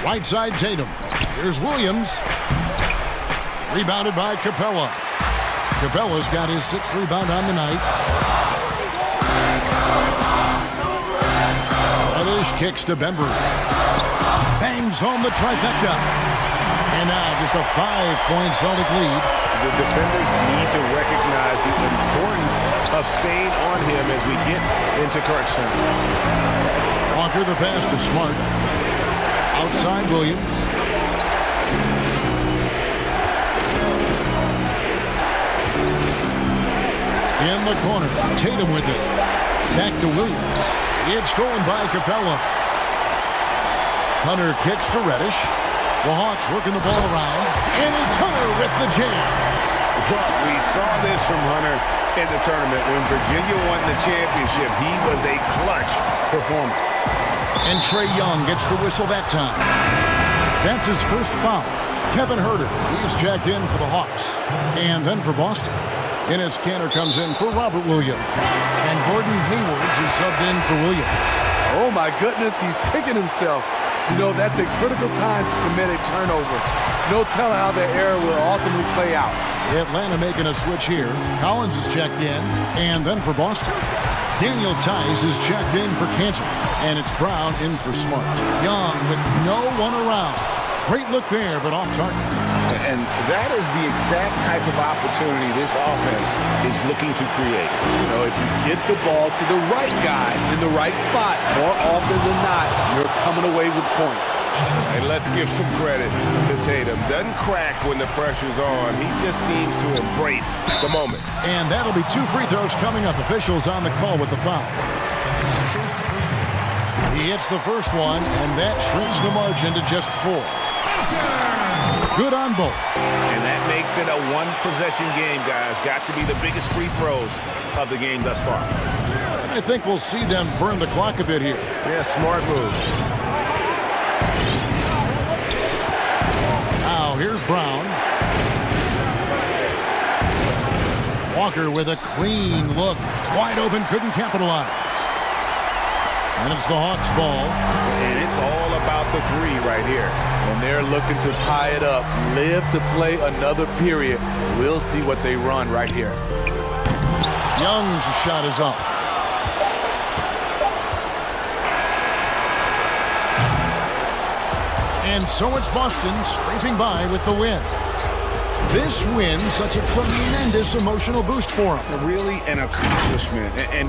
Right side, Tatum. Here's Williams. Rebounded by Capella. Capella's got his 6th rebound on the night. Reddish kicks to Bembry. Bangs home the trifecta. And now just a 5-point Celtic lead. The defenders need to recognize the importance of staying on him as we get into crunch time. Walker the pass to Smart. Outside Williams. In the corner, Tatum with it. Back to Williams. It's stolen by Capella. Hunter kicks to Reddish. The Hawks working the ball around. And it's Hunter with the jam. Well, we saw this from Hunter in the tournament. When Virginia won the championship, he was a clutch performer. And Trey Young gets the whistle that time. That's his first foul. Kevin Herter, he's checked in for the Hawks. And then for Boston. Enes Kanter comes in for Robert Williams. And Gordon Hayward is subbed in for Williams. Oh, my goodness, he's picking himself. That's a critical time to commit a turnover. No telling how the error will ultimately play out. Atlanta making a switch here. Collins is checked in. And then for Boston, Daniel Tice is checked in for Kanter. And it's Brown in for Smart. Young with no one around. Great look there, but off target. And that is the exact type of opportunity this offense is looking to create. If you get the ball to the right guy in the right spot, more often than not, you're coming away with points. And let's give some credit to Tatum. Doesn't crack when the pressure's on. He just seems to embrace the moment. And that'll be 2 free throws coming up. Officials on the call with the foul. He hits the first one, and that shrinks the margin to just 4. Good on both. And that makes it a one-possession game, guys. Got to be the biggest free throws of the game thus far. I think we'll see them burn the clock a bit here. Yeah, smart move. Now here's Brown. Walker with a clean look. Wide open, couldn't capitalize. And it's the Hawks' ball. And it's all about the three right here. And they're looking to tie it up, live to play another period. We'll see what they run right here. Young's shot is off. And so it's Boston scraping by with the win. This win, such a tremendous emotional boost for them. Really an accomplishment. And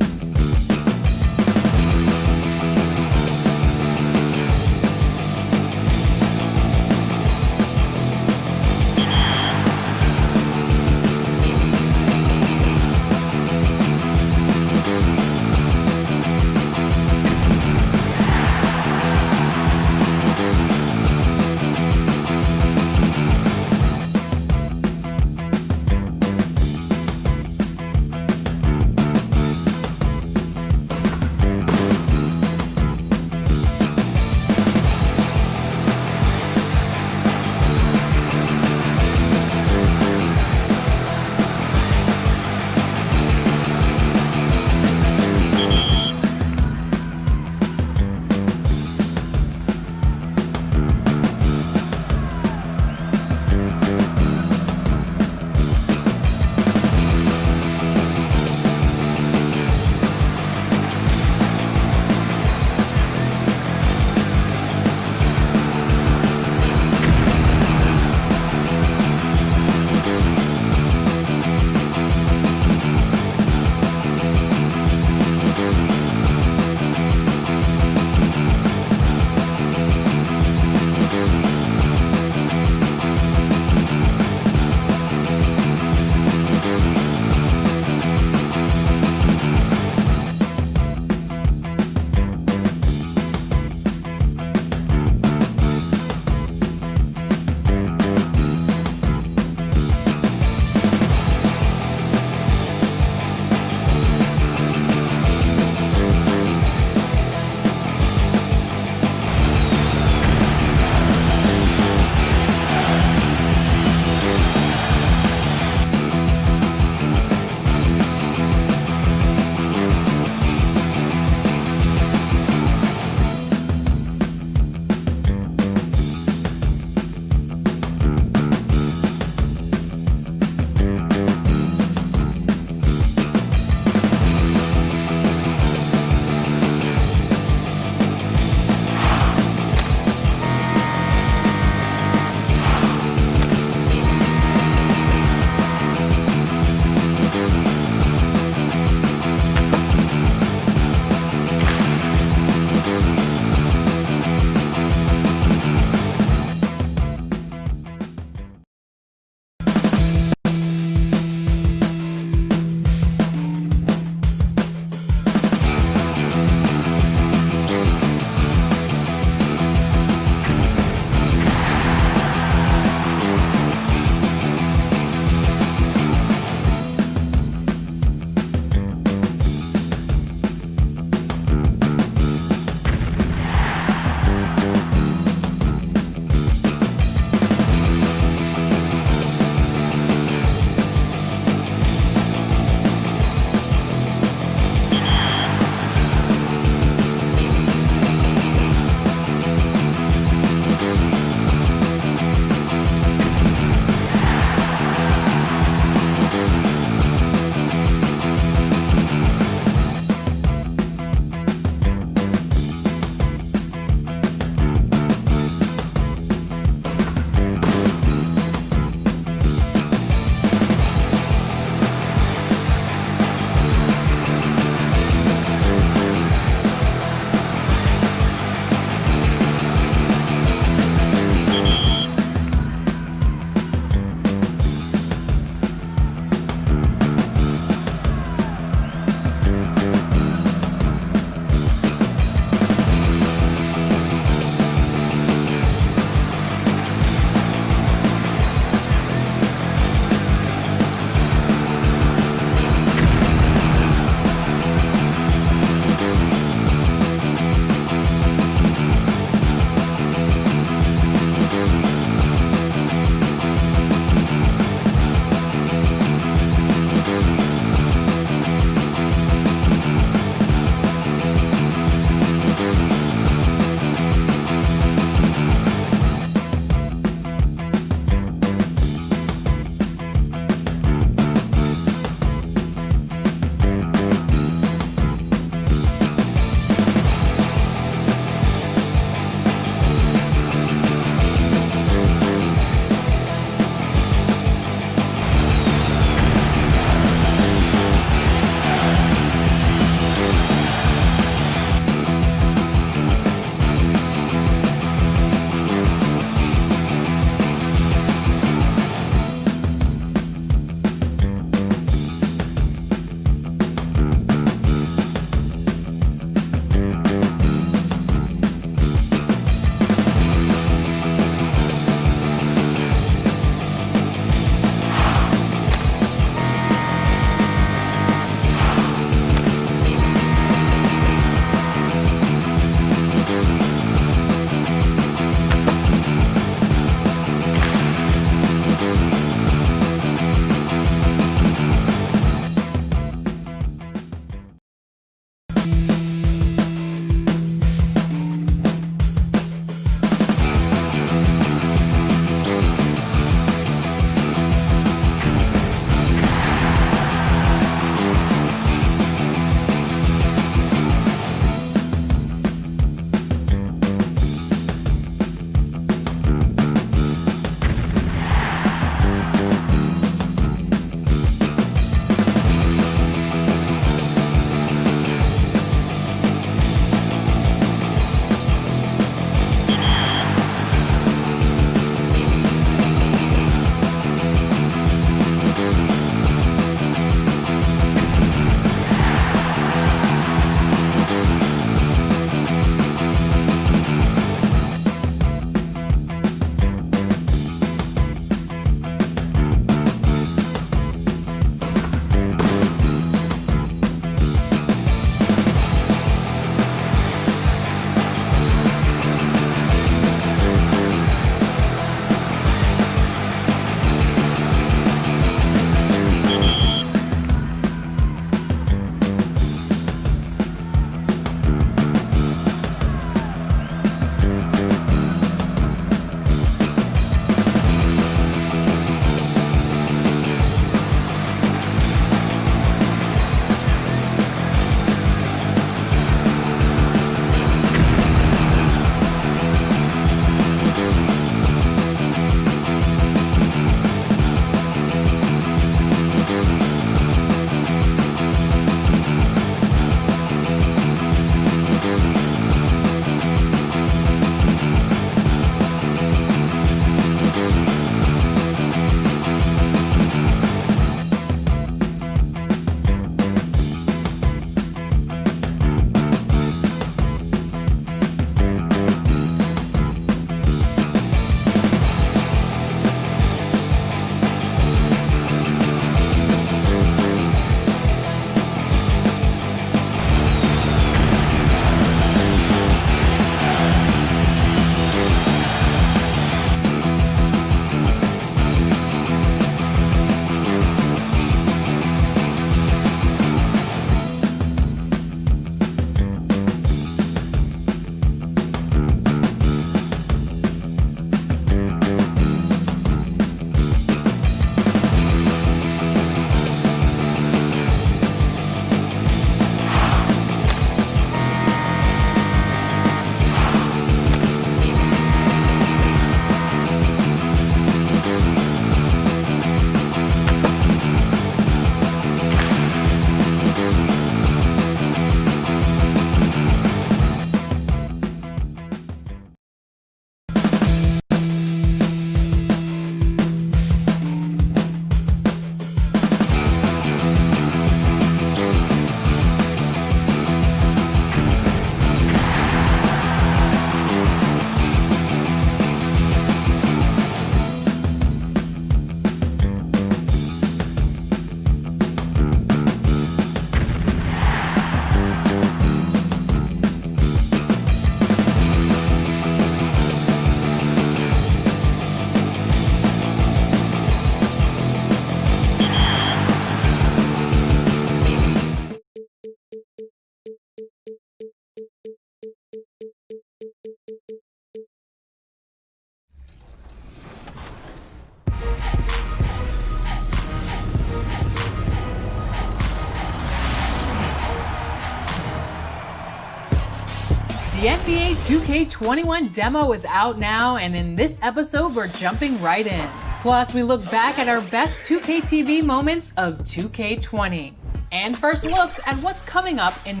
The NBA 2K21 demo is out now, and in this episode, we're jumping right in. Plus, we look back at our best 2K TV moments of 2K20. And first looks at what's coming up in.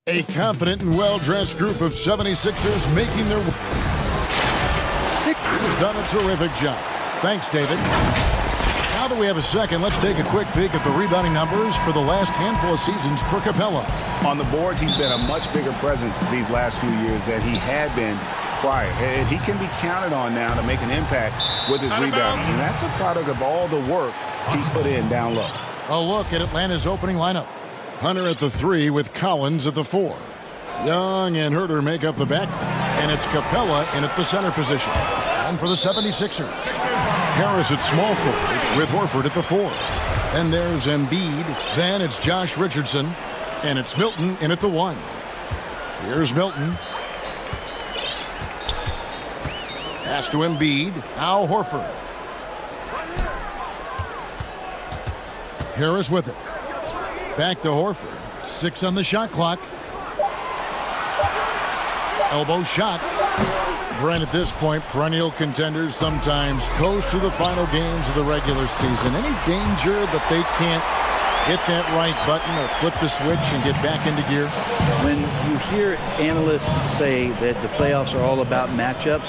A confident and well-dressed group of 76ers making their way. Has done a terrific job. Thanks, David. Now that we have a second, let's take a quick peek at the rebounding numbers for the last handful of seasons for Capella. On the boards, he's been a much bigger presence these last few years than he had been prior. And he can be counted on now to make an impact with his rebounding. And that's a product of all the work he's put in down low. A look at Atlanta's opening lineup. Hunter at the 3 with Collins at the 4. Young and Herter make up the back. And it's Capella in at the center position. And for the 76ers, Harris at small forward with Horford at the 4. Then there's Embiid. Then it's Josh Richardson. And it's Milton in at the 1. Here's Milton. Pass to Embiid. Now Horford. Harris with it. Back to Horford. 6 on the shot clock. Elbow shot. Brent, at this point, perennial contenders sometimes coast through the final games of the regular season. Any danger that they can't hit that right button or flip the switch and get back into gear? When you hear analysts say that the playoffs are all about matchups,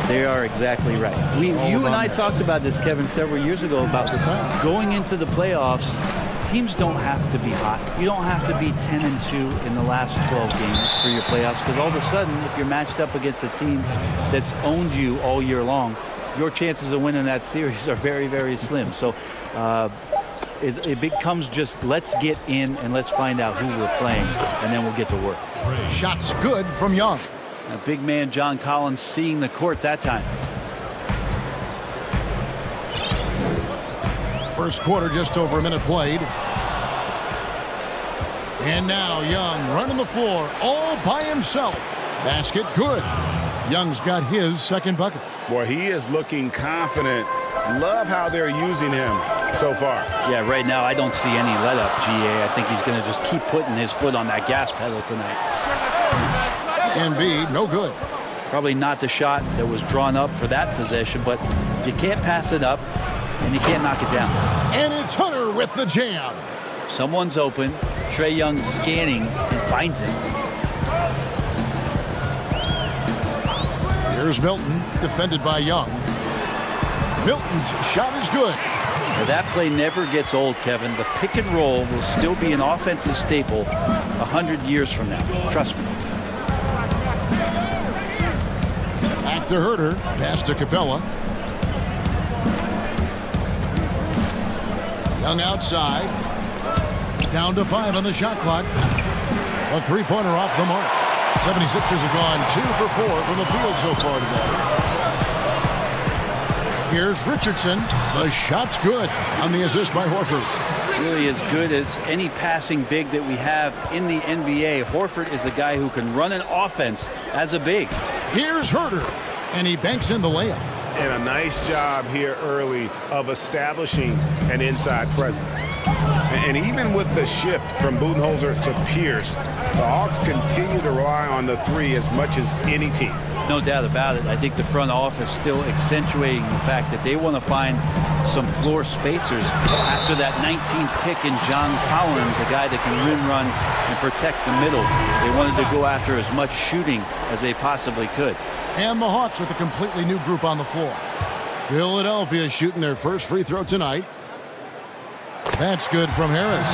they are exactly right. You and I talked about this, Kevin, several years ago about the time. Going into the playoffs, teams don't have to be hot. You don't have to be 10-2 in the last 12 games for your playoffs, because all of a sudden, if you're matched up against a team that's owned you all year long, your chances of winning that series are very, very slim. So it becomes just let's get in and let's find out who we're playing, and then we'll get to work. Shots good from Young. A big man John Collins seeing the court that time. First quarter, just over a minute played. And now Young running the floor all by himself. Basket good. Young's got his second bucket. Boy, he is looking confident. Love how they're using him so far. Yeah, right now I don't see any let up, GA. I think he's going to just keep putting his foot on that gas pedal tonight. Embiid, no good. Probably not the shot that was drawn up for that possession, but you can't pass it up and you can't knock it down. And it's Hunter with the jam. Someone's open. Trey Young scanning and finds him. Here's Milton, defended by Young. Milton's shot is good. Now that play never gets old, Kevin. The pick and roll will still be an offensive staple 100 years from now. Trust me. Back to Herter. Pass to Capella. Young outside. Down to 5 on the shot clock. A three-pointer off the mark. 76ers have gone 2 for 4 from the field so far today. Here's Richardson. The shot's good on the assist by Horford. Really as good as any passing big that we have in the NBA. Horford is a guy who can run an offense as a big. Here's Herter, and he banks in the layup. And a nice job here early of establishing an inside presence. And even with the shift from Budenholzer to Pierce, the Hawks continue to rely on the 3 as much as any team. No doubt about it. I think the front office still accentuating the fact that they want to find some floor spacers after that 19th pick in John Collins, a guy that can rim run and protect the middle. They wanted to go after as much shooting as they possibly could. And the Hawks with a completely new group on the floor. Philadelphia shooting their first free throw tonight. That's good from Harris.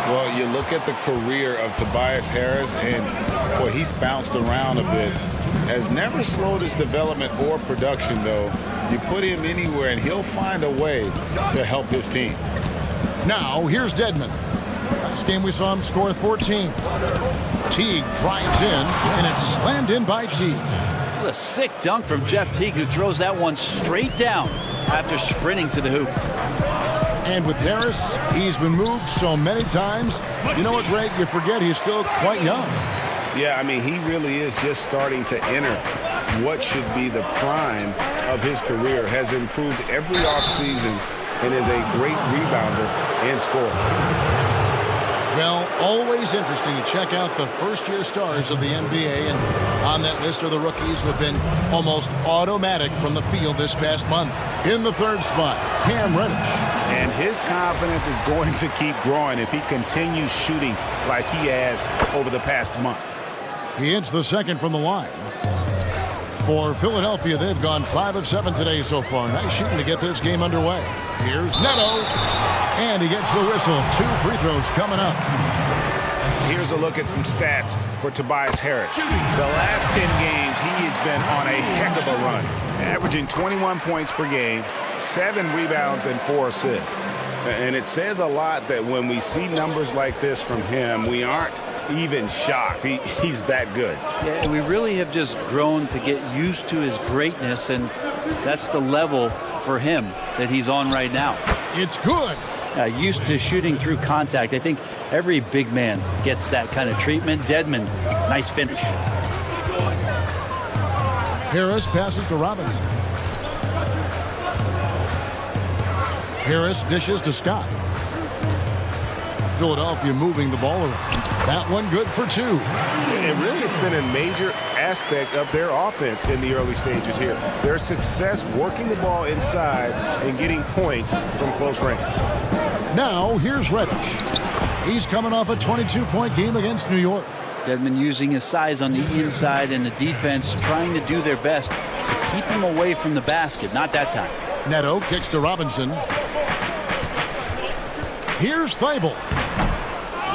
Well, you look at the career of Tobias Harris, and boy, he's bounced around a bit. Has never slowed his development or production, though. You put him anywhere, and he'll find a way to help his team. Now, here's Dedmon. Last game we saw him score 14. Teague drives in, and it's slammed in by Teague. What a sick dunk from Jeff Teague, who throws that one straight down after sprinting to the hoop. And with Harris, he's been moved so many times. You know what, Greg? You forget he's still quite young. Yeah, I mean, he really is just starting to enter what should be the prime of his career. Has improved every offseason and is a great rebounder and scorer. Well, always interesting to check out the first-year stars of the NBA, and on that list are the rookies who have been almost automatic from the field this past month. In the third spot, Cam Reddish. And his confidence is going to keep growing if he continues shooting like he has over the past month. He hits the second from the line. For Philadelphia, they've gone 5 of 7 today so far. Nice shooting to get this game underway. Here's Neto, and he gets the whistle. 2 free throws coming up. Here's a look at some stats for Tobias Harris. The last 10 games, he has been on a heck of a run, averaging 21 points per game, 7 rebounds, and 4 assists. And it says a lot that when we see numbers like this from him, we aren't even shocked. He's that good. Yeah, we really have just grown to get used to his greatness, and that's the level for him that he's on right now. It's good. Used to shooting through contact. I think every big man gets that kind of treatment. Dedmon, nice finish. Harris passes to Robinson. Harris dishes to Scott. Philadelphia moving the ball around. That one good for 2. And really, it's been a major aspect of their offense in the early stages here. Their success working the ball inside and getting points from close range. Now, here's Reddish. He's coming off a 22-point game against New York. Dedmon using his size on the inside, and the defense trying to do their best to keep him away from the basket. Not that time. Neto kicks to Robinson. Here's Thibault.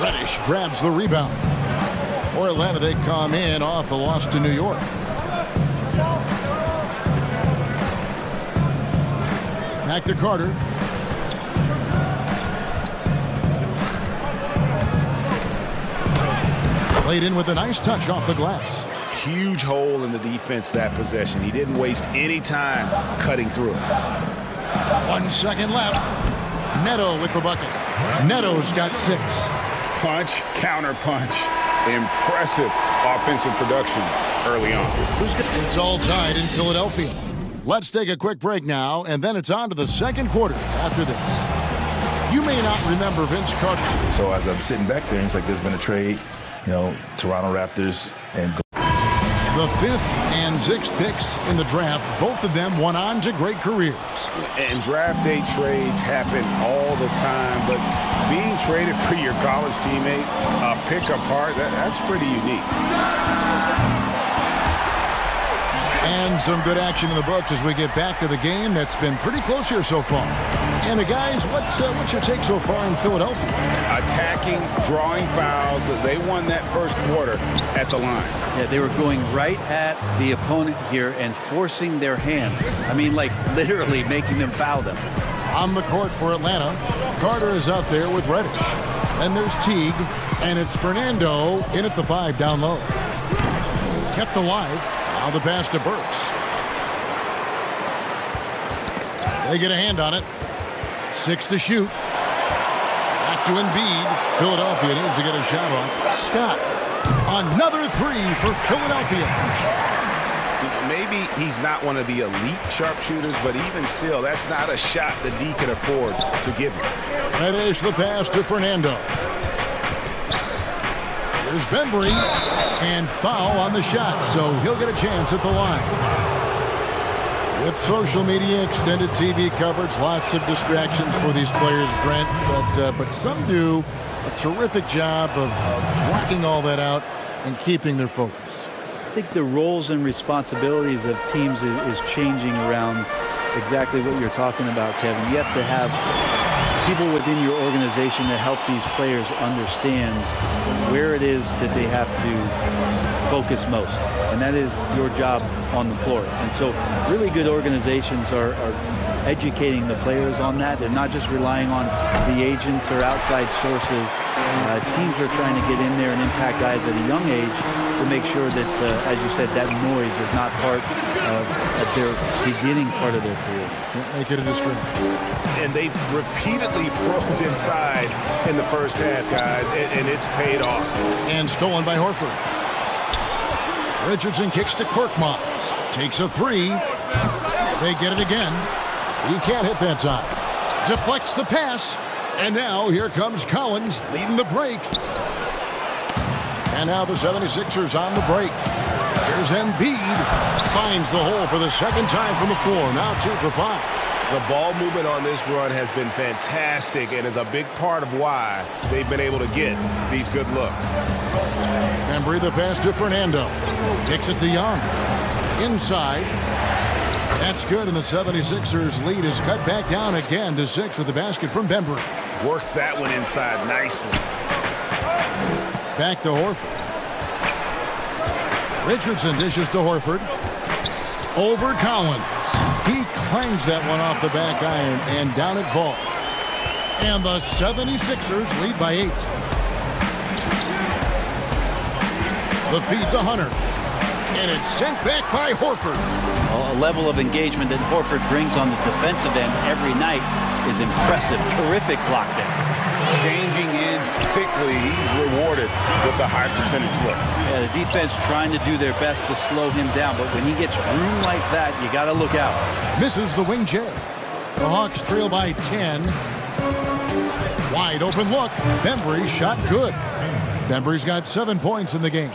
Reddish grabs the rebound. For Atlanta, they come in off a loss to New York. Back to Carter. Played in with a nice touch off the glass. Huge hole in the defense that possession. He didn't waste any time cutting through. 1 second left. Neto with the bucket. Neto's got 6. Punch, counter punch. Impressive offensive production early on. It's all tied in Philadelphia. Let's take a quick break now, and then it's on to the second quarter after this. You may not remember Vince Carter. So as I'm sitting back there, it's like there's been a trade, Toronto Raptors and the 5th and 6th picks in the draft, both of them went on to great careers. And draft day trades happen all the time, but being traded for your college teammate, pick apart, that's pretty unique. And some good action in the books as we get back to the game that's been pretty close here so far. And guys, what's your take so far in Philadelphia? Attacking, drawing fouls. They won that first quarter at the line. Yeah, they were going right at the opponent here and forcing their hands. I mean, like literally making them foul them. On the court for Atlanta, Carter is out there with Reddish. Then there's Teague, and it's Fernando in at the 5 down low. Kept alive. Now the pass to Burks. They get a hand on it. 6 to shoot. Back to Embiid. Philadelphia needs to get a shot off. Scott. Another 3 for Philadelphia. Maybe he's not one of the elite sharpshooters, but even still, that's not a shot that D can afford to give him. That is the pass to Fernando. Here's Bembry. And foul on the shot, so he'll get a chance at the line. With social media, extended TV coverage, lots of distractions for these players, Brent, but some do a terrific job of blocking all that out and keeping their focus. I think the roles and responsibilities of teams is changing around exactly what you're talking about, Kevin. You have to have people within your organization to help these players understand where it is that they have to focus most, and that is your job on the floor. And so really good organizations are educating the players on that. They're not just relying on the agents or outside sources. Teams are trying to get in there and impact guys at a young age to make sure that, as you said, that noise is not part of their beginning part of their career. Make it a distraction. And they've repeatedly probed inside in the first half, guys, and it's paid off. And stolen by Horford. Richardson kicks to Korkmaz. Takes a 3. They get it again. He can't hit that time. Deflects the pass. And now here comes Collins leading the break. And now the 76ers on the break. Here's Embiid. Finds the hole for the second time from the floor. Now 2 for 5. The ball movement on this run has been fantastic and is a big part of why they've been able to get these good looks. Embry the pass to Fernando. Kicks it to Young. Inside. That's good, and the 76ers lead is cut back down again to 6 with the basket from Bembry. Works that one inside nicely. Back to Horford. Richardson dishes to Horford. Over Collins. He clangs that one off the back iron, and down it falls. And the 76ers lead by 8. The feed to Hunter. And it's sent back by Horford. A level of engagement that Horford brings on the defensive end every night is impressive. Terrific block there. Changing ends quickly. He's rewarded with a high percentage look. Yeah, the defense trying to do their best to slow him down, but when he gets room like that, you got to look out. Misses the wing J. The Hawks trail by 10. Wide open look. Bembry's shot good. Bembry's got 7 points in the game.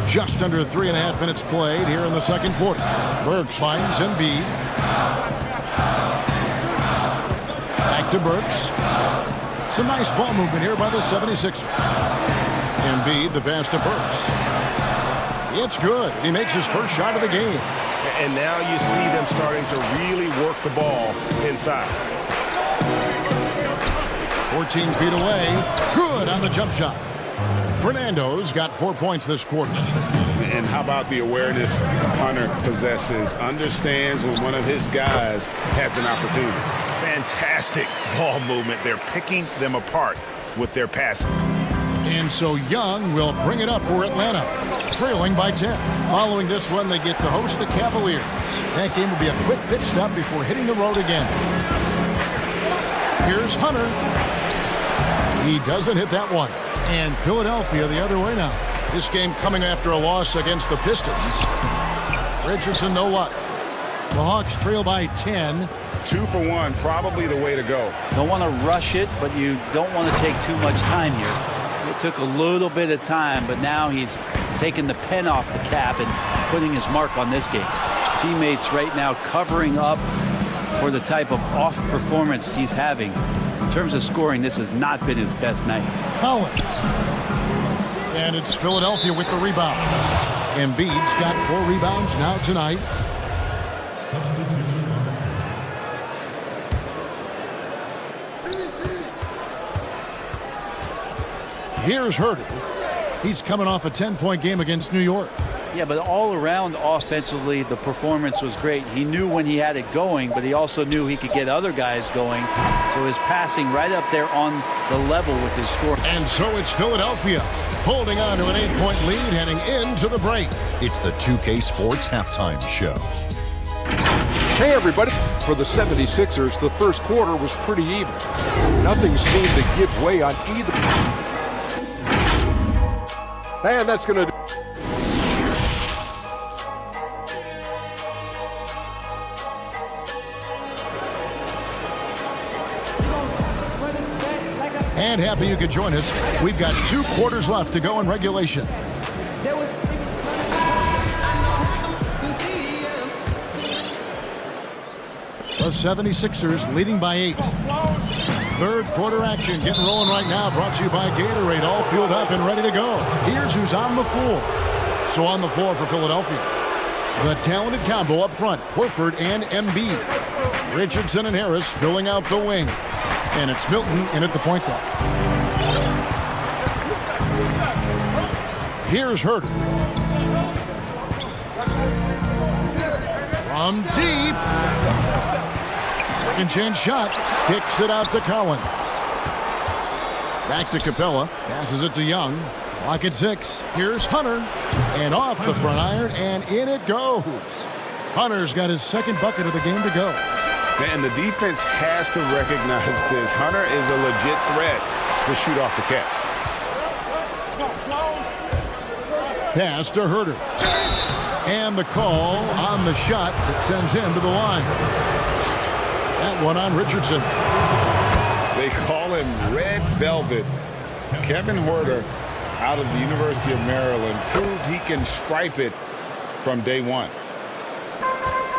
Just under 3.5 minutes played here in the second quarter. Burks finds Embiid. Back to Burks. Some nice ball movement here by the 76ers. Embiid, the pass to Burks. It's good. He makes his first shot of the game. And now you see them starting to really work the ball inside. 14 feet away. Good on the jump shot. Fernando's got 4 points this quarter. And how about the awareness Hunter possesses? Understands when one of his guys has an opportunity. Fantastic ball movement. They're picking them apart with their passing. And so Young will bring it up for Atlanta, trailing by 10. Following this one, they get to host the Cavaliers. That game will be a quick pit stop before hitting the road again. Here's Hunter. He doesn't hit that one. And Philadelphia the other way now. This game coming after a loss against the Pistons. Richardson, no luck. The Hawks trail by 10. 2 for 1, probably the way to go. Don't want to rush it, but you don't want to take too much time here. It took a little bit of time, but now he's taking the pen off the cap and putting his mark on this game. Teammates right now covering up for the type of off performance he's having. In terms of scoring, this has not been his best night. Collins. And it's Philadelphia with the rebound. Embiid's got 4 rebounds now tonight. Here's Herder. He's coming off a 10-point game against New York. Yeah, but all around offensively, the performance was great. He knew when he had it going, but he also knew he could get other guys going. So his passing right up there on the level with his score. And so it's Philadelphia holding on to an 8-point lead heading into the break. It's the 2K Sports Halftime Show. Hey, everybody. For the 76ers, the first quarter was pretty even. Nothing seemed to give way on either. And that's going to do. And happy you could join us. We've got 2 quarters left to go in regulation. The 76ers leading by 8. Third quarter action getting rolling right now. Brought to you by Gatorade. All fueled up and ready to go. Here's who's on the floor. So on the floor for Philadelphia, the talented combo up front, Horford and Embiid. Richardson and Harris filling out the wing. And it's Milton in at the point guard. Here's Herder. From deep. Second chance shot. Kicks it out to Collins. Back to Capella. Passes it to Young. Clock at 6. Here's Hunter. And off the front iron. And in it goes. Hunter's got his second bucket of the game to go. And the defense has to recognize this. Hunter is a legit threat to shoot off the catch. Pass to Herder. And the call on the shot that sends him to the line. That one on Richardson. They call him Red Velvet. Kevin Huerter, out of the University of Maryland, proved he can stripe it from day one.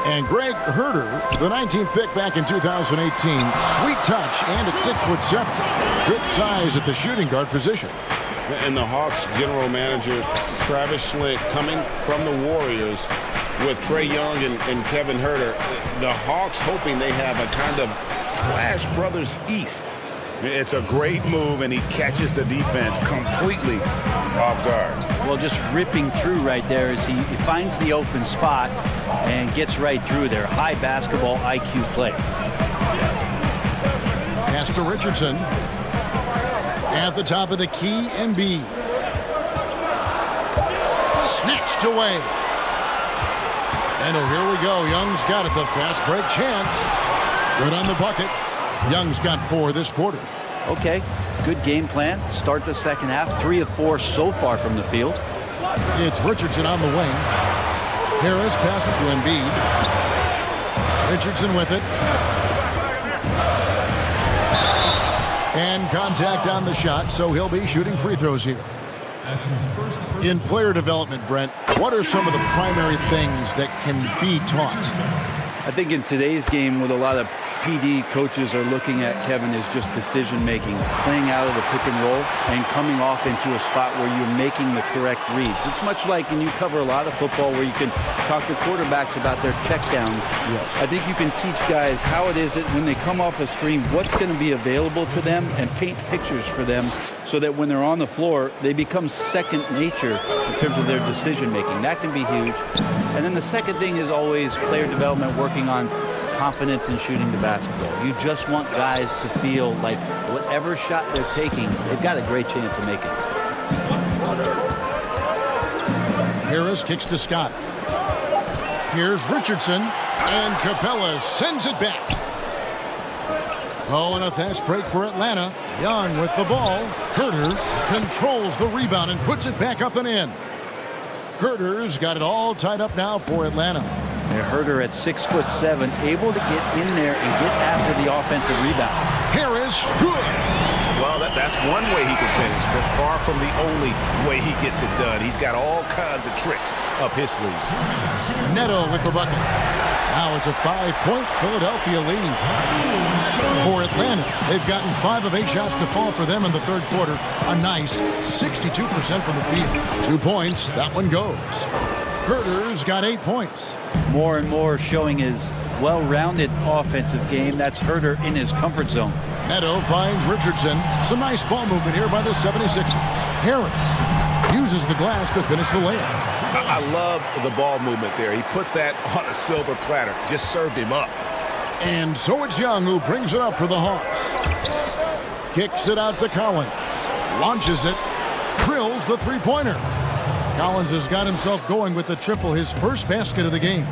And Greg Huerter, the 19th pick back in 2018. Sweet touch, and at 6'7". Good size at the shooting guard position. And the Hawks general manager, Travis Schlenk, coming from the Warriors with Trey Young and Kevin Huerter. The Hawks hoping they have a kind of Splash Brothers East. It's a great move, and he catches the defense completely off guard. Well, just ripping through right there as he finds the open spot and gets right through there. High basketball IQ play. Pass to Richardson. At the top of the key, Embiid. Snatched away. And here we go. Young's got it. The fast break chance. Good on the bucket. Young's got 4 this quarter. Okay, good game plan. Start the second half. 3 of 4 so far from the field. It's Richardson on the wing. Harris passes to Embiid. Richardson with it. And contact on the shot, so he'll be shooting free throws here. In player development, Brent, what are some of the primary things that can be taught? I think in today's game, with a lot of PD coaches are looking at, Kevin, is just decision-making, playing out of the pick and roll and coming off into a spot where you're making the correct reads. It's much like, and you cover a lot of football, where you can talk to quarterbacks about their checkdowns. Yes. I think you can teach guys how it is that when they come off a screen, what's going to be available to them, and paint pictures for them so that when they're on the floor, they become second nature in terms of their decision-making. That can be huge. And then the second thing is always player development, working on confidence in shooting the basketball. You just want guys to feel like whatever shot they're taking, they've got a great chance of making it. Harris kicks to Scott. Here's Richardson, and Capella sends it back. Oh, and a fast break for Atlanta. Young with the ball. Huerter controls the rebound and puts it back up and in. Huerter's got it all tied up now for Atlanta. Huerter at 6'7", able to get in there and get after the offensive rebound. Harris, good. Well, that's one way he can finish, but far from the only way he gets it done. He's got all kinds of tricks up his sleeve. Neto with the bucket. Now it's a 5-point Philadelphia lead. For Atlanta, they've gotten 5 of 8 shots to fall for them in the third quarter. A nice 62% from the field. 2 points, that one goes. Huerter's got 8 points. More and more showing his well-rounded offensive game. That's Huerter in his comfort zone. Neto finds Richardson. Some nice ball movement here by the 76ers. Harris uses the glass to finish the layup. I love the ball movement there. He put that on a silver platter. Just served him up. And so it's Young who brings it up for the Hawks. Kicks it out to Collins. Launches it. Drills the three-pointer. Collins has got himself going with the triple, his first basket of the game.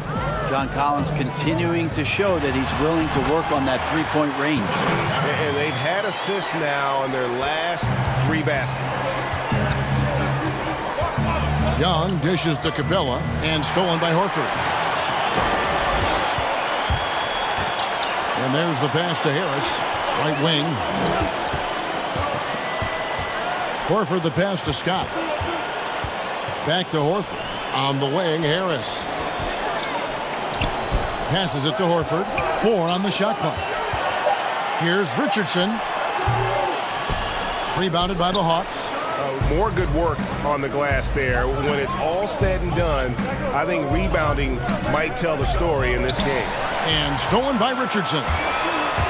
John Collins continuing to show that he's willing to work on that three-point range. And they've had assists now on their last 3 baskets. Young dishes to Capella and stolen by Horford. And there's the pass to Harris, right wing. Horford the pass to Scott. Back to Horford. On the wing, Harris. Passes it to Horford. 4 on the shot clock. Here's Richardson. Rebounded by the Hawks. More good work on the glass there. When it's all said and done, I think rebounding might tell the story in this game. And stolen by Richardson.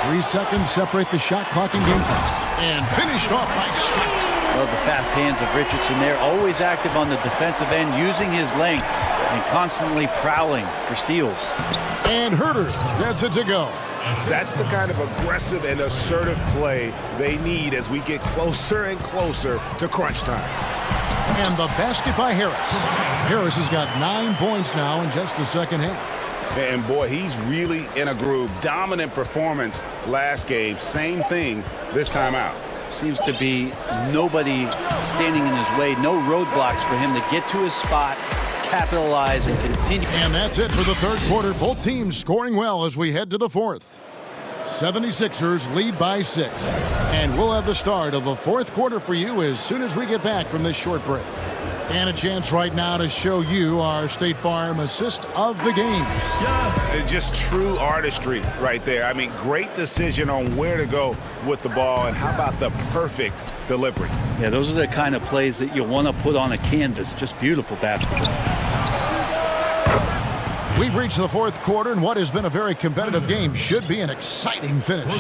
3 seconds separate the shot clock and game clock. And finished off by Scott. Well, the fast hands of Richardson there, always active on the defensive end, using his length and constantly prowling for steals. And Huerter gets it to go. That's the kind of aggressive and assertive play they need as we get closer and closer to crunch time. And the basket by Harris. Harris has got 9 points now in just the second half. And boy, he's really in a groove. Dominant performance last game. Same thing this time out. Seems to be nobody standing in his way. No roadblocks for him to get to his spot, capitalize, and continue. And that's it for the third quarter. Both teams scoring well as we head to the fourth. 76ers lead by 6. And we'll have the start of the fourth quarter for you as soon as we get back from this short break. And a chance right now to show you our State Farm assist of the game. It's just true artistry right there. I mean, great decision on where to go with the ball, and how about the perfect delivery? Yeah, those are the kind of plays that you want to put on a canvas. Just beautiful basketball. We've reached the fourth quarter, and what has been a very competitive game should be an exciting finish.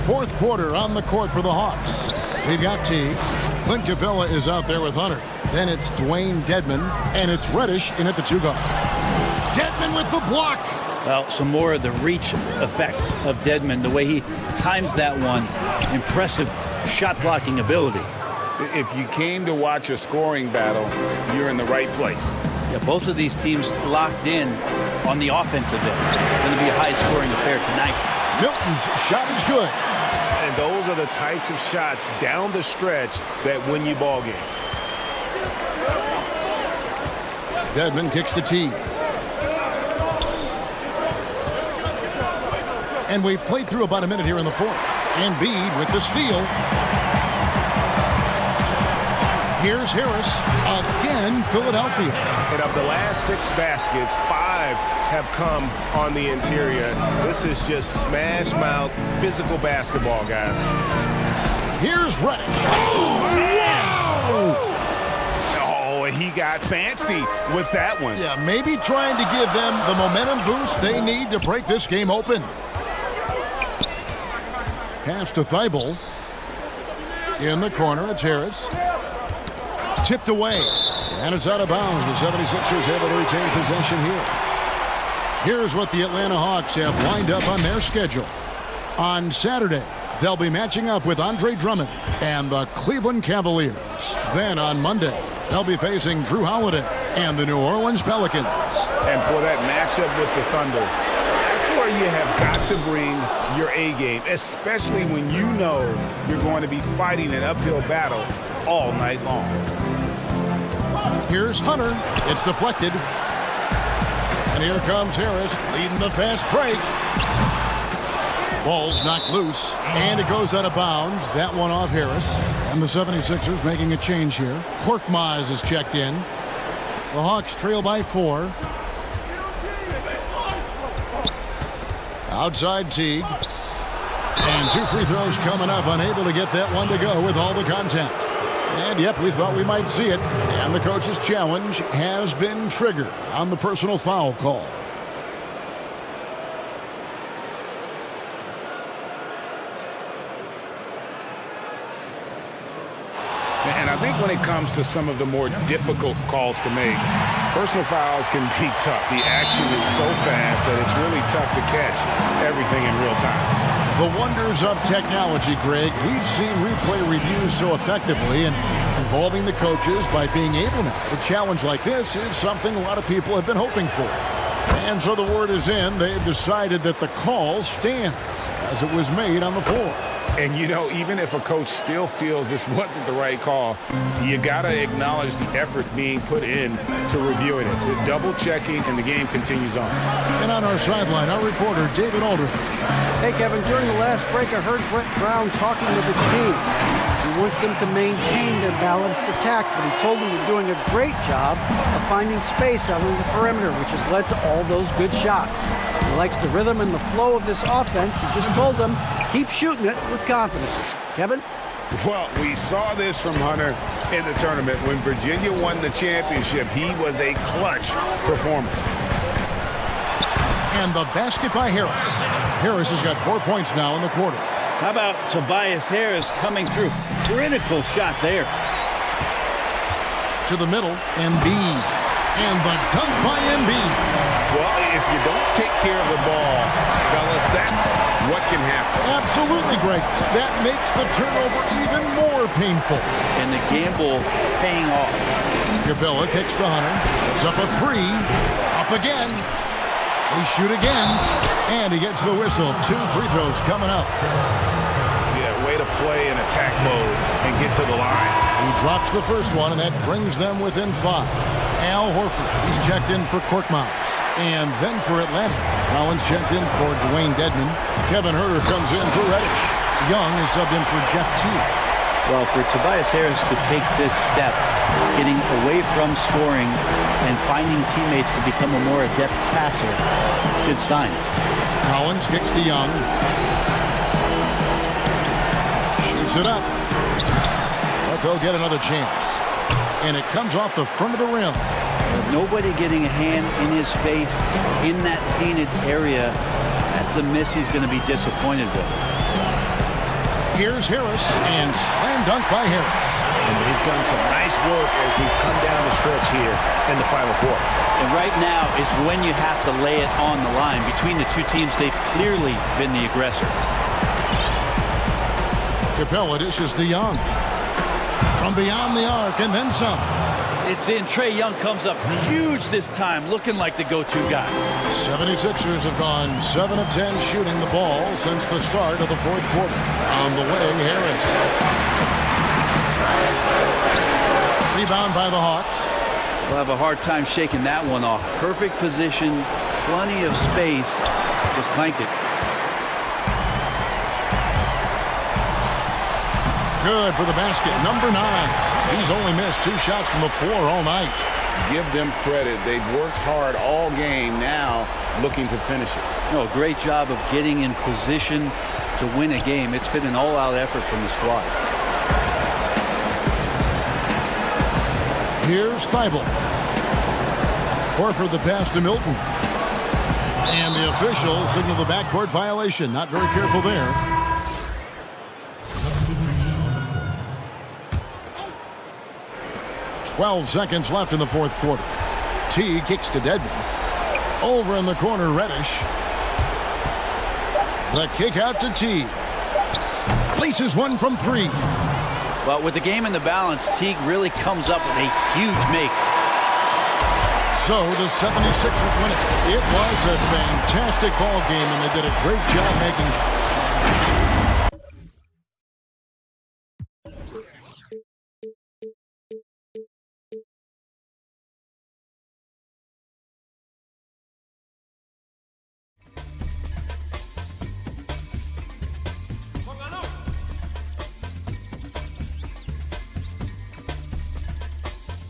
Fourth quarter on the court for the Hawks. We've got T. Clint Capella is out there with Hunter. Then it's Dwayne Dedmon, and it's Reddish in at the 2 guard. Dedmon with the block. Well, some more of the reach effect of Dedmon, the way he times that one. Impressive shot blocking ability. If you came to watch a scoring battle, you're in the right place. Yeah, both of these teams locked in on the offensive end. Going to be a high-scoring affair tonight. Milton's shot is good. And those are the types of shots down the stretch that win you ball games. Dedmon kicks to T. And we've played through about a minute here in the fourth. Embiid with the steal. Here's Harris. Again, Philadelphia. And of the last 6 baskets, 5 have come on the interior. This is just smash mouth, physical basketball, guys. Here's Reddish. Oh, wow! He got fancy with that one. Yeah, maybe trying to give them the momentum boost they need to break this game open. Pass to Thibault. In the corner, it's Harris. Tipped away. And it's out of bounds. The 76ers able to retain possession here. Here's what the Atlanta Hawks have lined up on their schedule. On Saturday, they'll be matching up with Andre Drummond and the Cleveland Cavaliers. Then on Monday, they'll be facing Drew Holiday and the New Orleans Pelicans. And for that matchup with the Thunder, that's where you have got to bring your A game, especially when you know you're going to be fighting an uphill battle all night long. Here's Hunter. It's deflected. And here comes Harris leading the fast break. Ball's knocked loose, and it goes out of bounds. That one off Harris. And the 76ers making a change here. Korkmaz is checked in. The Hawks trail by 4. Outside Teague. And 2 free throws coming up. Unable to get that one to go with all the contact. And yep, we thought we might see it. And the coach's challenge has been triggered on the personal foul call. And I think when it comes to some of the more difficult calls to make, personal fouls can be tough. The action is so fast that it's really tough to catch everything in real time. The wonders of technology, Greg. We've seen replay reviews so effectively, and involving the coaches by being able now. A challenge like this is something a lot of people have been hoping for. And so the word is in. They've decided that the call stands as it was made on the floor. And, you know, even if a coach still feels this wasn't the right call, you got to acknowledge the effort being put in to reviewing it. The double checking, and the game continues on. And on our sideline, our reporter, David Aldridge. Hey, Kevin, during the last break, I heard Brett Brown talking with his team. He wants them to maintain their balanced attack, but he told them they're doing a great job of finding space out on the perimeter, which has led to all those good shots. He likes the rhythm and the flow of this offense. He just told them, keep shooting it with confidence. Kevin? Well, we saw this from Hunter in the tournament. When Virginia won the championship, he was a clutch performer. And the basket by Harris. Harris has got 4 points now in the quarter. How about Tobias Harris coming through? Critical shot there. To the middle, Embiid. And the dunk by Embiid. Well, if you don't take care of the ball, fellas, that's what can happen. Absolutely, Greg. That makes the turnover even more painful. And the gamble paying off. Capella kicks to Hunter. It's up a 3. Up again. They shoot again. And he gets the whistle. 2 free throws coming up. Yeah, way to play in attack mode and get to the line. He drops the first one, and that brings them within 5. Al Horford, he's checked in for Korkmaz. And then for Atlanta, Collins checked in for Dwayne Dedmon. Kevin Huerter comes in for Reddish. Young is subbed in for Jeff Teague. Well, for Tobias Harris to take this step, getting away from scoring and finding teammates to become a more adept passer, it's good signs. Collins kicks to Young. Shoots it up. But they'll get another chance. And it comes off the front of the rim. Nobody getting a hand in his face in that painted area. That's a miss he's going to be disappointed with. Here's Harris, and slam dunk by Harris. And they've done some nice work as we've come down the stretch here in the final quarter. And right now is when you have to lay it on the line. Between the two teams, they've clearly been the aggressor. Capella dishes to Young. From beyond the arc, and then some. It's in. Trey Young comes up huge this time, looking like the go-to guy. 76ers have gone 7 of 10 shooting the ball since the start of the fourth quarter. On the way, Harris. Rebound by the Hawks. We'll have a hard time shaking that one off. Perfect position, plenty of space. Just clanked it. Good for the basket. Number 9. He's only missed 2 shots from the floor all night. Give them credit. They've worked hard all game, now looking to finish it. No, great job of getting in position to win a game. It's been an all-out effort from the squad. Here's Thibault. Horford the pass to Milton. And the officials signal the backcourt violation. Not very careful there. "12 seconds left in the fourth quarter. T kicks to Dedmon. Over in the corner, Reddish. The kick out to T. Places one from 3. Well, with the game in the balance, Teague really comes up with a huge make. So the 76ers win it. It was a fantastic ball game, and they did a great job making